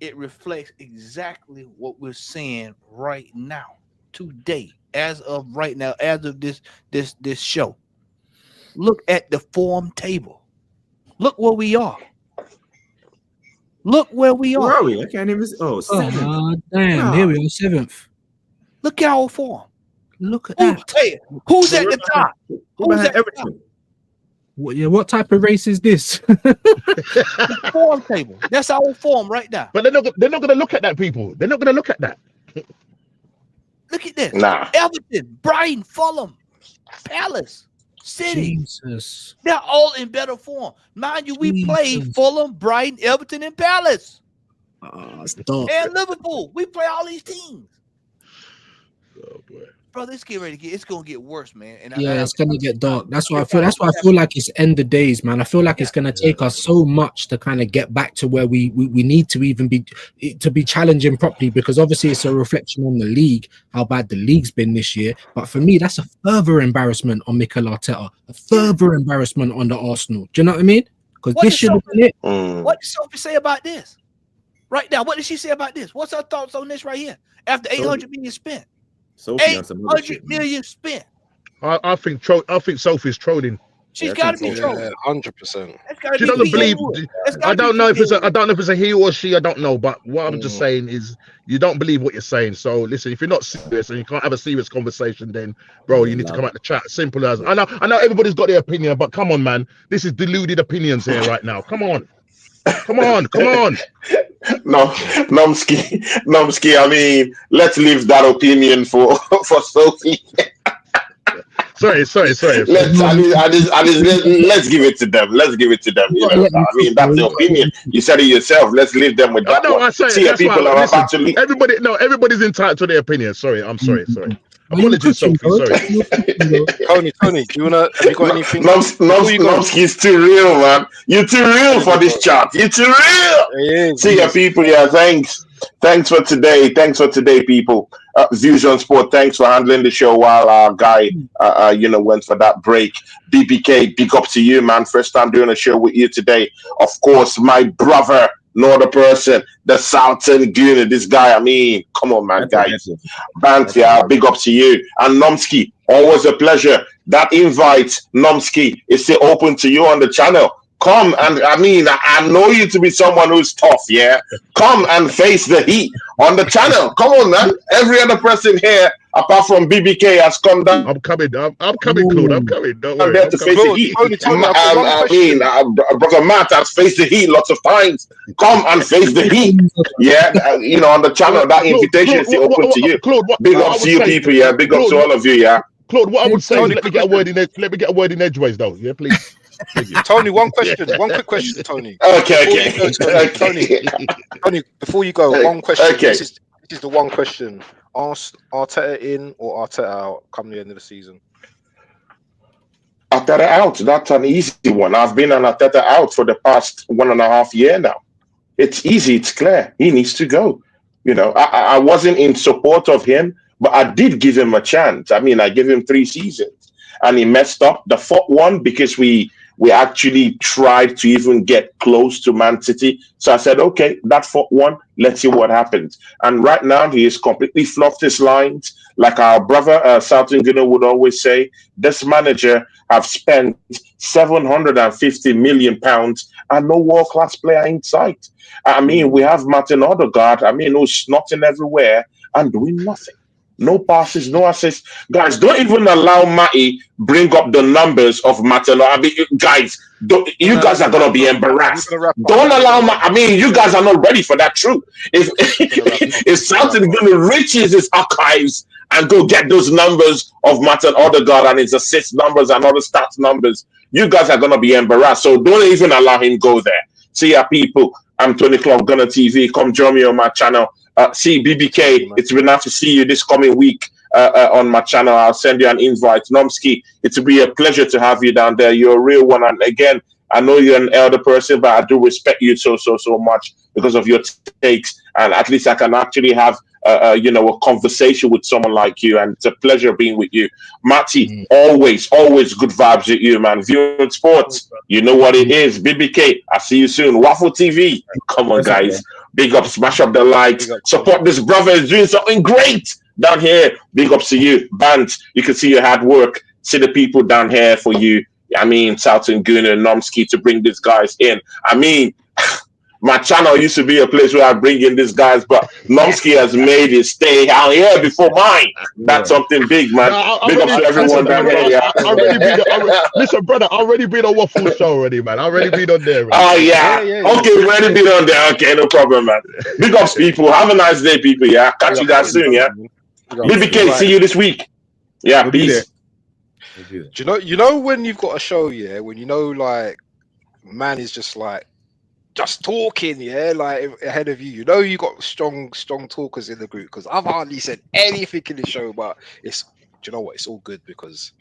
It reflects exactly what we're saying right now, today, as of right now, as of this show. look at the form table. Look where we are. Look where we
Where
are.
are we? I can't even. Oh, seventh.
Oh, damn. Here we are, 7th.
Look at our form.
Look at
Who's,
that.
hey, who's at the top?
We're
Who's
behind
at the top?
Everton.
What type of race is this?
The form table. That's our form right now.
But they're not going to look at that, people. They're not going to look at that.
Look at this.
Nah.
Everton, Brighton, Fulham, Palace, City.
Jesus.
They're all in better form. Mind you, we played
Jesus.
Fulham, Brighton, Everton, and Palace.
It's dark.
And Liverpool. We play all these teams.
Oh boy.
Brother, it's gonna get worse, man. And
Yeah, it's gonna get dark. That's why I feel like it's end of days, man. I feel like it's gonna take us so much to kind of get back to where we need to even be challenging properly, because obviously it's a reflection on the league, how bad the league's been this year. But for me, that's a further embarrassment on Mikel Arteta, a further embarrassment on the Arsenal. Do you know what I mean? Because this should have been it.
What did Sophie say about this? Right now, what did she say about this? What's her thoughts on this right here? After 800 million spent.
Sophie on some other
800
shit,
million spent.
I think Sophie's trolling.
She's
Yeah, I
got to
think
be
so.
trolling.
100%.
That's gotta
She
be
doesn't
Pete
believe.
Haywood. That's gotta
I
be
don't know if
Pete
it's
Haywood.
I don't know if it's a he or she. I don't know. But what I'm just saying is, you don't believe what you're saying. So listen, if you're not serious and you can't have a serious conversation, then bro, you need to come out the chat. Simple as. I know everybody's got their opinion, but come on, man. This is deluded opinions here right now. Come on. Come on.
No, Nomsky. I mean, let's leave that opinion for Sophie.
Sorry.
Let's give it to them. Let's give it to them. You know, I mean, that's the opinion. You said it yourself. Let's leave them with that.
No,
one.
I say
See,
that's
people
why,
are
listen,
about to leave.
everybody's entitled to their opinion. Sorry, I'm sorry. Apologies,
cooking,
Sophie.
bro?
Sorry.
Tony, do you wanna? Have you got anything?
Nomsky's too real, man. You're too real for this chat. You're too real. See ya, people. Yeah, thanks for today. People. Fusion Sport, thanks for handling the show while our guy, went for that break. BBK, big up to you, man. First time doing a show with you today. Of course, my brother, no other person, the Southern Gooner. This guy, I mean, come on, man, guys. Bant, yeah, big up to you. And Nomsky, always a pleasure. That invite, Nomsky, is still open to you on the channel. Come and I know you to be someone who's tough, yeah. Come and face the heat on the channel. Come on, man. Every other person here, apart from BBK, has come down.
I'm coming, Claude. I'm coming. Don't worry.
There to face the heat. Brother Matt has faced the heat lots of times. Come and face the heat. Yeah, on the channel, that invitation is still open to you.
Claude,
big up to you, people. Yeah, big up to all of you. Yeah.
Claude, what I would say is let me get a word in edgeways, though. Yeah, please.
Tony, one quick question, Tony.
Okay.
Tony, before you go, one question.
Okay.
This is the one question. Arteta in or Arteta out come the end of the season?
Arteta out. That's an easy one. I've been an Arteta out for the past 1.5 years now. It's easy. It's clear. He needs to go. I wasn't in support of him, but I did give him a chance. I mean, I gave him 3 seasons, and he messed up the 4th one because we actually tried to even get close to Man City. So I said, okay, that 4th one, let's see what happens. And right now, he has completely fluffed his lines. Like our brother, Southern Guinea would always say, this manager have spent £750 million and no world-class player in sight. I mean, we have Martin Odegaard, who's snotting everywhere and doing nothing. No passes, no assists. Guys, don't even allow Matty bring up the numbers of Martin. Guys, you guys are going to be embarrassed. Don't allow you guys are not ready for that truth. If Southampton going to reach his archives and go get those numbers of Martin Odegaard and his assist numbers and other stats numbers, you guys are going to be embarrassed. So don't even allow him go there. See ya, people. I'm Tony Clark, Gunner TV. Come join me on my channel. See BBK, it's been nice to see you this coming week on my channel. I'll send you an invite. Nomsky, it will be a pleasure to have you down there. You're a real one. And again, I know you're an elder person, but I do respect you so much because of your takes. And at least I can actually have a conversation with someone like you. And it's a pleasure being with you. Matty, always good vibes with you, man. Viewing sports, you know what it is. BBK, I'll see you soon. Waffle TV, come on, guys. Big up, smash up the likes. Support this brother is doing something great down here. Big ups to you. Band, you can see your hard work. See the people down here for you. I mean, Southern Gunner and Nomsky to bring these guys in. I mean, my channel used to be a place where I bring in these guys, but Nomsky has made his stay out here before mine. That's something big, man.
No,
Big up to everyone down here. Yeah.
I already been. Listen, brother, I already been on Waffle Show already, man. I already been on there.
Oh yeah. Okay, we've already been on there. Okay, no problem, man. Big ups, people. Have a nice day, people. Yeah. Catch you guys soon. Yeah. BBK, see you this week. Yeah,
We'll be
peace.
there.
Do you know when you've got a show, yeah, when you know like man is just like just talking, yeah, like ahead of you. You know you got strong talkers in the group because I've hardly said anything in the show, but do you know what? It's all good because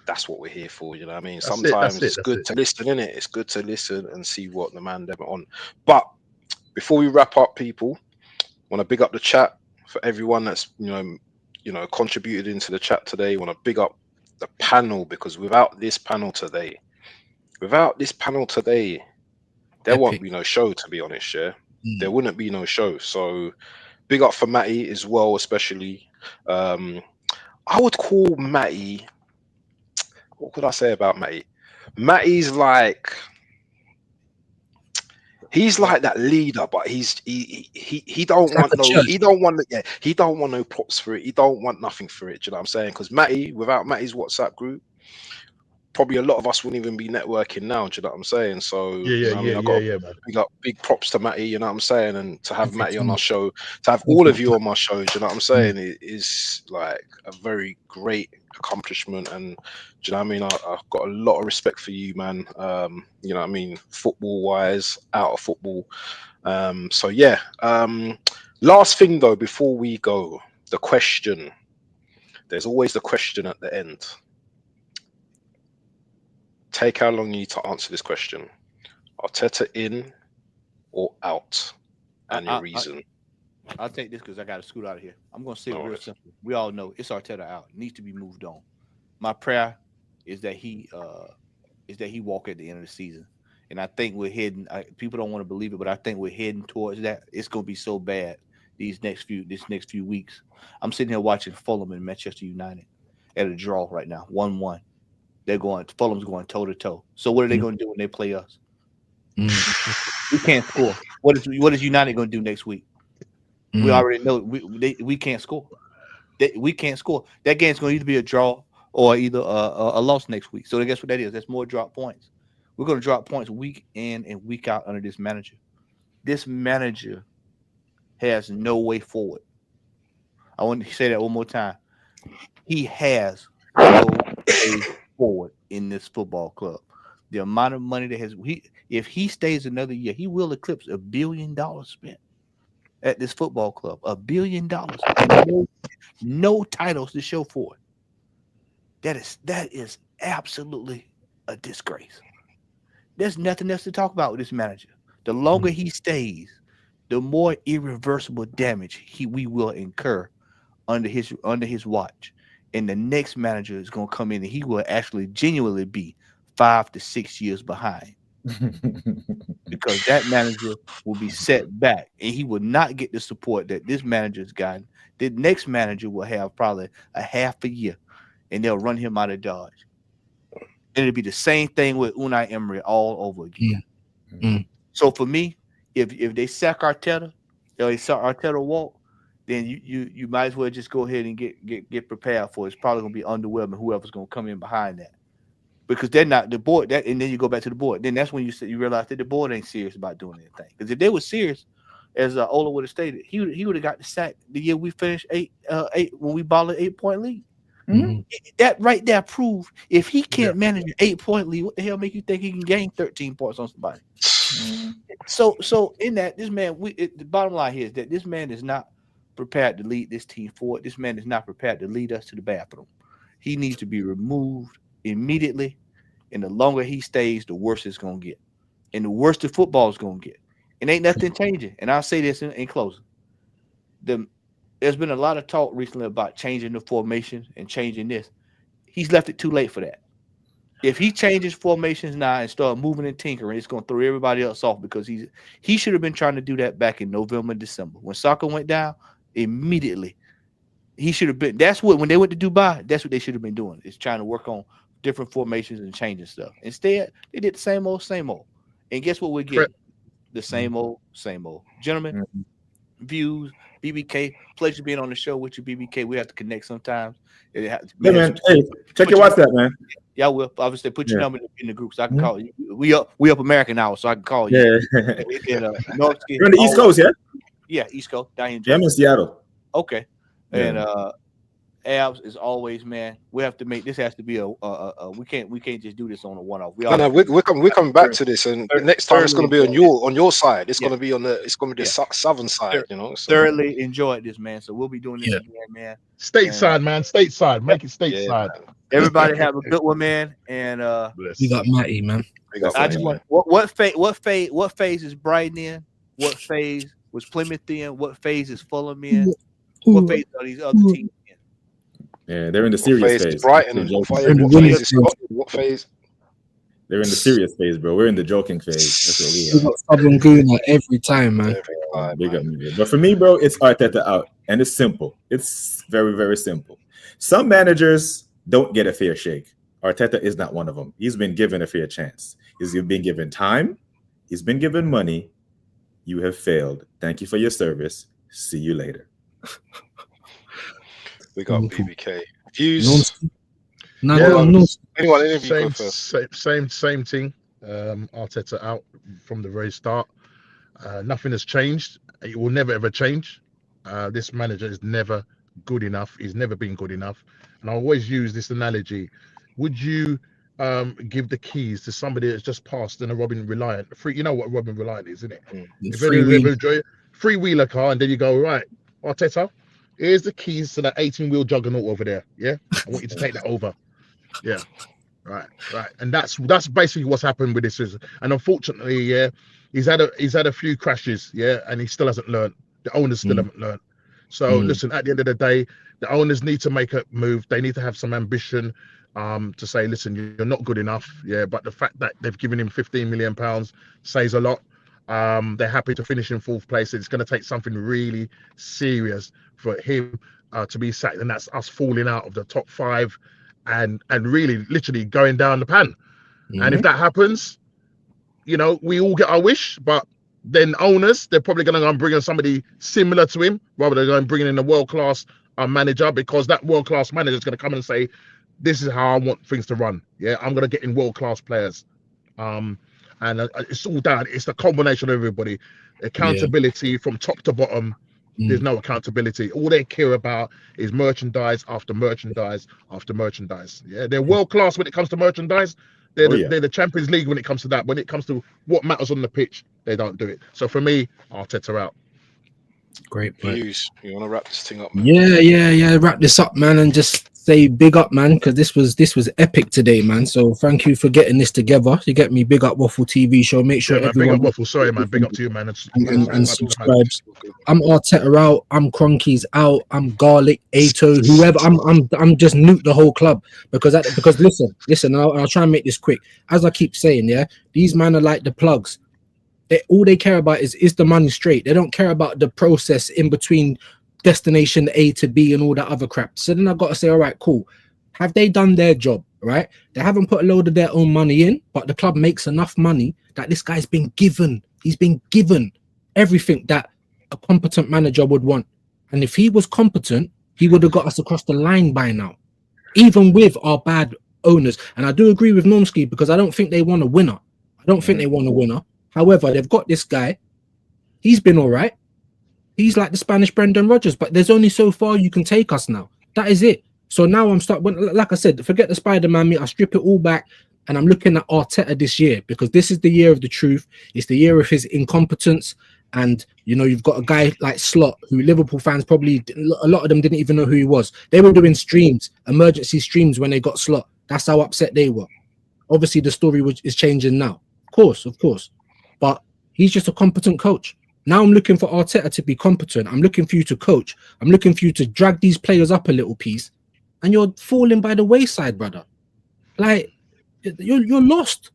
that's what we're here for. You know what I mean? Sometimes it's good to listen, innit? It's good to listen and see what the man them on. But before we wrap up, people, want to big up the chat for everyone that's you know contributed into the chat today. Want to big up the panel because without this panel today, there won't be no show, to be honest. Yeah, there wouldn't be no show. So big up for Matty as well, especially. I would call Matty. What could I say about Matty? Matty's like that leader, but he don't want no props for it. He don't want nothing for it. Do you know what I'm saying? Because Matty, without Matty's WhatsApp group, probably a lot of us wouldn't even be networking now. Do you know what I'm saying? So big props to Matty. You know what I'm saying? And to have Matty on our show, to have all of you on my show, do you know what I'm saying? It is like a very great accomplishment. And do you know what I mean? I've got a lot of respect for you, man. You know what I mean? Football wise, out of football. So yeah. Last thing though, before we go, the question. There's always the question at the end. Take how long you need to answer this question. Arteta in or out? And your reason.
I'll take this because I got to scoot out of here. I'm going to say it real simple. We all know it's Arteta out. It needs to be moved on. My prayer is that he walk at the end of the season. And I think we're heading. People don't want to believe it, but I think we're heading towards that. It's going to be so bad this next few weeks. I'm sitting here watching Fulham and Manchester United at a draw right now, 1-1. Fulham's going toe to toe. So what are they going to do when they play us? We can't score. What is United going to do next week? We already know we can't score. We can't score. That game's going to either be a draw or either a loss next week. So guess what that is? That's more drop points. We're going to drop points week in and week out under this manager. This manager has no way forward. I want to say that one more time. He has no way forward in this football club. The amount of money that if he stays another year, he will eclipse $1 billion spent at this football club. $1 billion and no titles to show for it. That is absolutely a disgrace. There's nothing else to talk about with this manager. The longer he stays, the more irreversible damage we will incur under his watch. And the next manager is going to come in and he will actually genuinely be 5 to 6 years behind. Because that manager will be set back and he will not get the support that this manager's gotten. The next manager will have probably a half a year and they'll run him out of Dodge. And it'll be the same thing with Unai Emery all over again. So for me, if they sack Arteta, or they sack Arteta walk, then you might as well just go ahead and get prepared for it. It's probably gonna be underwhelming whoever's gonna come in behind that. Because they're not the board, and then you go back to the board. Then that's when you realize that the board ain't serious about doing anything. Because if they were serious, as Ola would have stated, he would have got the sack the year we finished eight when we balled an 8-point lead. That right there proved if he can't manage an 8-point lead, what the hell make you think he can gain 13 points on somebody? So in that, this man, the bottom line here is that this man is not prepared to lead this team forward. This man is not prepared to lead us to the bathroom. He needs to be removed immediately, and the longer he stays, the worse it's gonna get, and the worse the football is gonna get. And ain't nothing changing. And I'll say this in closing: there's been a lot of talk recently about changing the formation and changing this. He's left it too late for that. If he changes formations now and start moving and tinkering, it's gonna throw everybody else off because he should have been trying to do that back in November, December when soccer went down. Immediately, he should have been. That's what when they went to Dubai. That's what they should have been doing. Is trying to work on different formations and changing stuff. Instead, they did the same old, and guess what we're getting? The same old, Gentlemen, views, BBK. Pleasure being on the show with you, BBK. We have to connect sometimes.
Hey, man. Hey, check your WhatsApp, man.
Yeah, I will. Obviously, put your number in the group so I can call you. We up American hour, so I can call you.
Yeah.
You're
on the East Coast, yeah?
Yeah, East Coast, down here in
Yeah, I'm in Seattle.
Okay.
Yeah.
And Abs, as always, man, we have to make this has to be a we can't just do this on a one-off.
We're coming back to this, and next time it's going to be on your side. It's going to be the southern side, you know. So.
Thoroughly enjoyed this, man. So we'll be doing this again, man.
Stateside, man. Stateside. Make it stateside.
Everybody have a good one, man. And
we got Matty, man.
I just want what phase is Brighton in? What phase was Plymouth in? What phase is Fulham in? What phase are these other teams in?
Yeah, they're in the serious phase.
Brighton. What phase?
They're in the serious phase, bro. We're in the joking phase. That's what
we got stubborn Gooner every time, man.
Big up, man. But for me, bro, it's Arteta out, and it's simple. It's very, very simple. Some managers don't get a fair shake. Arteta is not one of them. He's been given a fair chance. He's been given time. He's been given money. You have failed. Thank you for your service. See you later.
We got BBK views.
Anyone? Same thing. Arteta out from the very start. Nothing has changed. It will never ever change. This manager is never good enough. He's never been good enough. And I always use this analogy. Would you give the keys to somebody that's just passed in a Robin Reliant? You know what Robin Reliant is, isn't it? Free-wheeler car, and then you go, right, Arteta, here's the keys to that 18-wheel juggernaut over there. Yeah, I want you to take that over. Yeah, right. And that's basically what's happened with this. And unfortunately, yeah, he's had a few crashes, yeah, and he still hasn't learned. The owners still haven't learned. So listen, at the end of the day, the owners need to make a move. They need to have some ambition to say, listen, you're not good enough. Yeah, but the fact that they've given him £15 million says a lot. They're happy to finish in fourth place. It's going to take something really serious for him to be sacked, and that's us falling out of the top 5 and really literally going down the pan. And if that happens, you know, we all get our wish, but then owners, they're probably going to go and bring in somebody similar to him rather than going bringing in a world-class manager, because that world-class manager is going to come and say, this is how I want things to run. Yeah, I'm going to get in world-class players. And it's all down. It's the combination of everybody. Accountability from top to bottom. There's no accountability. All they care about is merchandise after merchandise after merchandise. Yeah, they're world class when it comes to merchandise. They're the Champions League when it comes to that. When it comes to what matters on the pitch, they don't do it. So for me, Arteta out.
Great.
Views. You want to wrap this thing up, man?
Yeah. Wrap this up, man, and just say big up, man, because this was epic today, man. So thank you for getting this together. You get me, big up Waffle TV show. Make sure everyone
big up Waffle. Sorry, man. Big up to you, man.
And subscribes. I'm Arteta out. I'm Cronky's out. I'm Garlic, Ato, whoever. I'm just nuke the whole club because listen. I'll try and make this quick. As I keep saying, yeah, these men are like the plugs. All they care about is the money straight. They don't care about the process in between destination A to B and all that other crap. So then I've got to say, all right, cool. Have they done their job, right? They haven't put a load of their own money in, but the club makes enough money that this guy's been given. He's been given everything that a competent manager would want. And if he was competent, he would have got us across the line by now, even with our bad owners. And I do agree with Normski because I don't think they want a winner. However, they've got this guy. He's been all right. He's like the Spanish Brendan Rodgers, but there's only so far you can take us now. That is it. So now like I said, forget the Spider-Man me. I strip it all back and I'm looking at Arteta this year because this is the year of the truth. It's the year of his incompetence. And, you know, you've got a guy like Slot, who Liverpool fans probably, a lot of them didn't even know who he was. They were doing emergency streams when they got Slot. That's how upset they were. Obviously, the story is changing now. Of course. But he's just a competent coach. Now I'm looking for Arteta to be competent. I'm looking for you to coach. I'm looking for you to drag these players up a little piece. And you're falling by the wayside, brother. Like, you're lost.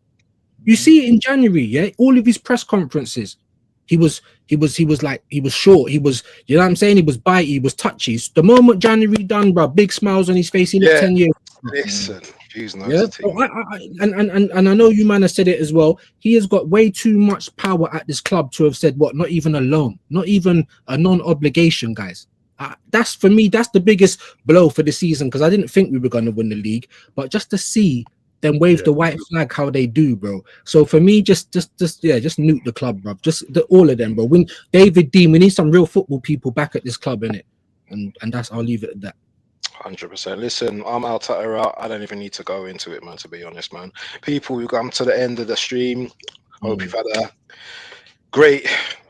You see it in January, yeah? All of his press conferences. He was short. He was, you know what I'm saying? He was bitey, he was touchy. The moment January done, bro, big smiles on his face. He looked 10 years.
Listen, Hughes knows
Yeah,
the team.
and I know you man have said it as well. He has got way too much power at this club to have said what? Not even a loan, not even a non-obligation, guys. That's for me. That's the biggest blow for the season because I didn't think we were going to win the league, but just to see them wave the white flag how they do, bro. So for me, just nuke the club, bro. All of them, bro. When David Dean, we need some real football people back at this club, innit? And that's I'll leave it at that.
100%. Listen, I'm out. I don't even need to go into it, man. To be honest, man. People, we come to the end of the stream. Hope you've had a great.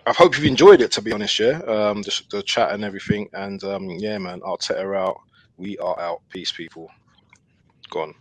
I hope you've enjoyed it. To be honest, yeah. The chat and everything, and yeah, man. Arteta out. We are out. Peace, people. Gone.